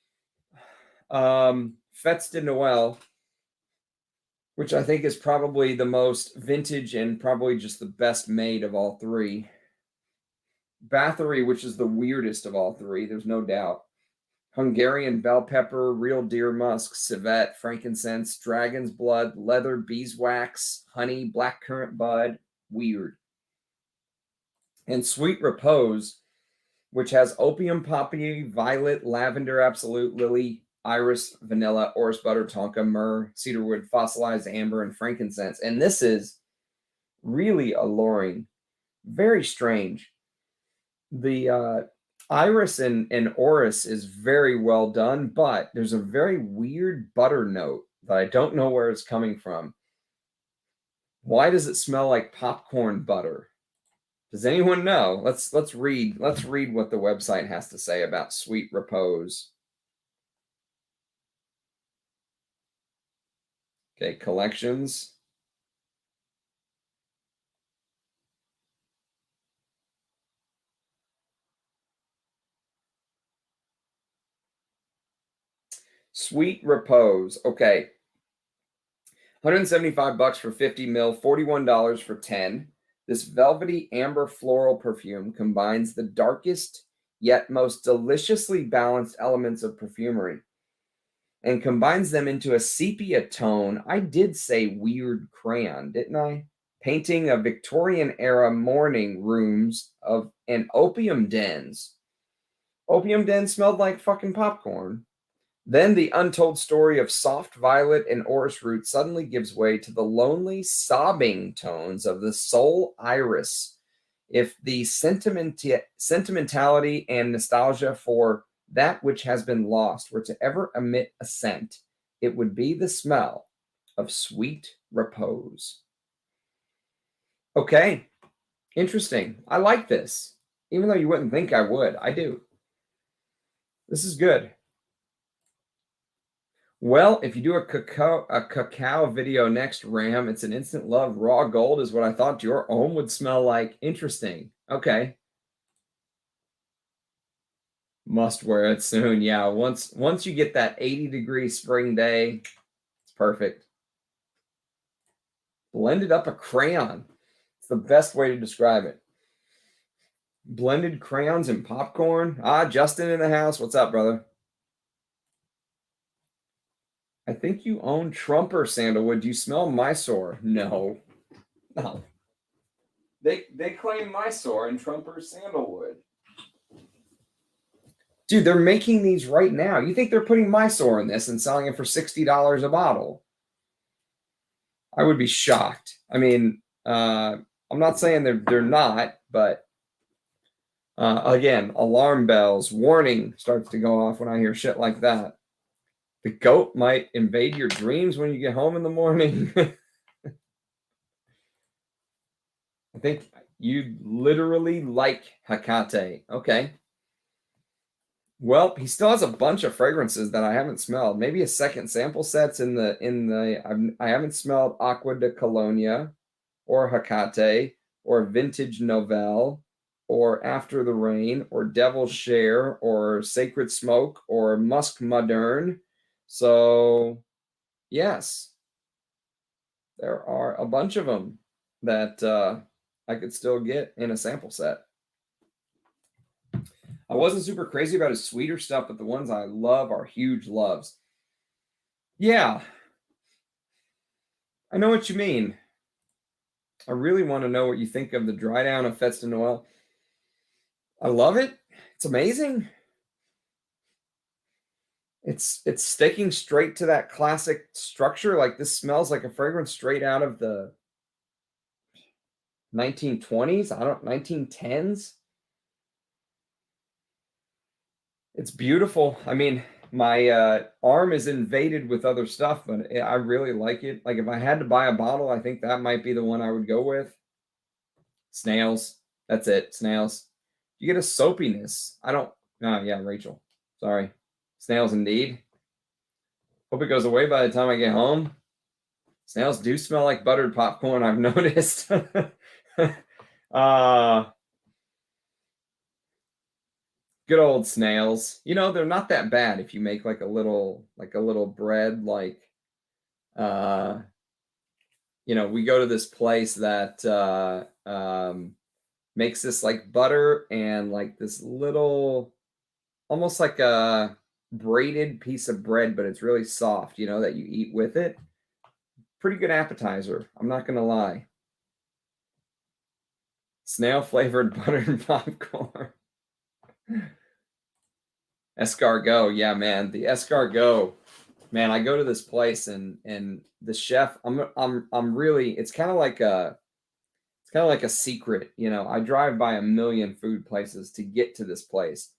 Fetes de Noel, which I think is probably the most vintage and probably just the best made of all three. Bathory, which is the weirdest of all three, there's no doubt. Hungarian bell pepper, real deer musk, civet, frankincense, dragon's blood, leather, beeswax, honey, blackcurrant bud, weird. And Sweet Repose, which has opium poppy, violet, lavender, absolute, lily, iris, vanilla, orris butter, tonka, myrrh, cedarwood, fossilized amber, and frankincense. And this is really alluring, very strange. The iris and orris is very well done, but there's a very weird butter note that I don't know where it's coming from. Why does it smell like popcorn butter? Does anyone know? Let's read what the website has to say about Sweet Repose. Okay, collections. Sweet Repose. Okay. $175 for 50 mil, $41 for 10. This velvety amber floral perfume combines the darkest yet most deliciously balanced elements of perfumery and combines them into a sepia tone. I did say weird crayon, didn't I? Painting a Victorian era morning rooms and opium dens. Opium dens smelled like fucking popcorn. Then the untold story of soft violet and orris root suddenly gives way to the lonely, sobbing tones of the soul iris. If the sentimentality and nostalgia for that which has been lost were to ever emit a scent, it would be the smell of sweet repose. Okay, interesting. I like this. Even though you wouldn't think I would, I do. This is good. Well, if you do a cacao video next, Ram, it's an instant love. Raw gold is what I thought your Homme would smell like. Interesting. Okay. Must wear it soon. Yeah, once you get that 80-degree spring day, it's perfect. Blended up a crayon. It's the best way to describe it. Blended crayons and popcorn. Ah, Justin in the house. What's up, brother? I think you own Trumper Sandalwood. Do you smell Mysore? No. No. They claim Mysore and Trumper Sandalwood. Dude, they're making these right now. You think they're putting Mysore in this and selling it for $60 a bottle? I would be shocked. I mean, I'm not saying they're not, but again, alarm bells, warning starts to go off when I hear shit like that. The goat might invade your dreams when you get home in the morning. I think you literally like Hecate. Okay. Well, he still has a bunch of fragrances that I haven't smelled. Maybe a second sample set's in the I haven't smelled Aqua de Cologne or Hecate or Vintage Novel or After the Rain or Devil's Share or Sacred Smoke or Musk Moderne. So, yes, there are a bunch of them that I could still get in a sample set. I wasn't super crazy about his sweeter stuff, but the ones I love are huge loves. Yeah, I know what you mean. I really want to know what you think of the dry down of Fetes de Noel. I love it. It's amazing. It's sticking straight to that classic structure. Like this smells like a fragrance straight out of the 1920s. 1910s. It's beautiful. I mean, my arm is invaded with other stuff, but I really like it. Like if I had to buy a bottle, I think that might be the one I would go with. Snails. That's it. Snails. You get a soapiness. I don't. Oh, yeah, Rachel. Sorry. Snails indeed. Hope it goes away by the time I get home. Snails do smell like buttered popcorn, I've noticed. Good old snails. You know, they're not that bad if you make like a little bread, like you know, we go to this place that makes this like butter and like this little almost like a braided piece of bread, but it's really soft, you know, that you eat with it. Pretty good appetizer, I'm not gonna lie. Snail flavored buttered popcorn. Escargot, yeah, man. The escargot, man. I go to this place and the chef. I'm really. It's kind of like a secret, you know. I drive by a million food places to get to this place.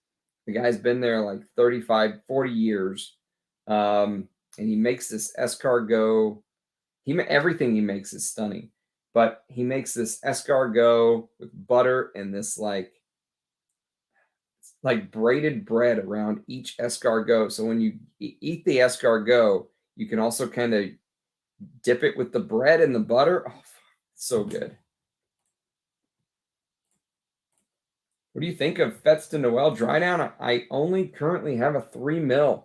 The guy's been there like 35, 40 years, and he makes this escargot. Everything he makes is stunning, but he makes this escargot with butter and this like braided bread around each escargot. So when you eat the escargot, you can also kind of dip it with the bread and the butter. Oh, so good. What do you think of Fetes de Noel dry down? I only currently have a 3 ml.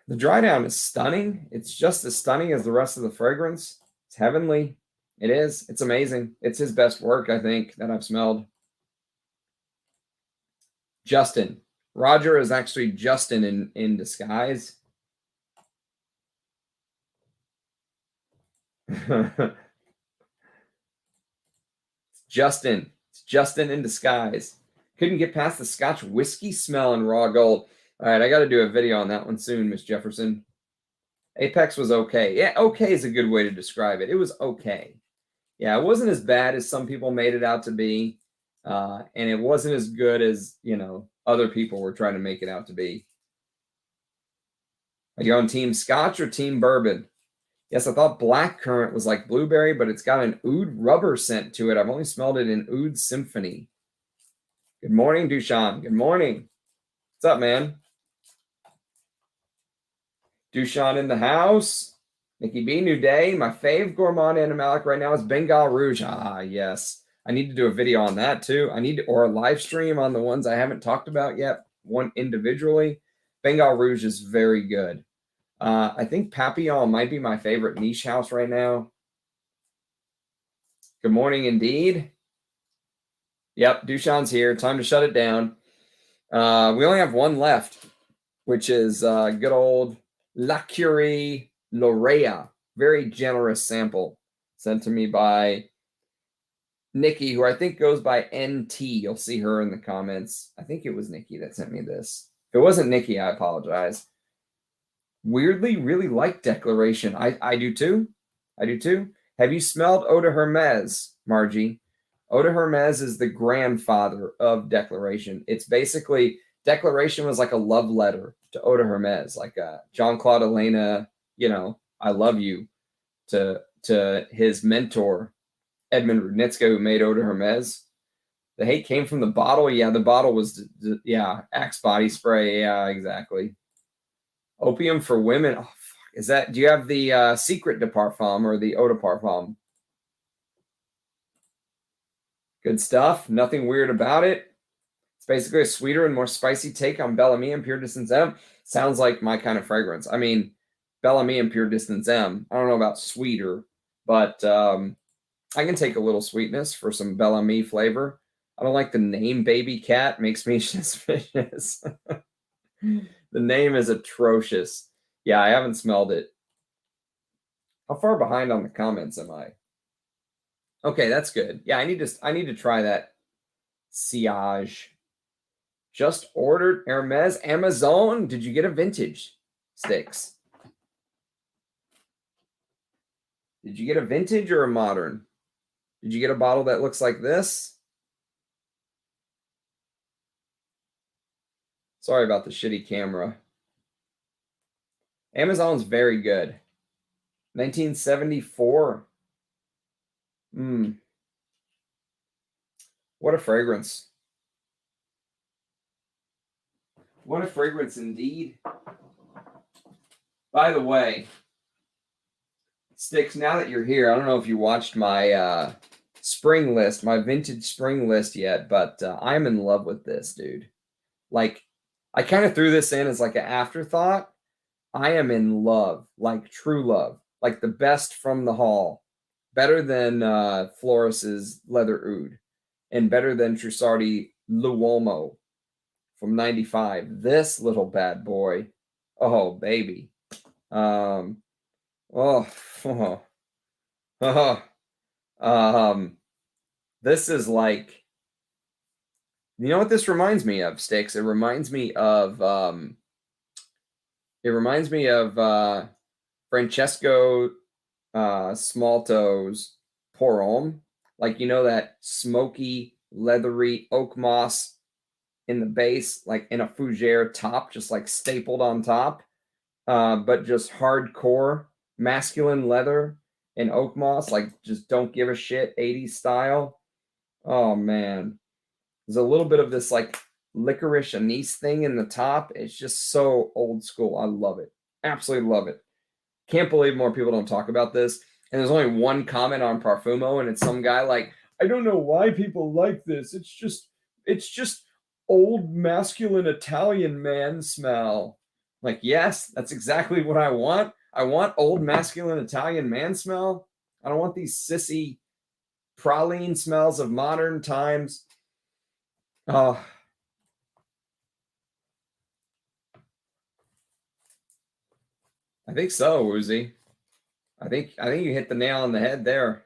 The dry down is stunning. It's just as stunning as the rest of the fragrance. It's heavenly. It is. It's amazing. It's his best work, I think, that I've smelled. Justin. Roger is actually Justin in disguise. It's Justin. It's Justin in disguise. Couldn't get past the Scotch whiskey smell in raw gold. All right, I got to do a video on that one soon, Miss Jefferson. Apex was okay. Yeah, okay is a good way to describe it. It was okay. Yeah, it wasn't as bad as some people made it out to be. And it wasn't as good as, you know, other people were trying to make it out to be. Are you on Team Scotch or Team Bourbon? Yes, I thought blackcurrant was like blueberry, but it's got an oud rubber scent to it. I've only smelled it in Oud Symphony. Good morning, Dushan. Good morning. What's up, man? Dushan in the house. Nicky B, new day. My fave gourmand animalic right now is Bengal Rouge. Ah, yes. I need to do a video on that too. Or a live stream on the ones I haven't talked about yet, one individually. Bengal Rouge is very good. I think Papillon might be my favorite niche house right now. Good morning, indeed. Yep, Dushan's here. Time to shut it down. We only have one left, which is good old La Curie Larrea. Very generous sample sent to me by Nicky, who I think goes by NT. You'll see her in the comments. I think it was Nicky that sent me this. If it wasn't Nicky, I apologize. Weirdly, really like Declaration. I do too. I do too. Have you smelled Eau de Hermes, Margie? Eau de Hermes is the grandfather of Declaration. It's basically, Declaration was like a love letter to Eau de Hermes, like Jean-Claude Elena, you know, I love you, to his mentor, Edmund Rudnitska, who made Eau de Hermes. The hate came from the bottle. Yeah, the bottle was, yeah, Axe body spray. Yeah, exactly. Opium for women. Oh, fuck. Is that, do you have the Secret de Parfum or the Eau de Parfum? Good stuff. Nothing weird about it. It's basically a sweeter and more spicy take on Bellamy and Pure Distance M. Sounds like my kind of fragrance. I mean, Bellamy and Pure Distance M. I don't know about sweeter, but I can take a little sweetness for some Bellamy flavor. I don't like the name Baby Cat. Makes me suspicious. The name is atrocious. Yeah, I haven't smelled it. How far behind on the comments am I? Okay, that's good. Yeah, I need to try that Sillage. Just ordered Hermes Amazon. Did you get a vintage, Sticks? Did you get a vintage or a modern? Did you get a bottle that looks like this? Sorry about the shitty camera. Amazon's very good. 1974. What a fragrance. What a fragrance indeed. By the way, Sticks, now that you're here, I don't know if you watched my spring list, my vintage spring list yet, but I'm in love with this, dude. Like, I kind of threw this in as like an afterthought. I am in love, like true love, like the best from the hall. Better than Floris's Leather Oud, and better than Trussardi L'Uomo from 95. This little bad boy. Oh, baby. This is like, you know what this reminds me of, Sticks? It reminds me of Francesco Smalto's Pour Homme. Like, you know, that smoky, leathery oak moss in the base, like in a fougere top, just like stapled on top, but just hardcore masculine leather and oak moss, like just don't give a shit 80s style. Oh man, there's a little bit of this like licorice anise thing in the top. It's just so old school. I love it. Absolutely love it. Can't believe more people don't talk about this. And there's only one comment on Parfumo, and it's some guy like, I don't know why people like this. It's just old masculine Italian man smell. Like, yes, that's exactly what I want. I want old masculine Italian man smell. I don't want these sissy praline smells of modern times. Oh, I think so, Woozy. I think you hit the nail on the head there.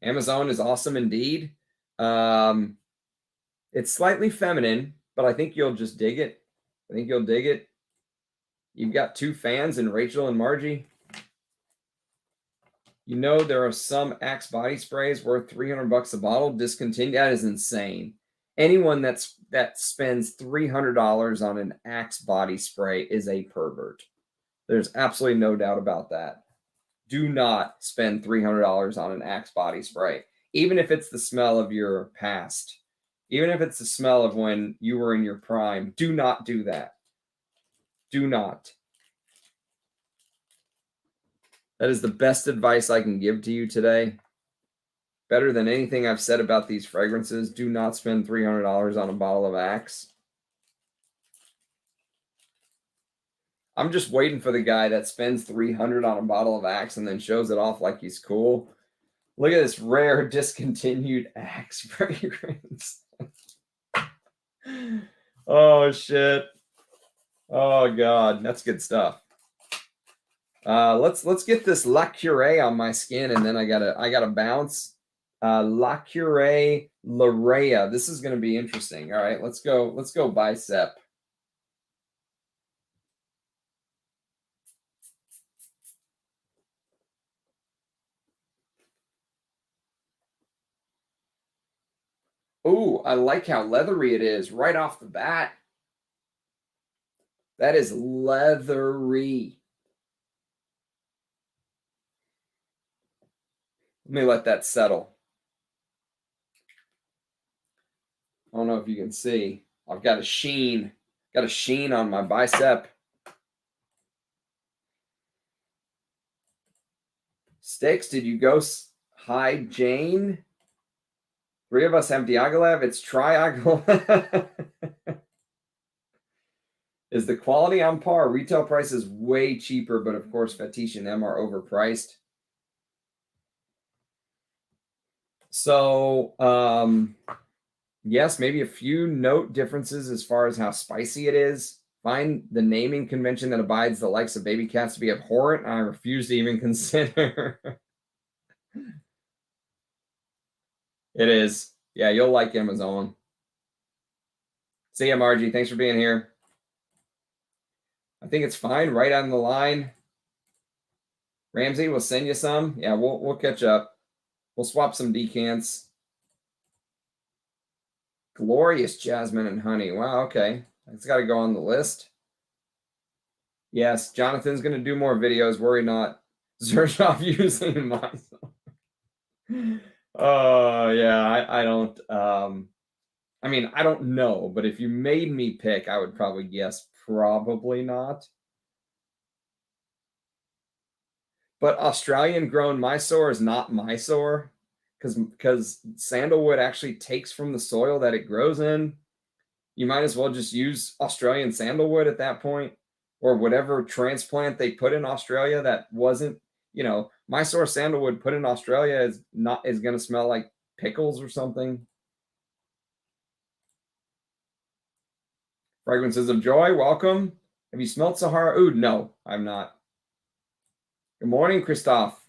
Amazon is awesome indeed. It's slightly feminine, but I think you'll just dig it. I think you'll dig it. You've got two fans in Rachel and Margie. You know, there are some Axe body sprays worth $300 a bottle discontinued. That is insane. Anyone that spends $300 on an Axe body spray is a pervert. There's absolutely no doubt about that. Do not spend $300 on an Axe body spray, even if it's the smell of your past, even if it's the smell of when you were in your prime. Do not do that. Do not. That is the best advice I can give to you today. Better than anything I've said about these fragrances. Do not spend $300 on a bottle of Axe. I'm just waiting for the guy that spends $300 on a bottle of Axe and then shows it off like he's cool. Look at this rare discontinued Axe fragrance. Oh shit. Oh god, that's good stuff. Let's get this La Curie on my skin, and then I gotta bounce. La Curie Larrea. This is gonna be interesting. All right, let's go bicep. Oh, I like how leathery it is right off the bat. That is leathery. Let me let that settle. I don't know if you can see. I've got a sheen. Got a sheen on my bicep. Sticks, did you go? Hi, Jane. 3 of us have Diaghilev. It's Triaghilev. Is the quality on par? Retail price is way cheaper, but of course, Fetish and M are overpriced. So, yes, maybe a few note differences as far as how spicy it is. Find the naming convention that abides the likes of baby cats to be abhorrent. I refuse to even consider. It is. Yeah, you'll like Amazon. See ya, Margie. Thanks for being here. I think it's fine. Right on the line. Ramsey, we'll send you some. Yeah, we'll catch up. We'll swap some decants. Glorious jasmine and honey. Wow, okay. It's got to go on the list. Yes, Jonathan's going to do more videos. Worry not. Zershoff using myself. Oh, yeah, I don't. I mean, I don't know, but if you made me pick, I would probably guess probably not. But Australian-grown Mysore is not Mysore because sandalwood actually takes from the soil that it grows in. You might as well just use Australian sandalwood at that point, or whatever transplant they put in Australia that wasn't, Mysore sandalwood put in Australia is going to smell like pickles or something. Fragrances of Joy, welcome. Have you smelled Sahara Oud? No, I'm not. Good morning, Christoph.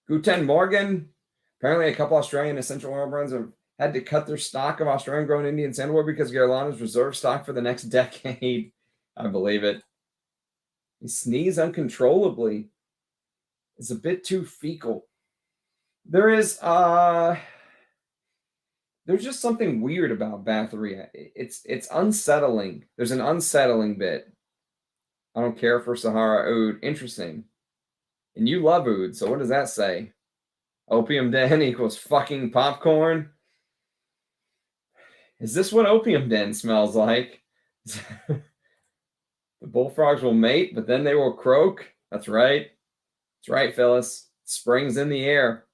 Guten Morgen. Apparently, a couple Australian essential oil brands have had to cut their stock of Australian-grown Indian sandalwood because Guerlain is reserve stock for the next decade. I believe it. You sneeze uncontrollably. It's a bit too fecal. There's just something weird about Bathory. It's unsettling. There's an unsettling bit. I don't care for Sahara Oud. Interesting. And you love oud, so what does that say? Opium den equals fucking popcorn? Is this what opium den smells like? The bullfrogs will mate, but then they will croak. That's right. That's right, Phyllis. Spring's in the air.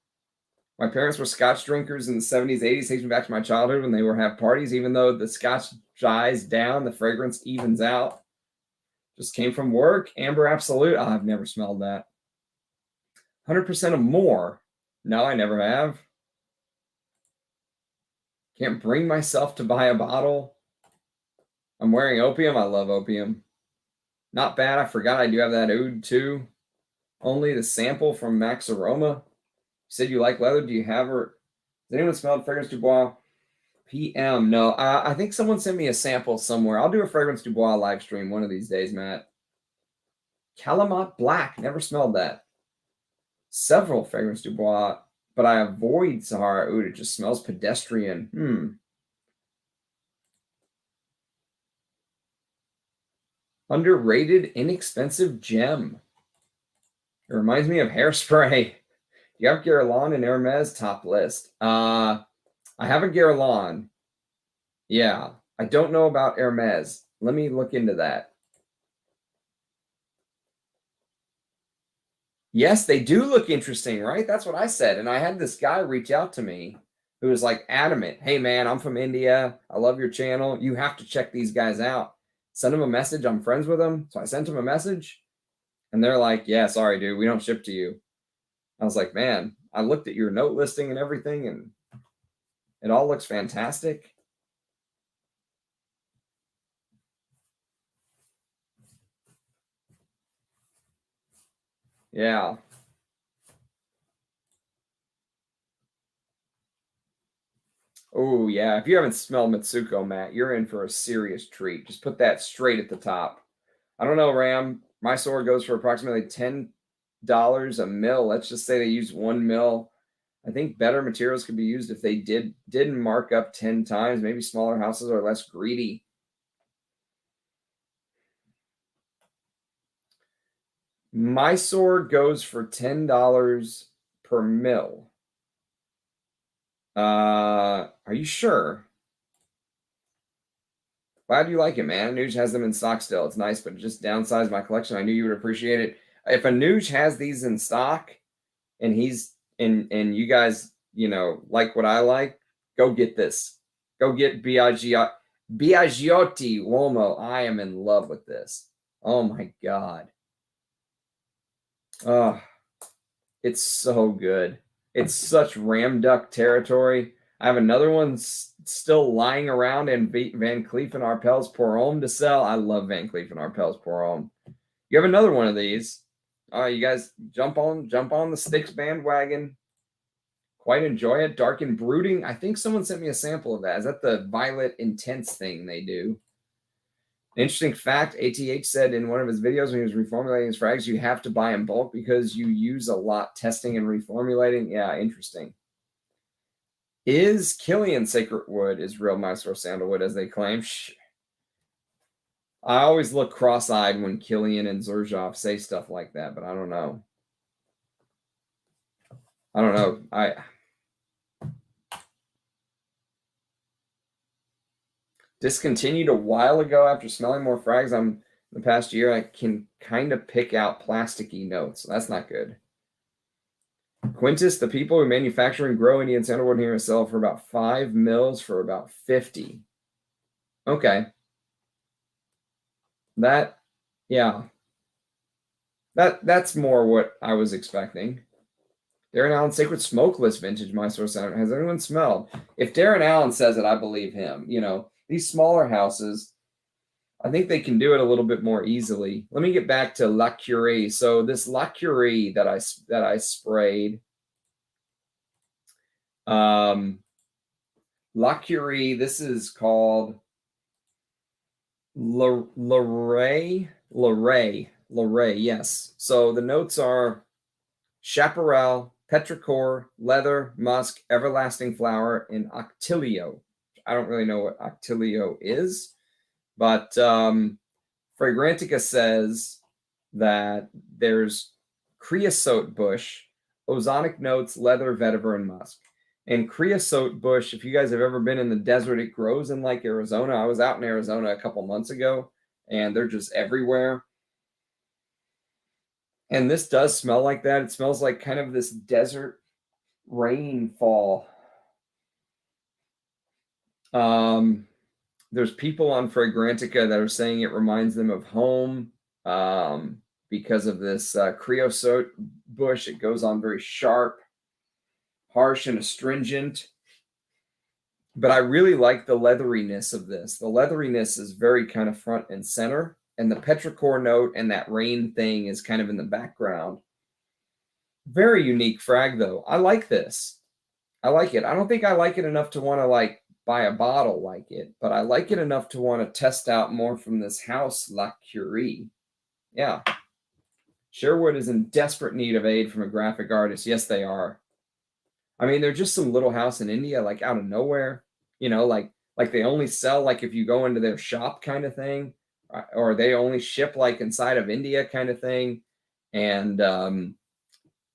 My parents were scotch drinkers in the 70s, 80s. Takes me back to my childhood when they would have parties. Even though the scotch dies down, the fragrance evens out. Just came from work. Amber Absolute. Oh, I've never smelled that. 100% or more. No, I never have. Can't bring myself to buy a bottle. I'm wearing opium. I love opium. Not bad. I forgot I do have that oud too. Only the sample from Max Aroma. You said you like leather. Do you have her? Has anyone smelled Fragrance Du Bois? PM. No, I think someone sent me a sample somewhere. I'll do a Fragrance Du Bois live stream one of these days, Matt. Calamont Black. Never smelled that. several Fragrance du Bois, but I avoid Sahara Oud. It just smells pedestrian. Underrated, inexpensive gem. It reminds me of Hairspray. You have Guerlain and Hermes top list. I have a Guerlain. Yeah. I don't know about Hermes. Let me look into that. Yes, they do look interesting, right? That's what I said. And I had this guy reach out to me who was like adamant. Hey, man, I'm from India. I love your channel. You have to check these guys out. Send him a message. I'm friends with them. So I sent him a message. And they're like, yeah, sorry, dude. We don't ship to you. I was like, man, I looked at your note listing and everything, and it all looks fantastic. Yeah. Oh, yeah. If you haven't smelled Mitsuko, Matt, you're in for a serious treat. Just put that straight at the top. I don't know, Ram. My sword goes for approximately $10 a mil. Let's just say they use 1 mil. I think better materials could be used if they didn't mark up 10 times. Maybe smaller houses are less greedy. My sword goes for $10 per mil. Are you sure? Glad you like it, man. Anuj has them in stock still. It's nice, but it just downsized my collection. I knew you would appreciate it. If Anuj has these in stock and he's and you guys, like what I like, go get this. Go get Biagiotti Uomo. I am in love with this. Oh my God. Oh, it's so good. It's such ram duck territory. I have another one still lying around in Van Cleef and Arpels Pour Homme to sell. I love Van Cleef and Arpels Pour Homme. You have another one of these. You guys jump on the Sticks bandwagon. Quite enjoy it. Dark and Brooding. I think someone sent me a sample of that. Is that the Violet Intense thing they do? Interesting fact, ATH said in one of his videos when he was reformulating his frags, you have to buy in bulk because you use a lot testing and reformulating. Yeah, interesting. Is Killian Sacred Wood is real Mysore Sandalwood as they claim? I always look cross-eyed when Killian and Zerzhov say stuff like that, but I don't know. I discontinued a while ago after smelling more frags. The past year, I can kind of pick out plasticky notes. So that's not good. Quintus, the people who manufacture and grow Indian sandalwood here sell for about 5 mils for about 50. Okay. That's more what I was expecting. Darren Allen Sacred Smokeless Vintage Mysore Sandalwood. Has anyone smelled? If Darren Allen says it, I believe him. These smaller houses, I think they can do it a little bit more easily. Let me get back to La Curie. So this La Curie that I sprayed, La Curie, this is called Larrea, yes. So the notes are chaparral, petrichor, leather, musk, everlasting flower, and octilio. I don't really know what octilio is, but Fragrantica says that there's creosote bush, ozonic notes, leather, vetiver, and musk. And creosote bush, if you guys have ever been in the desert, it grows in like Arizona. I was out in Arizona a couple months ago, and they're just everywhere. And this does smell like that. It smells like kind of this desert rainfall. There's people on Fragrantica that are saying it reminds them of Homme because of this creosote bush. It goes on very sharp, harsh, and astringent. But I really like the leatheriness of this. The leatheriness is very kind of front and center. And the petrichor note and that rain thing is kind of in the background. Very unique frag, though. I like this. I like it. I don't think I like it enough to want to buy a bottle like it, but I like it enough to want to test out more from this house, La Curie. Yeah. Sherwood is in desperate need of aid from a graphic artist. Yes, they are. I mean, they're just some little house in India, like out of nowhere, you know, like they only sell like if you go into their shop kind of thing, or they only ship like inside of India kind of thing. And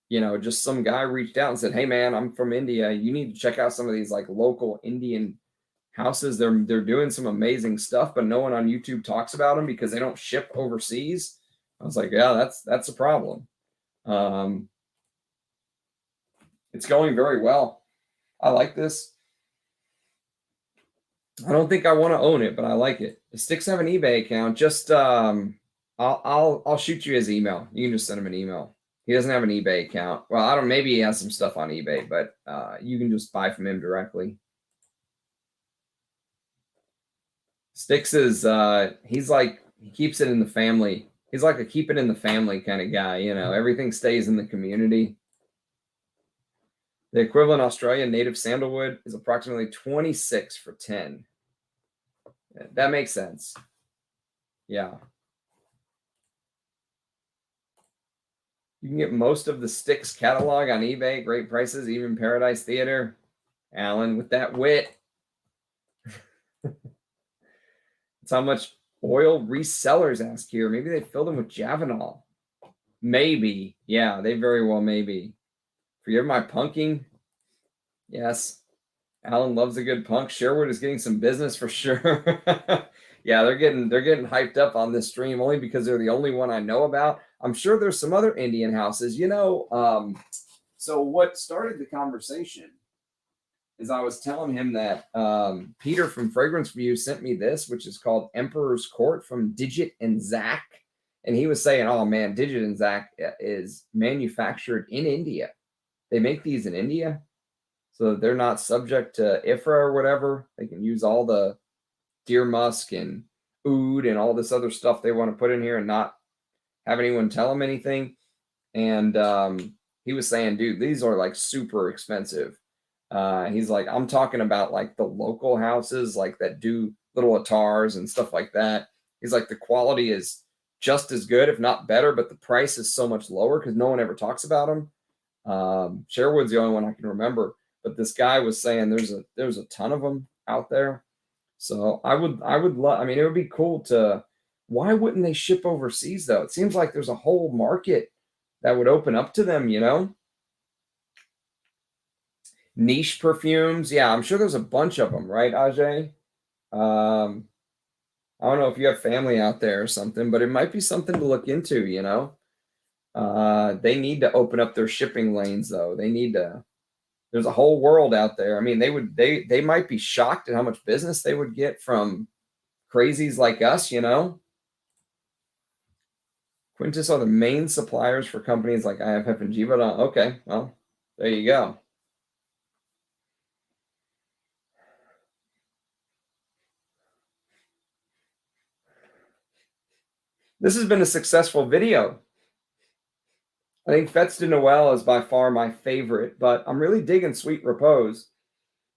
you know, just some guy reached out and said, "Hey man, I'm from India. You need to check out some of these like local Indian houses. They're doing some amazing stuff, but no one on YouTube talks about them because they don't ship overseas." I was like, "Yeah, that's a problem." It's going very well. I like this. I don't think I want to own it, but I like it. The Sticks have an eBay account. Just I'll shoot you his email. You can just send him an email. He doesn't have an eBay account. Well, I don't. Maybe he has some stuff on eBay, but you can just buy from him directly. Sticks is he's like he keeps it in the family. He's like a keep it in the family kind of guy. You know, everything stays in the community. The equivalent Australian native sandalwood is approximately 26 for 10. That makes sense. Yeah. You can get most of the Sticks catalog on eBay. Great prices, even Paradise Theater. Alan with that wit. That's how much oil resellers ask here. Maybe they filled them with Javanol. Maybe. Yeah, they very well may be. Forgive my punking. Yes. Alan loves a good punk. Sherwood is getting some business for sure. Yeah, they're getting hyped up on this stream only because they're the only one I know about. I'm sure there's some other Indian houses. You know, so what started the conversation is I was telling him that Peter from Fragrance View sent me this, which is called Emperor's Court from Dixit and Zach. And he was saying, oh man, Dixit and Zach is manufactured in India. They make these in India, so they're not subject to IFRA or whatever. They can use all the deer musk and oud and all this other stuff they want to put in here and not have anyone tell them anything. And he was saying, dude, these are like super expensive. He's like, I'm talking about like the local houses, like that do little attars and stuff like that. He's like, the quality is just as good, if not better, but the price is so much lower because no one ever talks about them. Sherwood's the only one I can remember, but this guy was saying there's a ton of them out there. So I would love. I mean, it would be cool to. Why wouldn't they ship overseas though? It seems like there's a whole market that would open up to them. You know. Niche perfumes. Yeah, I'm sure there's a bunch of them, right, Ajay? I don't know if you have family out there or something, but it might be something to look into, you know? They need to open up their shipping lanes, though. They need to. There's a whole world out there. I mean, they might be shocked at how much business they would get from crazies like us, you know? Quintus are the main suppliers for companies like IFF and Givaudan. Okay, well, there you go. This has been a successful video. I think Fetes de Noel is by far my favorite, but I'm really digging Sweet Repose,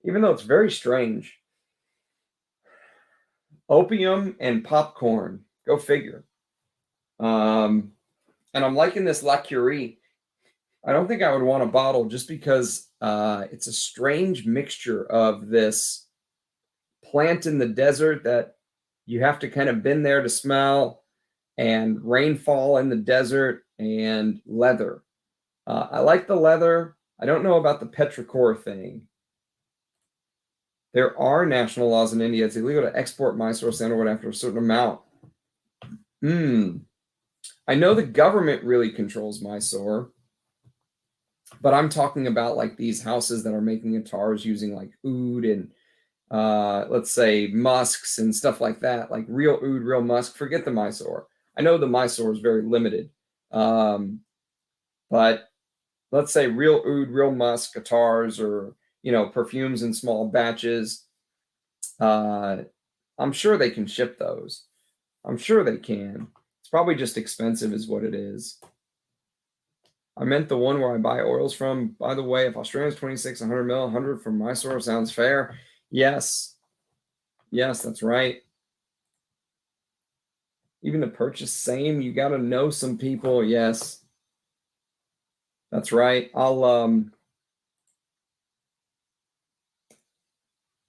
even though it's very strange. Opium and popcorn. Go figure. And I'm liking this La Curie. I don't think I would want a bottle just because it's a strange mixture of this plant in the desert that you have to kind of been there to smell, and rainfall in the desert, and leather. I like the leather. I don't know about the petrichor thing. There are national laws in India. It's illegal to export Mysore sandalwood after a certain amount. I know the government really controls Mysore, but I'm talking about like these houses that are making attars using like oud and let's say musks and stuff like that, like real oud, real musk. Forget the Mysore. I know the Mysore is very limited, but let's say real oud, real musk attars, or you know, perfumes in small batches. I'm sure they can ship those. I'm sure they can. It's probably just expensive is what it is. I meant the one where I buy oils from. By the way, if Australia's 26, 100 mil, 100 from Mysore sounds fair. Yes. Yes, that's right. Even to purchase same, you got to know some people. Yes, that's right. I'll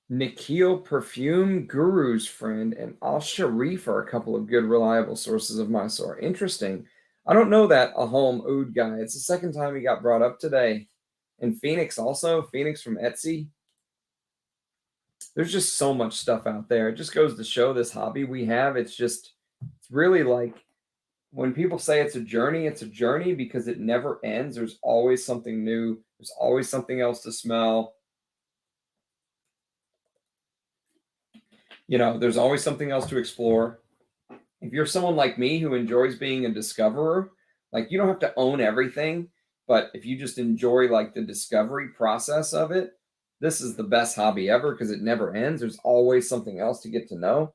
Nikhil Perfume, Guru's friend, and Al Sharif are a couple of good, reliable sources of Mysore. Interesting. I don't know that a Homme Oud guy. It's the second time he got brought up today. And Phoenix also, Phoenix from Etsy. There's just so much stuff out there. It just goes to show this hobby we have. It's really like when people say it's a journey because it never ends. There's always something new. There's always something else to smell. There's always something else to explore. If you're someone like me who enjoys being a discoverer, like you don't have to own everything, but if you just enjoy like the discovery process of it, this is the best hobby ever because it never ends. There's always something else to get to know.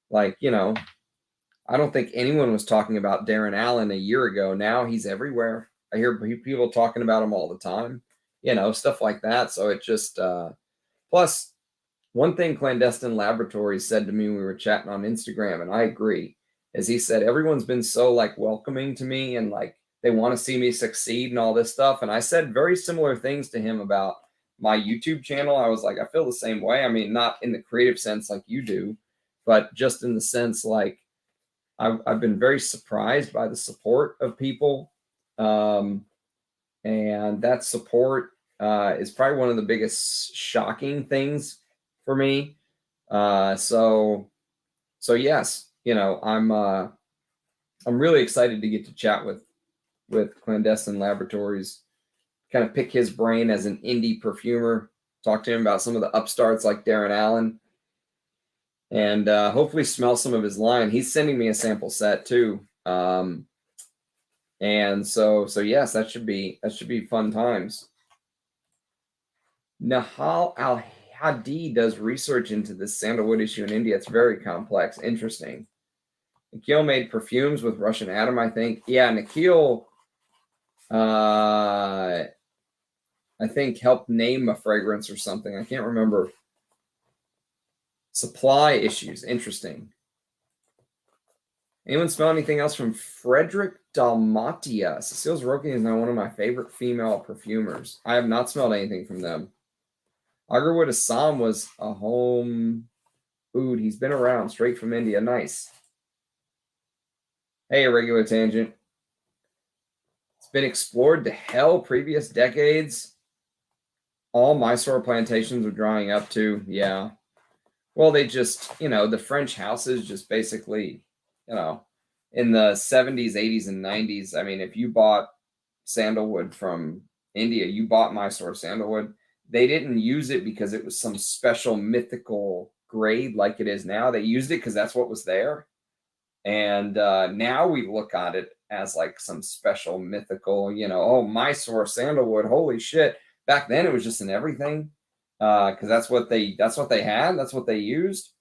Like, I don't think anyone was talking about Darren Allen a year ago. Now he's everywhere. I hear people talking about him all the time, stuff like that. So it just, plus, one thing Clandestine Laboratories said to me when we were chatting on Instagram, and I agree, is he said, everyone's been so like welcoming to me and like they want to see me succeed and all this stuff. And I said very similar things to him about my YouTube channel. I was like, I feel the same way. I mean, not in the creative sense like you do, but just in the sense like I've been very surprised by the support of people. And that support is probably one of the biggest shocking things for me. So yes, I'm really excited to get to chat with Clandestine Laboratories, kind of pick his brain as an indie perfumer, talk to him about some of the upstarts like Darren Allen, and hopefully smell some of his line. He's sending me a sample set too. And so yes, that should be fun times. Nahal Al Hadi does research into this sandalwood issue in India. It's very complex, interesting. Nikhil made perfumes with Russian Atom, I think. Yeah, Nikhil, I think helped name a fragrance or something. I can't remember. Supply issues, interesting. Anyone smell anything else from Frederick Dalmatia? Cecile Rokin is now one of my favorite female perfumers. I have not smelled anything from them. Agarwood Assam was a Homme Oud. He's been around, straight from India. Nice. Hey, Irregular Tangent. It's been explored to hell previous decades. All Mysore plantations are drying up too. Yeah. Well, they just, the French houses just basically, in the 70s, 80s, and 90s, I mean, if you bought sandalwood from India, you bought Mysore sandalwood. They didn't use it because it was some special mythical grade like it is now. They used it because that's what was there. And now we look at it as like some special mythical, Mysore sandalwood, holy shit. Back then it was just in everything. Because that's what they had, that's what they used.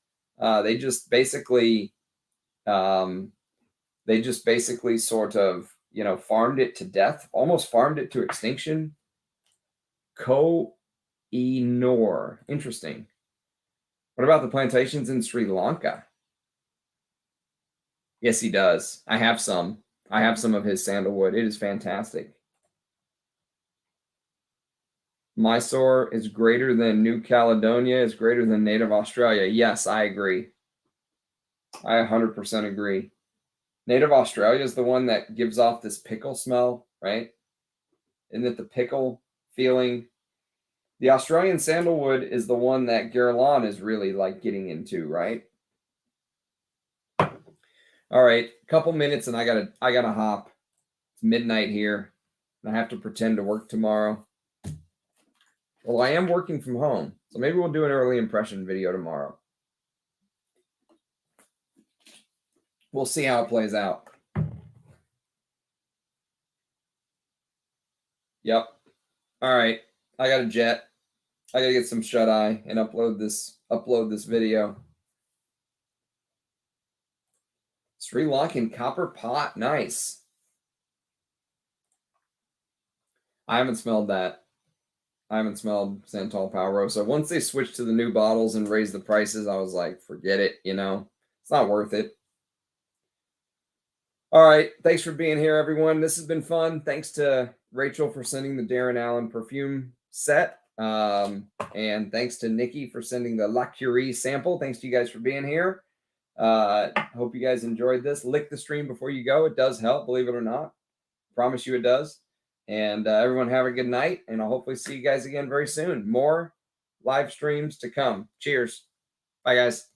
They just basically sort of farmed it to death, almost farmed it to extinction. Ko-e-nor, interesting. What about the plantations in Sri Lanka? Yes, he does. I have some of his sandalwood. It is fantastic. Mysore is greater than New Caledonia, is greater than native Australia. Yes, I agree. I 100% agree. Native Australia is the one that gives off this pickle smell, right? Isn't it the pickle feeling? The Australian sandalwood is the one that Guerlain is really like getting into, right? All right, a couple minutes and I gotta hop. It's midnight here. I have to pretend to work tomorrow. Well, I am working from home, so maybe we'll do an early impression video tomorrow. We'll see how it plays out. Yep. All right. I got a jet. I gotta get some shut eye and upload this video. Sri Lankan copper pot, nice. I haven't smelled that. I haven't smelled Santal Palrosa. Once they switched to the new bottles and raised the prices, I was like, forget it, it's not worth it. All right. Thanks for being here, everyone. This has been fun. Thanks to Rachel for sending the Darren Allen perfume set. And thanks to Nicky for sending the La Curie sample. Thanks to you guys for being here. Hope you guys enjoyed this. Lick the stream before you go. It does help, believe it or not. Promise you it does. And everyone have a good night. And I'll hopefully see you guys again very soon. More live streams to come. Cheers. Bye, guys.